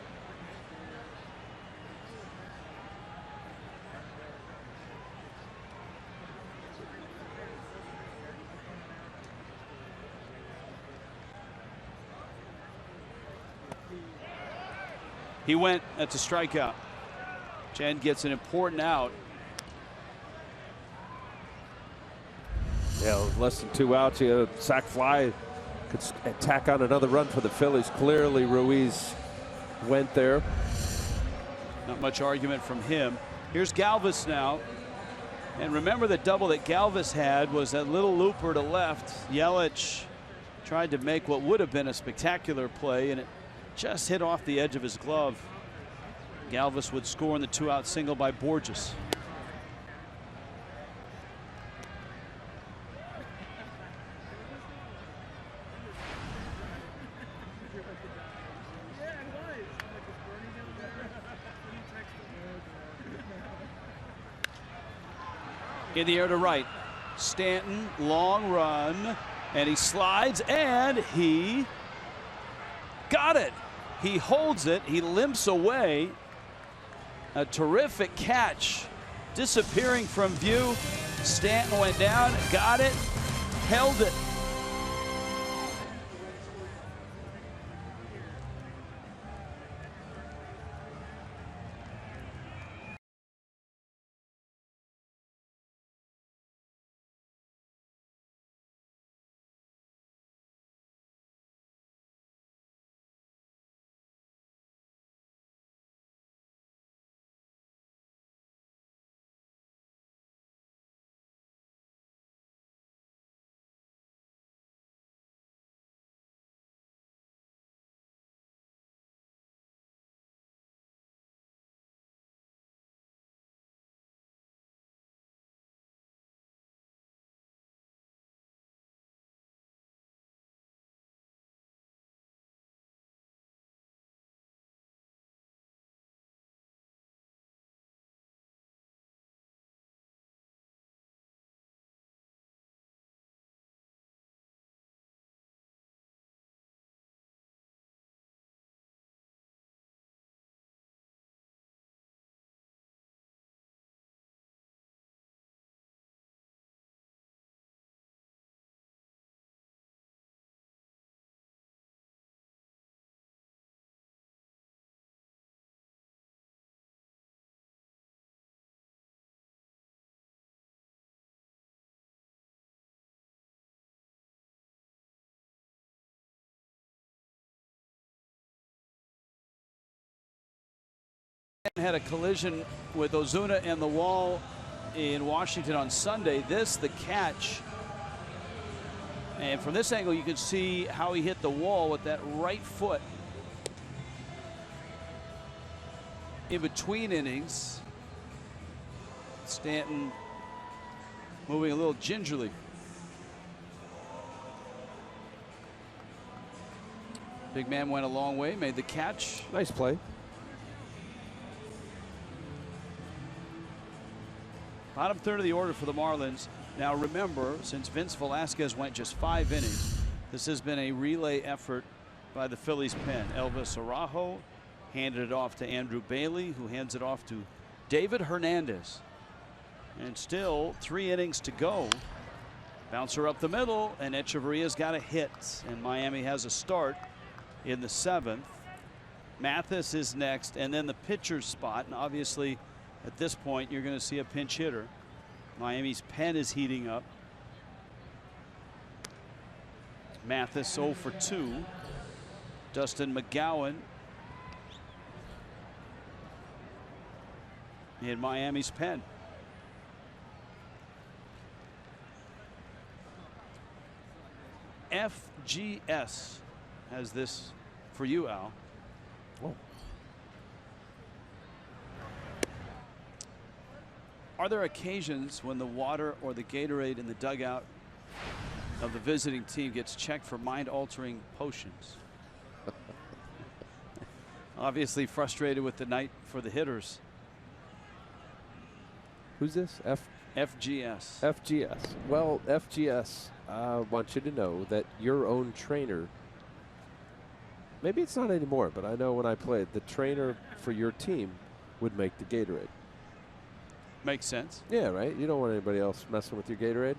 He went. That's a strikeout. Chen gets an important out. Yeah, less than 2 outs. He had a sac fly. Could tack on another run for the Phillies. Clearly, Ruiz went there. Not much argument from him. Here's Galvis now. And remember the double that Galvis had was that little looper to left. Yelich tried to make what would have been a spectacular play, and it just hit off the edge of his glove. Galvis would score in the 2-out single by Borges. In the air to right. Stanton, long run, and he slides, and he got it. He holds it. He limps away. A terrific catch. Disappearing from view. Stanton went down, got it, held it. Had a collision with Ozuna and the wall in Washington on Sunday. This, the catch. And from this angle, you can see how he hit the wall with that right foot. In between innings, Stanton moving a little gingerly. Big man went a long way, made the catch. Nice play. Bottom third of the order for the Marlins. Now remember, since Vince Velasquez went just 5 innings, this has been a relay effort by the Phillies pen. Elvis Araujo handed it off to Andrew Bailey, who hands it off to David Hernandez. And still 3 innings to go. Bouncer up the middle, and Echeverria's got a hit, and Miami has a start in the 7th. Mathis is next, and then the pitcher's spot, and obviously at this point, you're going to see a pinch hitter. Miami's pen is heating up. Mathis 0 for 2. Dustin McGowan in Miami's pen. FGS has this for you, Al. Oh. Are there occasions when the water or the Gatorade in the dugout of the visiting team gets checked for mind-altering potions? Obviously frustrated with the night for the hitters. Who's this? FGS. FGS. Well, FGS, I want you to know that your own trainer, maybe it's not anymore, but I know when I played, the trainer for your team would make the Gatorade. Makes sense. Yeah, right? You don't want anybody else messing with your Gatorade.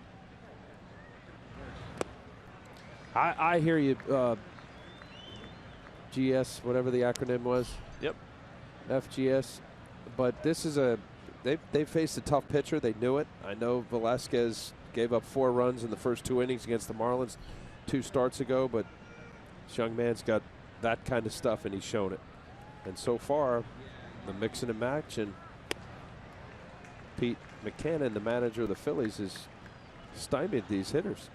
I hear you, GS, whatever the acronym was. Yep. FGS. But this is they faced a tough pitcher. They knew it. I know Velasquez gave up 4 runs in the first 2 innings against the Marlins 2 starts ago, but this young man's got that kind of stuff, and he's shown it. And so far, the mix and match, and Pete McCannon, the manager of the Phillies, has stymied these hitters.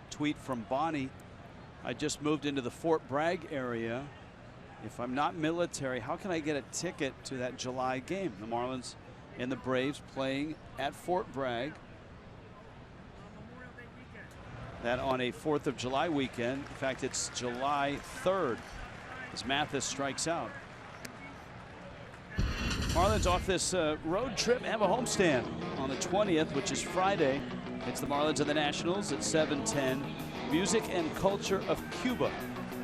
Tweet from Bonnie. I just moved into the Fort Bragg area. If I'm not military, how can I get a ticket to that July game? The Marlins and the Braves playing at Fort Bragg. That on a 4th of July weekend. In fact, it's July 3rd as Mathis strikes out. Marlins off this road trip have a homestand on the 20th, which is Friday. It's the Marlins and the Nationals at 7:10. Music and Culture of Cuba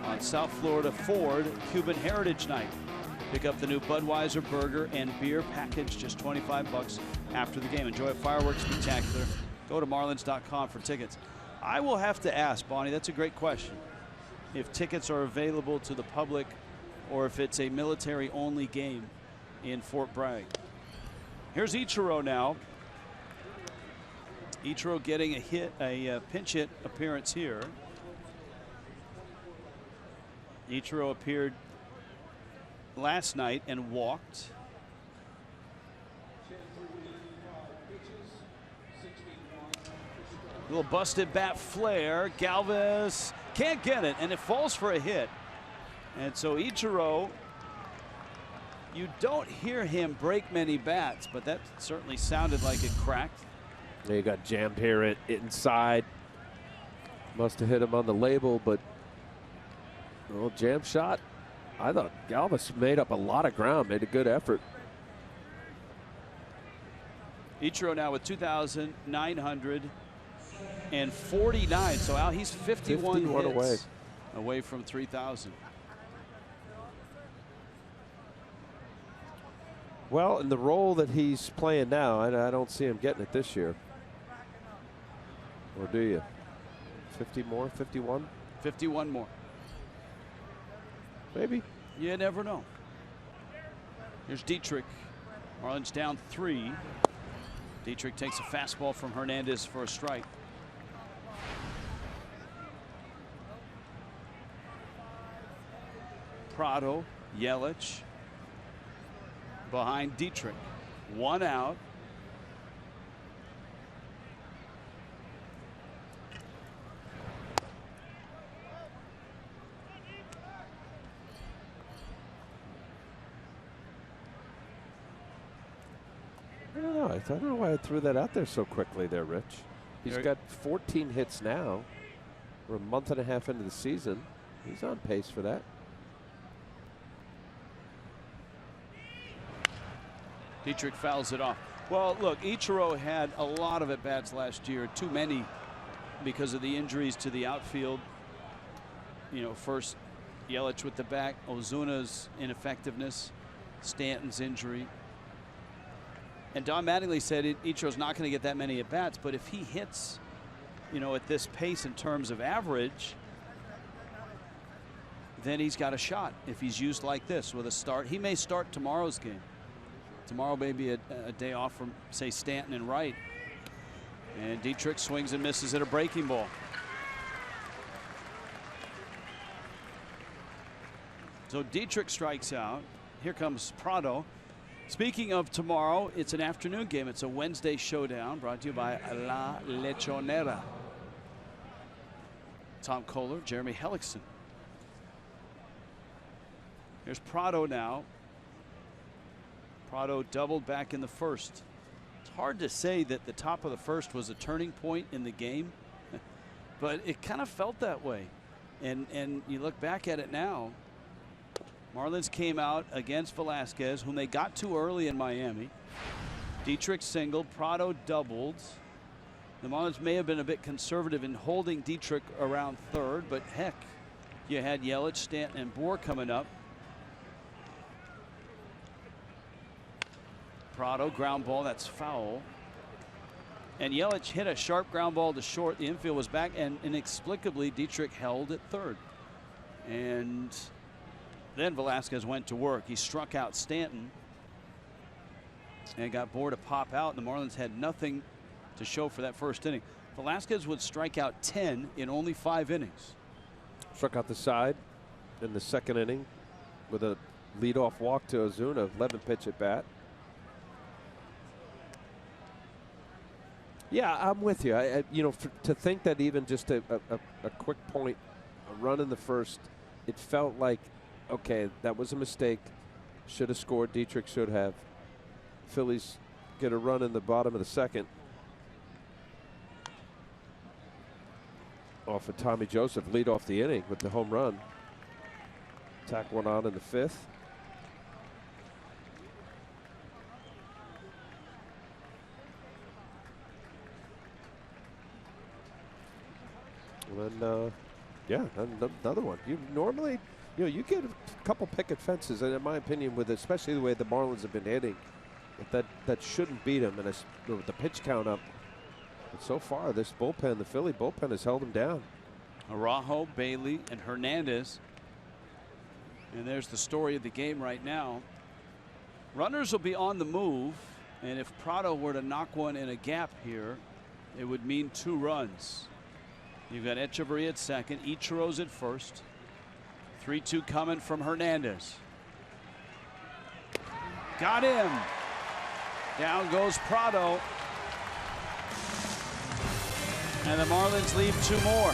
on South Florida Ford, Cuban Heritage Night. Pick up the new Budweiser burger and beer package, just $25 after the game. Enjoy a fireworks spectacular. Go to Marlins.com for tickets. I will have to ask, Bonnie, that's a great question, if tickets are available to the public or if it's a military-only game in Fort Bragg. Here's Ichiro now. Ichiro getting a pinch hit appearance here. Ichiro appeared last night and walked. Little busted bat flare. Galvis can't get it, and it falls for a hit. And so Ichiro, you don't hear him break many bats, but that certainly sounded like it cracked. He got jammed here inside. Must have hit him on the label, but a little jam shot. I thought Galvis made up a lot of ground, made a good effort. Ichiro now with 2,949. So Al, he's 51 hits away from 3,000. Well, in the role that he's playing now, I don't see him getting it this year. Or do you? 50 more, 51? 51 more. Maybe. You never know. Here's Dietrich. Marlins down 3. Dietrich takes a fastball from Hernandez for a strike. Prado, Yelich behind Dietrich. 1 out. I don't know why I threw that out there so quickly there, Rich. He's got 14 hits now. We're a month and a half into the season. He's on pace for that. Dietrich fouls it off. Well, look, Ichiro had a lot of at-bats last year, too many because of the injuries to the outfield. You know, first Yelich with the back, Ozuna's ineffectiveness, Stanton's injury. And Don Mattingly said Ichiro's not going to get that many at-bats, but if he hits, you know, at this pace in terms of average, then he's got a shot. If he's used like this with a start, he may start tomorrow's game. Tomorrow may be a day off from, say, Stanton and Wright. And Dietrich swings and misses at a breaking ball. So Dietrich strikes out. Here comes Prado. Speaking of tomorrow, it's an afternoon game. It's a Wednesday showdown brought to you by La Lechonera. Tom Kohler, Jeremy Hellickson. Here's Prado now. Prado doubled back in the first. It's hard to say that the top of the first was a turning point in the game, but it kind of felt that way. And you look back at it now, Marlins came out against Velasquez, whom they got too early in Miami. Dietrich singled, Prado doubled. The Marlins may have been a bit conservative in holding Dietrich around third, but heck, you had Yelich, Stanton, and Bohr coming up. Prado, ground ball, that's foul. And Yelich hit a sharp ground ball to short. The infield was back, and inexplicably Dietrich held at third. And then Velasquez went to work. He struck out Stanton and got Bohr to pop out, and the Marlins had nothing to show for that first inning. Velasquez would strike out 10 in only 5 innings. Struck out the side in the second inning with a leadoff walk to Ozuna, 11 pitch at bat. Yeah, I'm with you. You know, to think that even just a quick point, a run in the first, it felt like, okay, that was a mistake. Should have scored. Dietrich should have. Phillies get a run in the bottom of the second off of Tommy Joseph, lead off the inning with the home run. Tack one on in the fifth. And then, yeah, another one. You normally, You know, you get a couple picket fences, and in my opinion, with especially the way the Marlins have been hitting, that shouldn't beat them. And with the pitch count up, but so far this bullpen, the Philly bullpen, has held them down. Araujo, Bailey, and Hernandez. And there's the story of the game right now. Runners will be on the move, and if Prado were to knock one in a gap here, it would mean 2 runs. You've got Echeverria at second, Ichiro's at first. 3-2 coming from Hernandez. Got him. Down goes Prado. And the Marlins leave 2 more.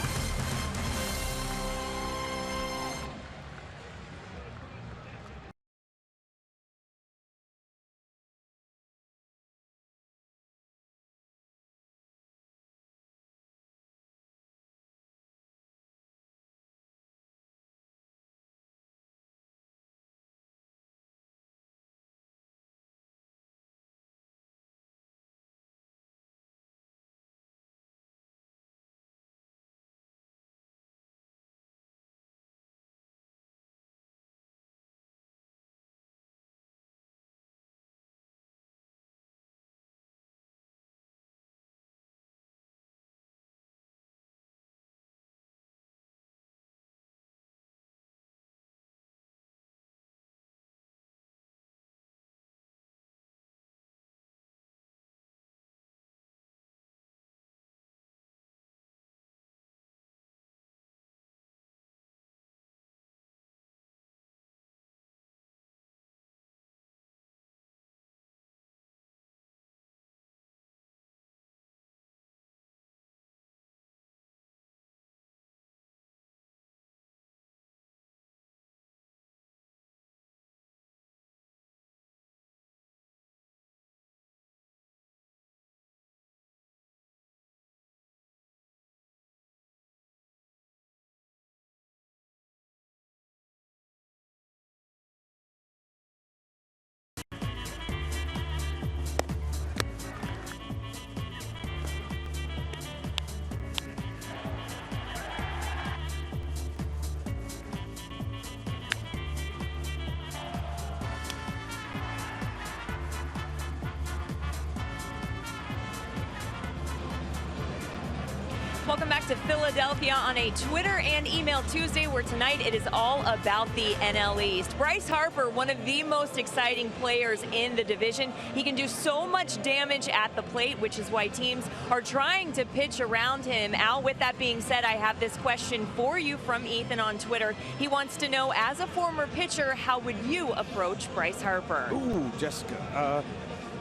Welcome back to Philadelphia on a Twitter and email Tuesday, where tonight it is all about the NL East. Bryce Harper, one of the most exciting players in the division. He can do so much damage at the plate, which is why teams are trying to pitch around him. Al, with that being said, I have this question for you from Ethan on Twitter. He wants to know, as a former pitcher, how would you approach Bryce Harper? Ooh, Jessica.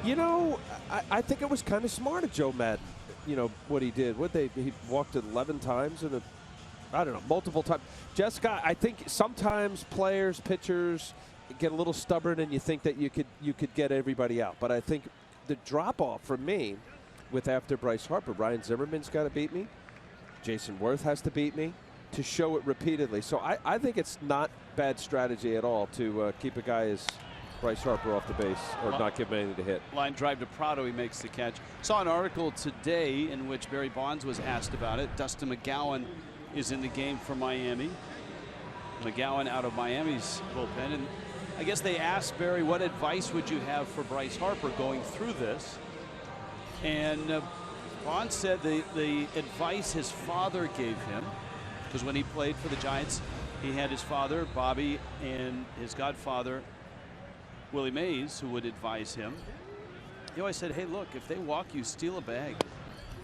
You know, I think it was kind of smart of Joe Madden. You know what he did. He walked it 11 times in I don't know, multiple times. Jessica, I think sometimes players, pitchers get a little stubborn, and you think that you could get everybody out. But I think the drop off for me, with after Bryce Harper, Ryan Zimmerman's got to beat me. Jason Worth has to beat me to show it repeatedly. So I think it's not bad strategy at all to keep a guy as Bryce Harper off the base, or not give him anything to hit. Line drive to Prado, he makes the catch. Saw an article today in which Barry Bonds was asked about it. Dustin McGowan is in the game for Miami. McGowan out of Miami's bullpen. And I guess they asked Barry, what advice would you have for Bryce Harper going through this? And Bonds said the advice his father gave him, because when he played for the Giants, he had his father, Bobby, and his godfather, Willie Mays, who would advise him. He always said, hey, look, if they walk you, steal a bag.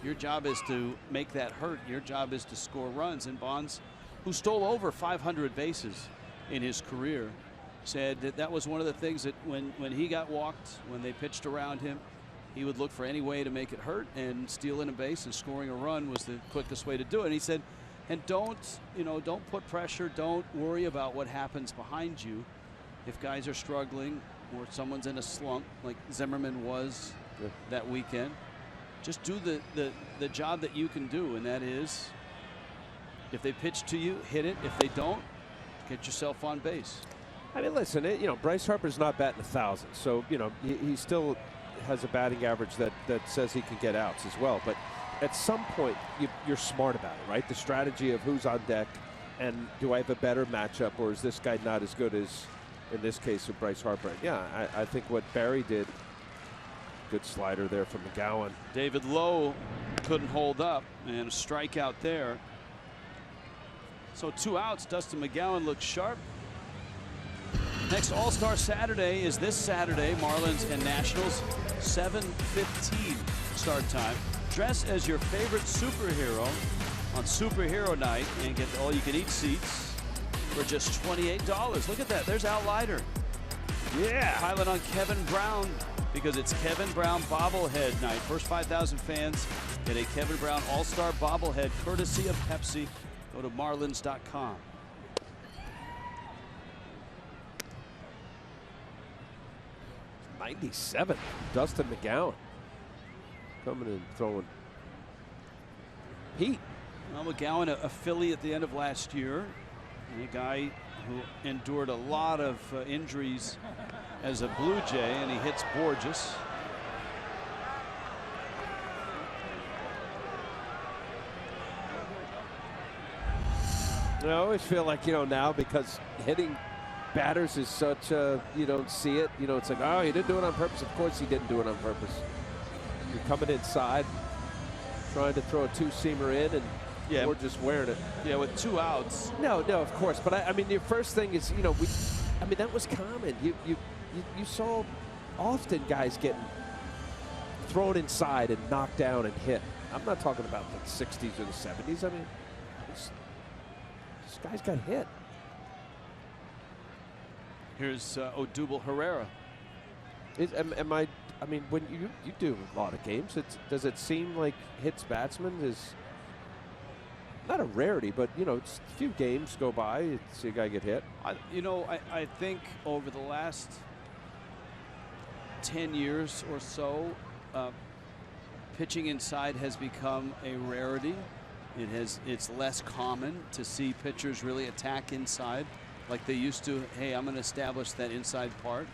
Your job is to make that hurt. Your job is to score runs. And Bonds, who stole over 500 bases in his career, said that was one of the things that when he got walked, when they pitched around him, he would look for any way to make it hurt, and stealing a base and scoring a run was the quickest way to do it. And he said, and don't put pressure. Don't worry about what happens behind you. If guys are struggling or someone's in a slump like Zimmerman was that weekend, just do the job that you can do, and that is, if they pitch to you, hit it. If they don't, get yourself on base. I mean, listen, Bryce Harper's not batting 1,000, so he still has a batting average that says he can get outs as well. But at some point, you're smart about it, right? The strategy of who's on deck, And do I have a better matchup, or is this guy not as good as, in this case, with Bryce Harper? Yeah, I think what Barry did, good slider there from McGowan. David Lowe couldn't hold up, and a strikeout there. So 2 outs. Dustin McGowan looks sharp. Next All-Star Saturday is this Saturday. Marlins and Nationals, 7:15 start time. Dress as your favorite superhero on Superhero Night and get all-you-can-eat seats for just $28. Look at that. There's Al Leiter. Yeah. Piling on Kevin Brown because it's Kevin Brown bobblehead night. First 5,000 fans get a Kevin Brown All-Star bobblehead courtesy of Pepsi. Go to marlins.com. '97. Dustin McGowan coming in throwing heat. Well, McGowan, a Philly at the end of last year, and a guy who endured a lot of injuries as a Blue Jay, and he hits Borges. I always feel like, now because hitting batters is such a, you don't see it. It's like, oh, he didn't do it on purpose. Of course he didn't do it on purpose. You're coming inside, trying to throw a two-seamer in, and we're just wearing it. Yeah, with 2 outs. No, of course. But I mean, your first thing is, that was common. You saw often guys getting thrown inside and knocked down and hit. I'm not talking about the 60s or the 70s. I mean, this guy's got hit. Here's Odubel Herrera. I mean, when you do a lot of games, does it seem like hits batsmen is not a rarity, but it's a few games go by, you see a guy get hit. I think over the last 10 years or so, pitching inside has become a rarity. It's less common to see pitchers really attack inside like they used to. Hey, I'm going to establish that inside part.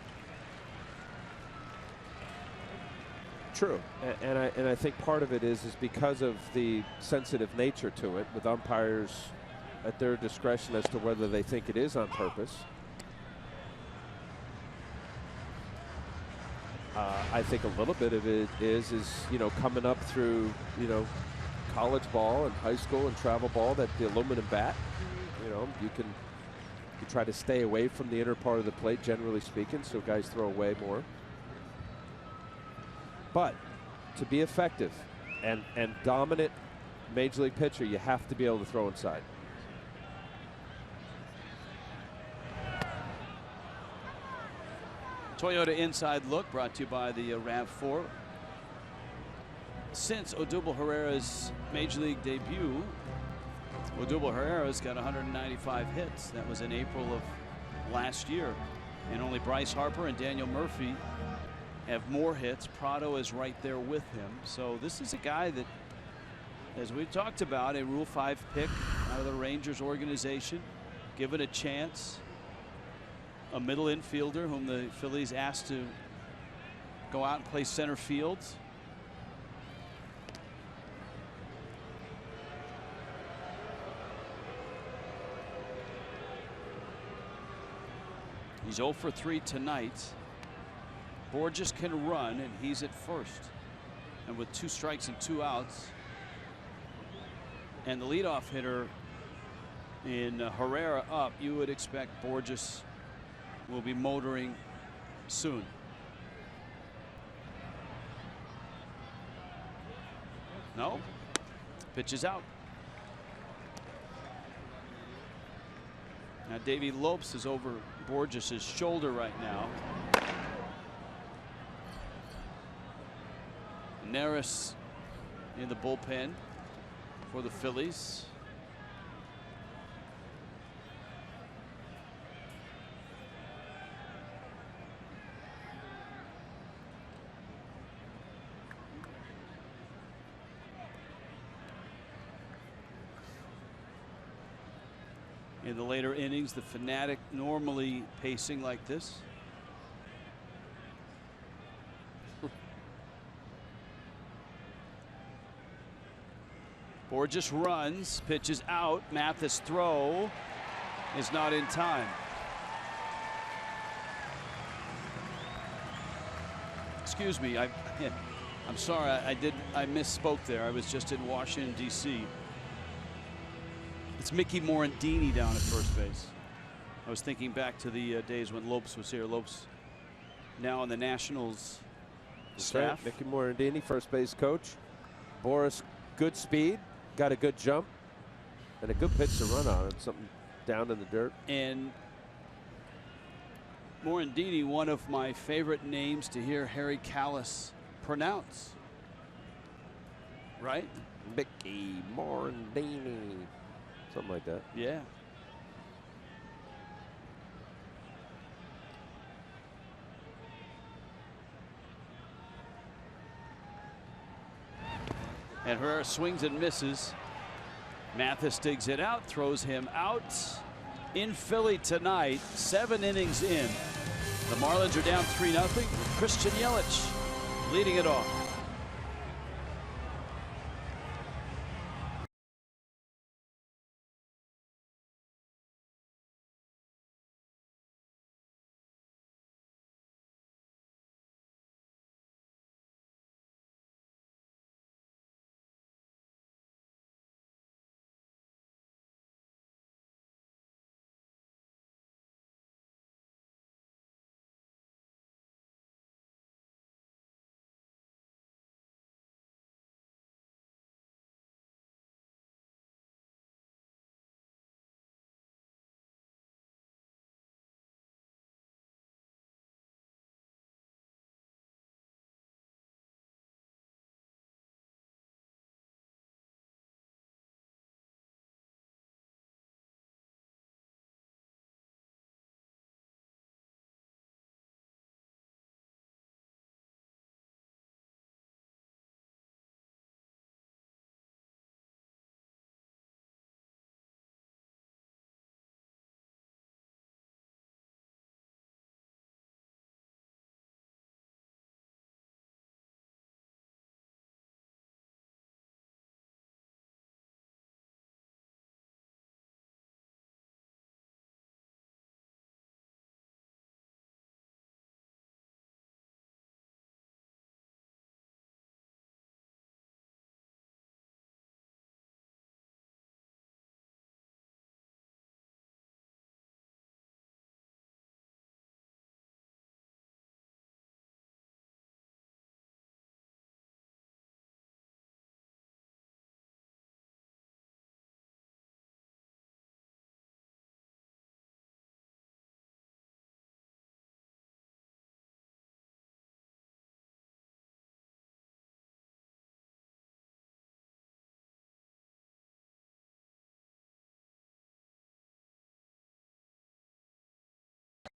True, and I think part of it is because of the sensitive nature to it, with umpires at their discretion as to whether they think it is on purpose. I think a little bit of it is coming up through college ball and high school and travel ball, that the aluminum bat, you try to stay away from the inner part of the plate, generally speaking, so guys throw away more. But to be effective and dominant major league pitcher, you have to be able to throw inside. Toyota Inside Look brought to you by the RAV4. Since Odubel Herrera's major league debut, Odubel Herrera's got 195 hits. That was in April of last year. And only Bryce Harper and Daniel Murphy have more hits. Prado is right there with him. So this is a guy that, as we talked about, a Rule 5 pick out of the Rangers organization, given a chance. A middle infielder whom the Phillies asked to go out and play center field. He's 0 for 3 tonight. Borges can run, and he's at first. And with 2 strikes and 2 outs, and the leadoff hitter in Herrera up, you would expect Borges will be motoring soon. No. Pitch is out. Now Davey Lopes is over Borges' shoulder right now. Neris in the bullpen for the Phillies. In the later innings, the Fanatic normally pacing like this. Borges runs, pitches out. Mathis' throw is not in time. Excuse me, I'm sorry, I misspoke there. I was just in Washington, D.C. It's Mickey Morandini down at first base. I was thinking back to the days when Lopes was here. Lopes now on the Nationals staff. Mickey Morandini, first base coach. Boris, good speed, got a good jump, and a good pitch to run on it. Something down in the dirt. And Morandini, one of my favorite names to hear Harry Kalas pronounce. Right? Mickey Morandini. Something like that. Yeah. And Herrera swings and misses. Mathis digs it out, throws him out. In Philly tonight, 7 innings in. The Marlins are down 3-0 with Christian Yelich leading it off.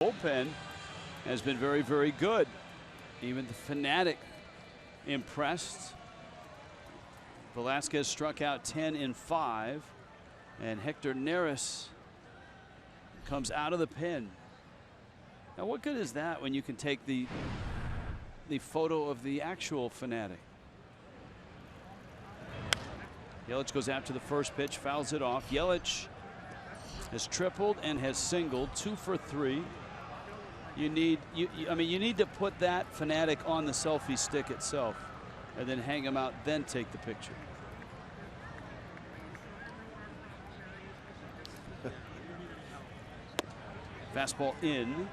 Bullpen has been very, very good. Even the Fanatic impressed. Velasquez struck out 10 in 5, and Hector Neris comes out of the pen. Now, what good is that when you can take the photo of the actual Fanatic? Yelich goes after the first pitch, fouls it off. Yelich has tripled and has singled, 2 for 3. You need to put that Fanatic on the selfie stick itself and then hang him out, then take the picture. Fastball in.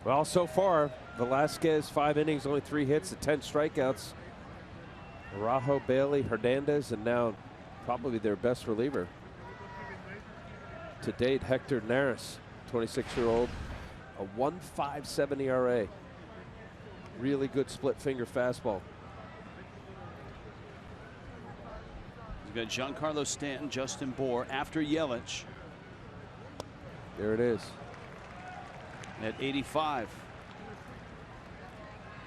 Well, so far, Velasquez, 5 innings, only 3 hits, 10 strikeouts. Araujo, Bailey, Hernandez, and now probably their best reliever to date, Hector Neris, 26-year-old, a 1.57 ERA. Really good split finger fastball. We've got Giancarlo Stanton, Justin Bour after Yelich. There it is. At 85.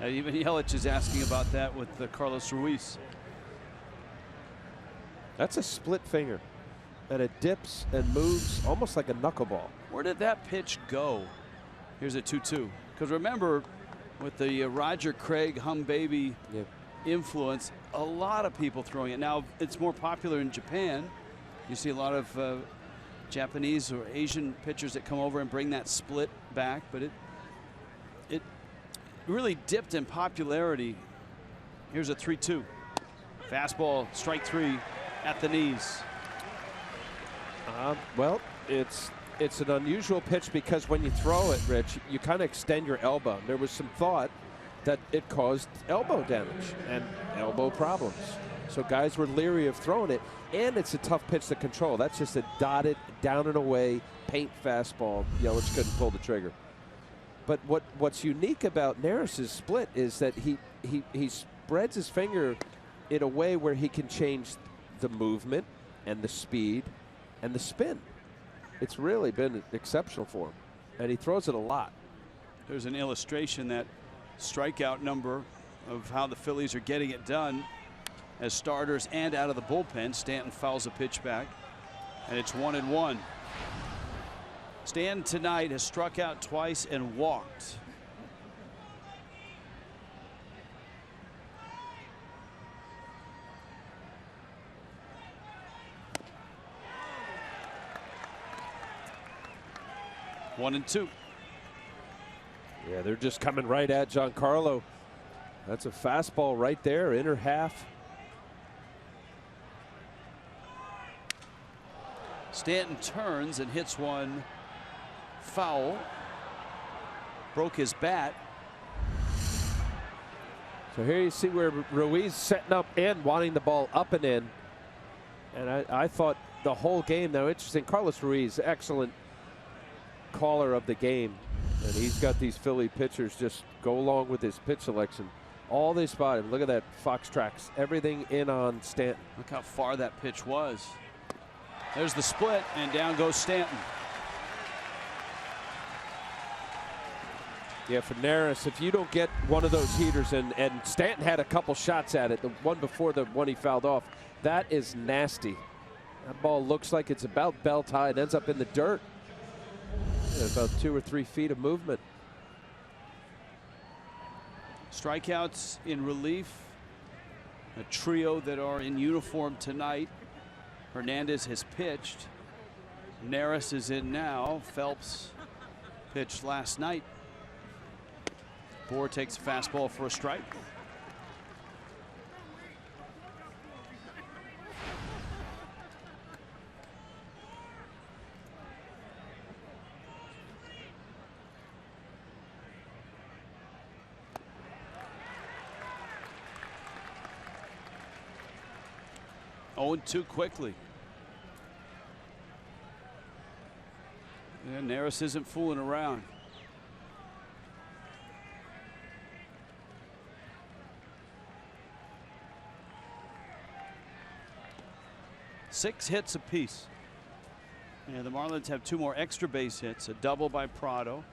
Even Yelich is asking about that with Carlos Ruiz. That's a split finger. And it dips and moves almost like a knuckleball. Where did that pitch go? Here's a 2-2. Because remember, with the Roger Craig hum baby influence a lot of people throwing it. Now it's more popular in Japan. You see a lot of Japanese or Asian pitchers that come over and bring that split back, but it really dipped in popularity. Here's a 3-2. Fastball, strike 3 at the knees. Well, it's an unusual pitch because when you throw it, Rich, you kind of extend your elbow. There was some thought that it caused elbow damage and elbow problems. So guys were leery of throwing it, and it's a tough pitch to control. That's just a dotted, down and away, paint fastball. Yelich couldn't pull the trigger. But what's unique about Neris's split is that he spreads his finger in a way where he can change the movement and the speed and the spin. It's really been exceptional for him, and he throws it a lot. There's an illustration, that strikeout number of how the Phillies are getting it done as starters and out of the bullpen. Stanton fouls a pitch back, and it's 1-1. Stanton tonight has struck out twice and walked. One and two. Yeah, they're just coming right at Giancarlo. That's a fastball right there, inner half. Stanton turns and hits one foul. Broke his bat. So here you see where Ruiz setting up and wanting the ball up and in. And I thought the whole game, now interesting, Carlos Ruiz, excellent caller of the game. And he's got these Philly pitchers just go along with his pitch selection. All they spotted. Look at that, Fox tracks everything in on Stanton. Look how far that pitch was. There's the split, and down goes Stanton. Yeah, for Neris, if you don't get one of those heaters, and Stanton had a couple shots at it, the one before the one he fouled off, that is nasty. That ball looks like it's about belt high. It ends up in the dirt. Yeah, about 2 or 3 feet of movement. Strikeouts in relief. A trio that are in uniform tonight. Hernandez has pitched. Neris is in now. Phelps pitched last night. Bohr takes a fastball for a strike. Too quickly. And Neris isn't fooling around. Six hits apiece. And the Marlins have 2 more extra base hits, a double by Prado,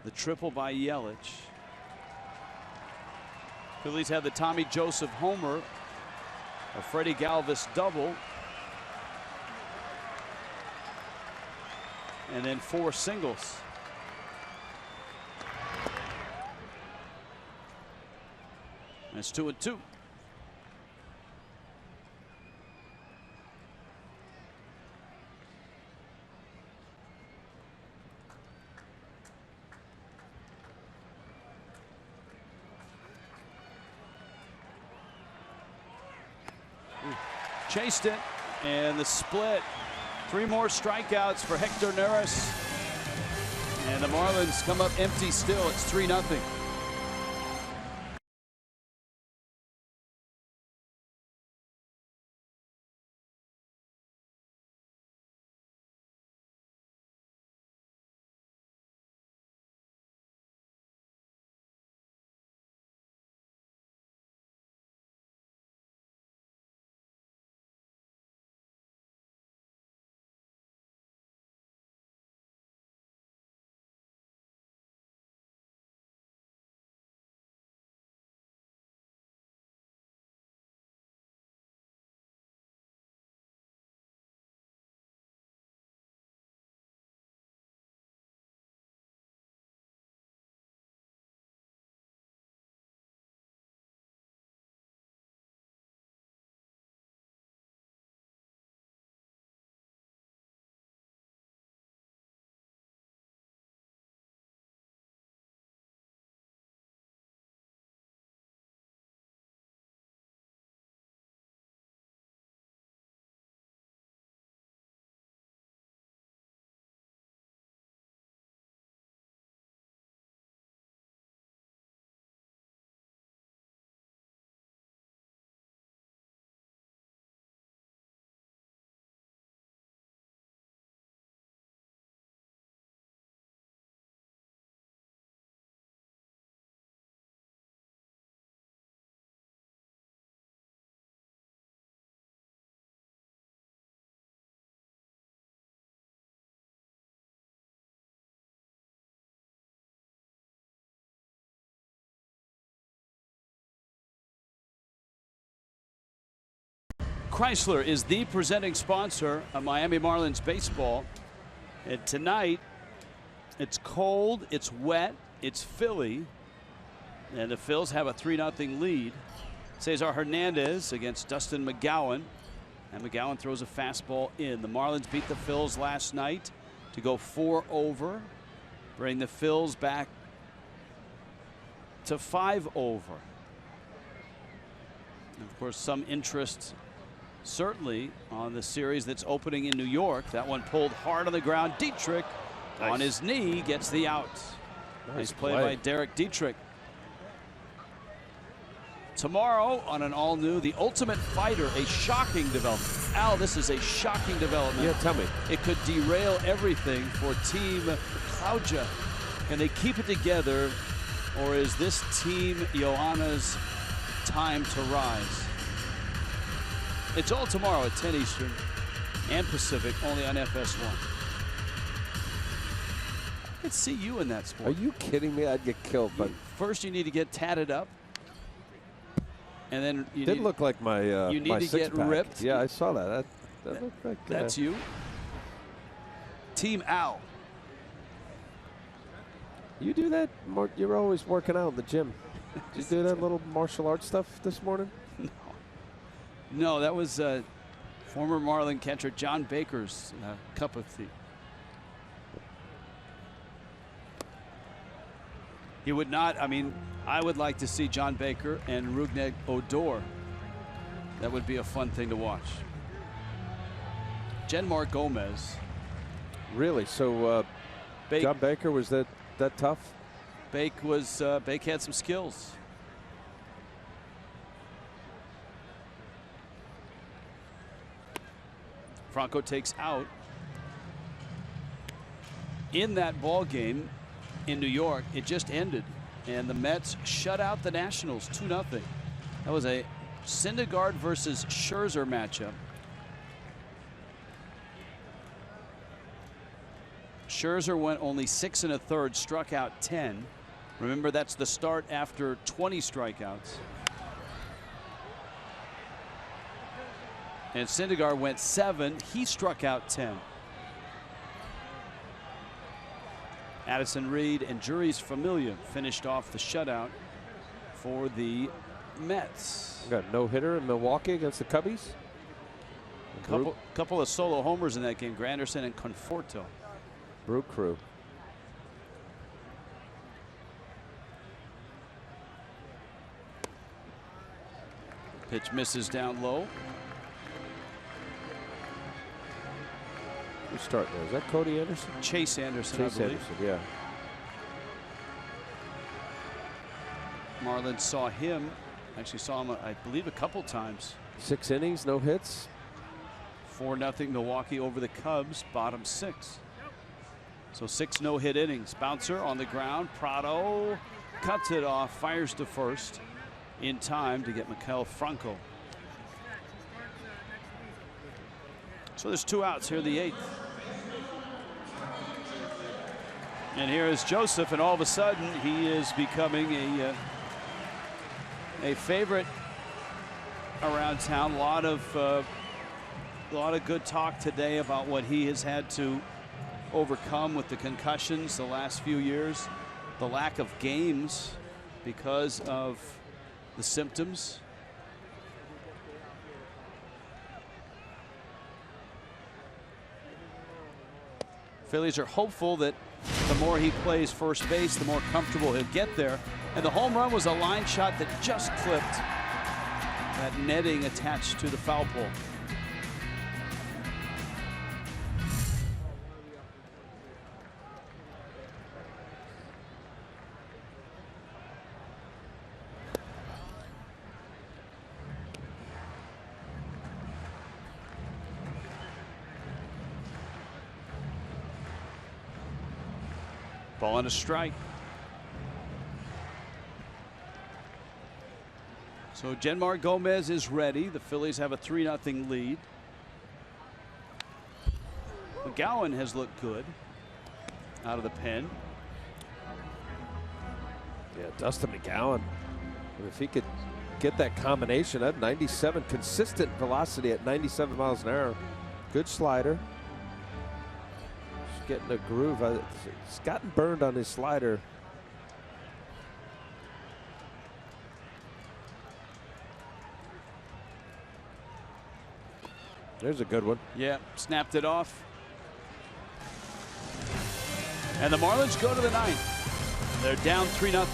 the triple by Yelich. Phillies have the Tommy Joseph homer, a Freddie Galvis double, and then 4 singles. That's 2-2. Chased it, and the split. 3 more strikeouts for Hector Neris. And the Marlins come up empty still. It's 3-0. Chrysler is the presenting sponsor of Miami Marlins baseball. And tonight, it's cold, it's wet, it's Philly. And the Phils have a 3-0 lead. Cesar Hernandez against Dustin McGowan. And McGowan throws a fastball in. The Marlins beat the Phils last night to go 4 over. Bring the Phils back to 5 over. And of course, some interest certainly on the series that's opening in New York. That one pulled hard on the ground. Dietrich on his knee gets the out. Nice play by Derek Dietrich. Tomorrow on an all-new The Ultimate Fighter, a shocking development. Al, this is a shocking development. Yeah, tell me. It could derail everything for Team Claudia. Can they keep it together, or is this Team Johanna's time to rise? It's all tomorrow at 10 Eastern and Pacific, only on FS1. Let's see you in that sport. Are you kidding me? I'd get killed. But first, you need to get tatted up. And then you did look like my you need my to get six-pack. ripped. Yeah, I saw that. That looked like that's you. Team Al. You do that? You're always working out in the gym. Did you do that little martial arts stuff this morning? No, that was former Marlin catcher John Baker's cup of tea. He would not. I mean, I would like to see John Baker and Rougned Odor. That would be a fun thing to watch. Genmar Gomez. Really? So John Baker was that tough? Bake had some skills. Franco takes out. In that ball game in New York, it just ended, and the Mets shut out the Nationals 2-0. That was a Syndergaard versus Scherzer matchup. Scherzer went only 6 1/3, struck out 10. Remember, that's the start after 20 strikeouts. And Syndergaard went 7. He struck out 10. Addison Reed and Juris Familia finished off the shutout for the Mets. We got a no-hitter in Milwaukee against the Cubbies. Couple of solo homers in that game, Granderson and Conforto. Brew Crew. Pitch misses down low. Who's starting there? Is that Cody Anderson? Chase Anderson, Chase I believe. Anderson, yeah. Marlins saw him, actually saw him, I believe, a couple times. 6 innings, no hits. 4-0 Milwaukee over the Cubs, bottom 6. So 6 no-hit innings. Bouncer on the ground. Prado cuts it off, fires to first in time to get Maikel Franco. So there's 2 outs here in the 8th. And here is Joseph, and all of a sudden he is becoming a favorite around town. A lot of good talk today about what he has had to overcome with the concussions the last few years, the lack of games because of the symptoms. Phillies are hopeful that the more he plays first base, the more comfortable he'll get there. And the home run was a line shot that just clipped that netting attached to the foul pole. Ball and a strike. So Genmar Gomez is ready. The Phillies have a 3-0 lead. McGowan has looked good out of the pen. Yeah, Dustin McGowan. If he could get that combination at 97, consistent velocity at 97 miles an hour. Good slider. Just getting a groove. He's gotten burned on his slider. There's a good one. Yeah, snapped it off. And the Marlins go to the ninth. They're down 3-0.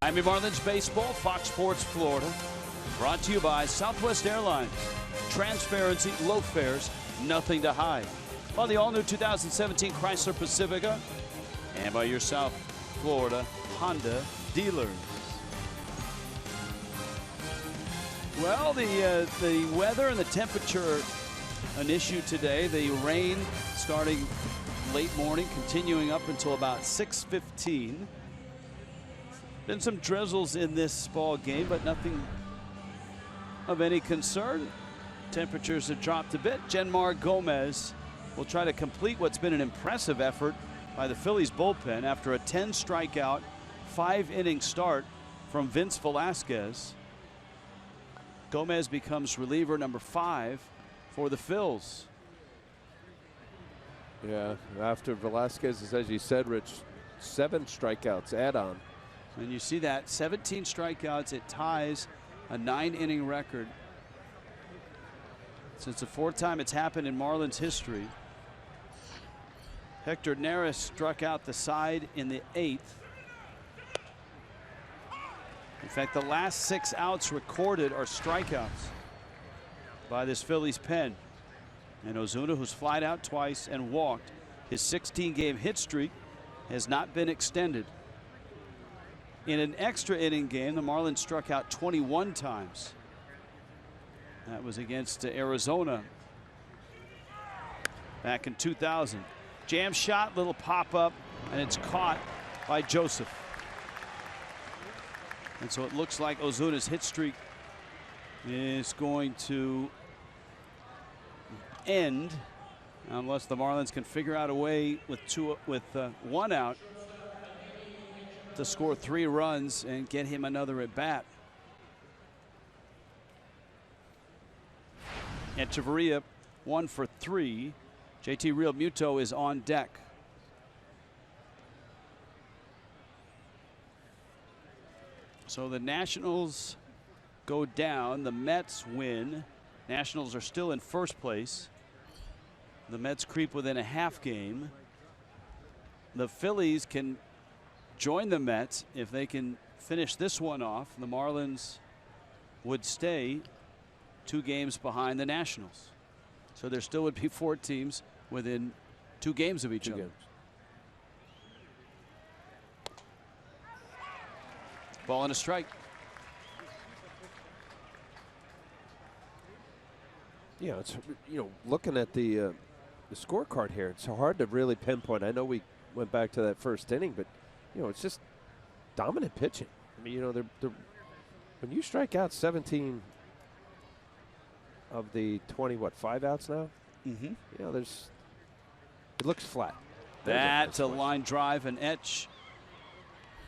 Miami Marlins baseball, Fox Sports Florida. Brought to you by Southwest Airlines. Transparency, low fares, nothing to hide. On the all-new 2017 Chrysler Pacifica. And by your South Florida Honda dealers. Well, the weather and the temperature an issue today. The rain starting late morning, continuing up until about 6:15. Been some drizzles in this ball game, but nothing of any concern. Temperatures have dropped a bit. Genmar Gomez will try to complete what's been an impressive effort by the Phillies bullpen after a 10 strikeout, 5-inning start from Vince Velasquez. Gomez becomes reliever number 5 for the Phils. Yeah, after Velasquez, as you said, Rich, 7 strikeouts add on. And you see that 17 strikeouts, it ties a 9-inning record. So it's the 4th time it's happened in Marlins history. Hector Neris struck out the side in the 8th. In fact, the last 6 outs recorded are strikeouts by this Phillies pen. And Ozuna, who's flied out twice and walked, his 16-game hit streak has not been extended. In an extra inning game, the Marlins struck out 21 times. That was against Arizona back in 2000. Jam shot, little pop up, and it's caught by Joseph. And so it looks like Ozuna's hit streak is going to end unless the Marlins can figure out a way with 1 out to score 3 runs and get him another at bat. Echeverria 1 for 3. JT Realmuto is on deck. So the Nationals go down. The Mets win. Nationals are still in first place. The Mets creep within a half game. The Phillies can join the Mets if they can finish this one off. The Marlins would stay 2 games behind the Nationals. So there still would be 4 teams within 2 games of each other. Ball and a strike. Yeah, it's, looking at the scorecard here, it's hard to really pinpoint. I know we went back to that first inning, but it's just dominant pitching. I mean, you know, they're when you strike out 17 of the 20, what, 5 outs now? Mm-hmm. You know, it looks flat. That's a line drive, and Etch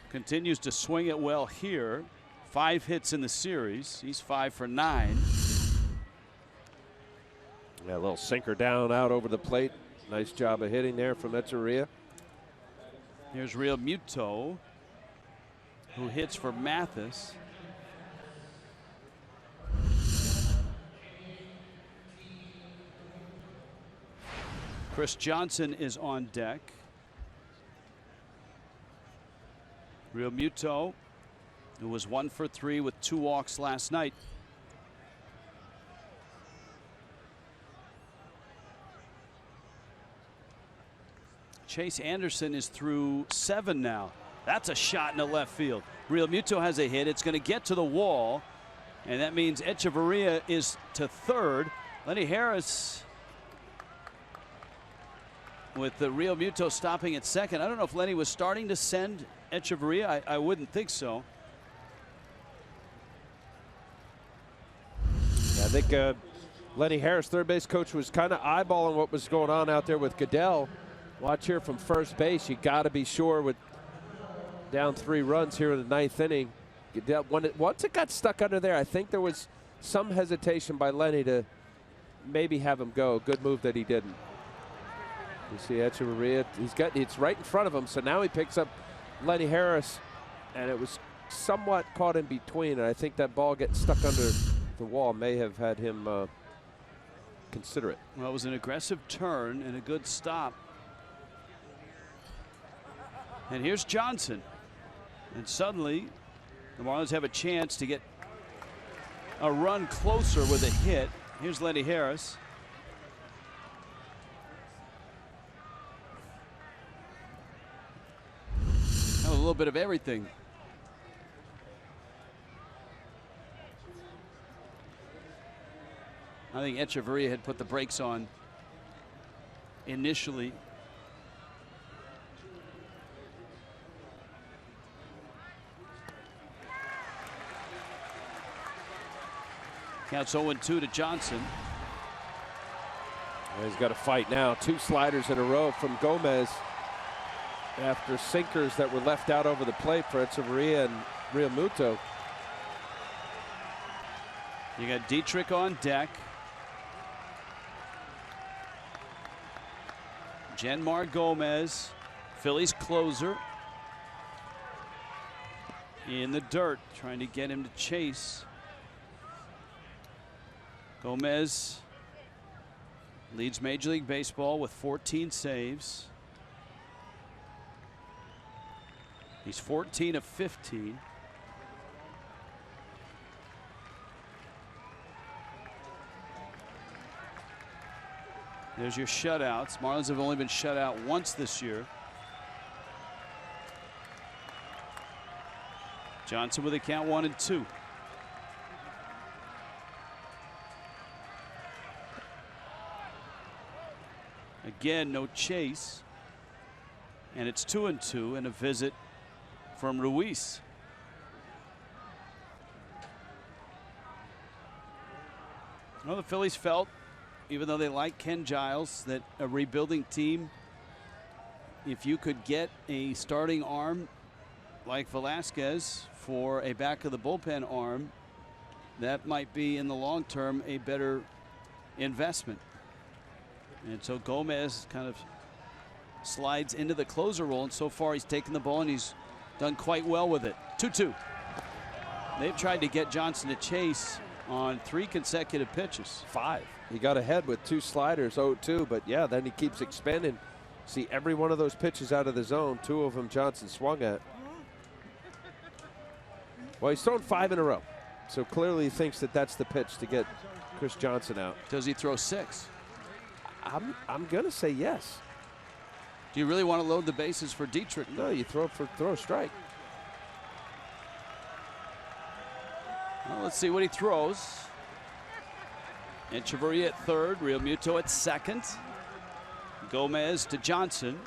continues to swing it well here. 5 hits in the series. He's 5 for 9. Yeah, a little sinker down out over the plate. Nice job of hitting there from Echeverria. Here's Real Muto, who hits for Mathis. Chris Johnson is on deck. Real Muto, who was 1 for 3 with 2 walks last night. Chase Anderson is through 7 now. That's a shot in the left field. Real Muto has a hit. It's going to get to the wall, and that means Echeverria is to third. Lenny Harris with the Real Muto stopping at second. I don't know if Lenny was starting to send Echeverria. I wouldn't think so. Yeah, I think Lenny Harris, third base coach, was kind of eyeballing what was going on out there with Goodell. Watch here from first base. You got to be sure with down 3 runs here in the 9th inning. Goodell, once it got stuck under there, I think there was some hesitation by Lenny to maybe have him go. Good move that he didn't. You see Echeverria, it's right in front of him, so now he picks up Lenny Harris, and it was somewhat caught in between, and I think that ball getting stuck under the wall may have had him consider it. Well, it was an aggressive turn and a good stop. And here's Johnson, and suddenly the Marlins have a chance to get a run closer with a hit. Here's Lenny Harris. A little bit of everything. I think Echeverria had put the brakes on initially. Counts 0-2 to Johnson. Well, he's got to fight now. 2 sliders in a row from Gomez after sinkers that were left out over the plate for Echeverria and Real Muto. You got Dietrich on deck. Genmar Gomez, Phillies closer, in the dirt, trying to get him to chase. Gomez leads Major League Baseball with 14 saves. He's 14 of 15. There's your shutouts. Marlins have only been shut out once this year. Johnson with a count 1-2. Again, no chase. And it's 2-2 and a visit from Ruiz. Well, the Phillies felt, even though they like Ken Giles, that a rebuilding team, if you could get a starting arm like Velasquez for a back of the bullpen arm, that might be in the long term a better investment. And so Gomez kind of slides into the closer role, and so far he's taken the ball and he's done quite well with it. 2-2. They've tried to get Johnson to chase on 3 consecutive pitches. 5. He got ahead with 2 sliders, 0-2, but yeah, then he keeps expanding. See every one of those pitches out of the zone, 2 of them Johnson swung at. Well, he's thrown 5 in a row, so clearly he thinks that that's the pitch to get Chris Johnson out. Does he throw 6? I'm gonna say yes. Do you really want to load the bases for Dietrich? No, you throw a strike. Well, let's see what he throws. Echeverria at third, Real Muto at second. Gomez to Johnson.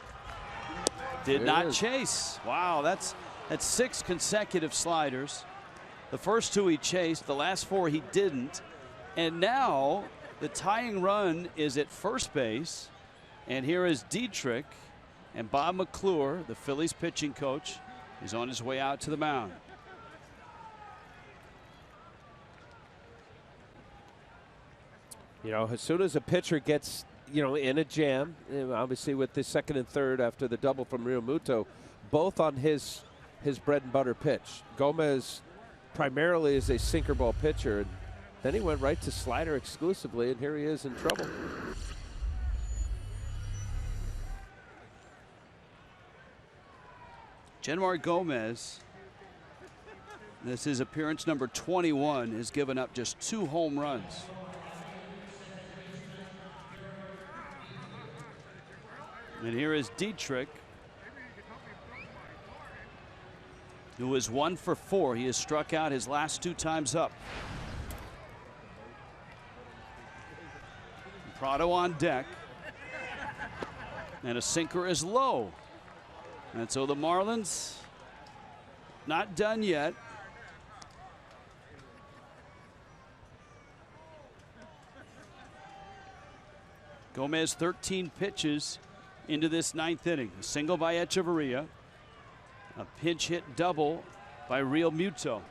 Did not chase. Wow, that's Had 6 consecutive sliders. The first 2 he chased, the last 4 he didn't. And now the tying run is at first base. And here is Dietrich, and Bob McClure, the Phillies pitching coach, is on his way out to the mound. You know, as soon as a pitcher gets, you know, in a jam, obviously with the second and third after the double from Real Muto, both on his bread and butter pitch. Gomez primarily is a sinker ball pitcher, and then he went right to slider exclusively, and here he is in trouble. Jenmar Gomez, this is appearance number 21, has given up just 2 home runs. And here is Dietrich, who is 1 for 4. He has struck out his last 2 times up. Prado on deck. And a sinker is low. And so the Marlins not done yet. Gomez 13 pitches into this 9th inning. A single by Echeverria. A pinch hit double by Real Muto.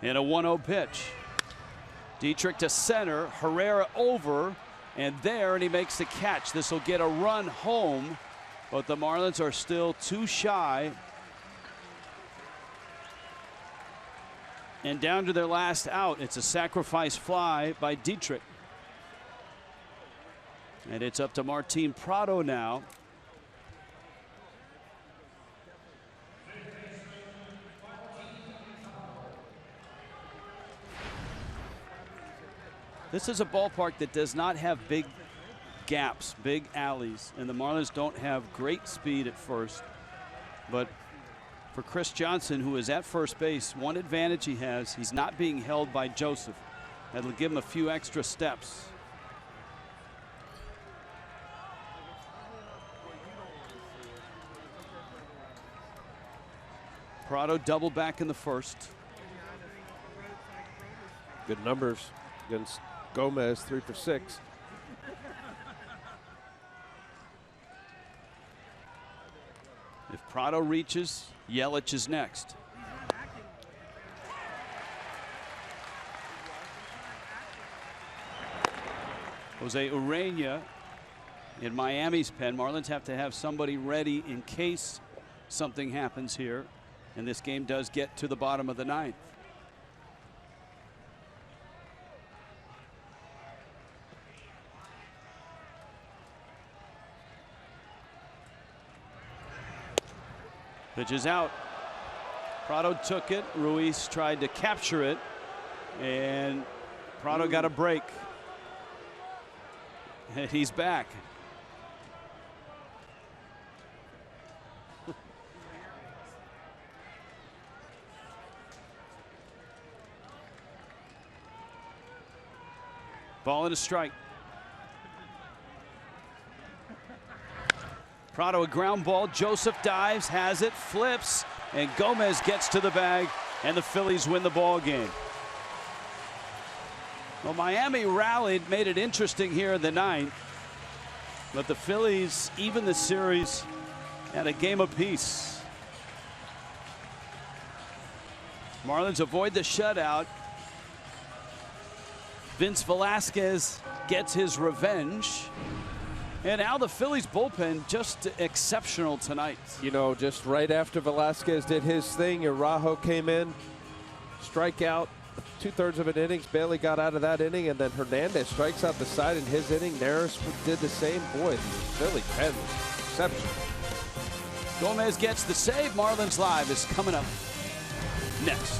And a 1-0 pitch. Dietrich to center, Herrera over, and there, and he makes the catch. This will get a run home, but the Marlins are still 2 shy. And down to their last out. It's a sacrifice fly by Dietrich. And it's up to Martin Prado now. This is a ballpark that does not have big gaps, big alleys, and the Marlins don't have great speed at first. But for Chris Johnson, who is at first base, one advantage he has, he's not being held by Joseph. That'll give him a few extra steps. Prado double back in the first. Good numbers against Gomez, 3 for 6. If Prado reaches, Yelich is next. Jose Urena in Miami's pen. Marlins have to have somebody ready in case something happens here, and this game does get to the bottom of the 9th. Pitch is out. Prado took it. Ruiz tried to capture it, and Prado got a break. And he's back. Ball and a strike. Prado a ground ball. Joseph dives, has it, flips, and Gomez gets to the bag, and the Phillies win the ball game. Well, Miami rallied, made it interesting here in the 9th, but the Phillies even the series at a game apiece. Marlins avoid the shutout. Vince Velasquez gets his revenge. And now the Phillies bullpen just exceptional tonight. You know, just right after Velasquez did his thing, Araujo came in, strikeout, 2/3 of an innings. Bailey got out of that inning, and then Hernandez strikes out the side in his inning. Neris did the same. Boy, Philly pen was exceptional. Gomez gets the save. Marlins Live is coming up next.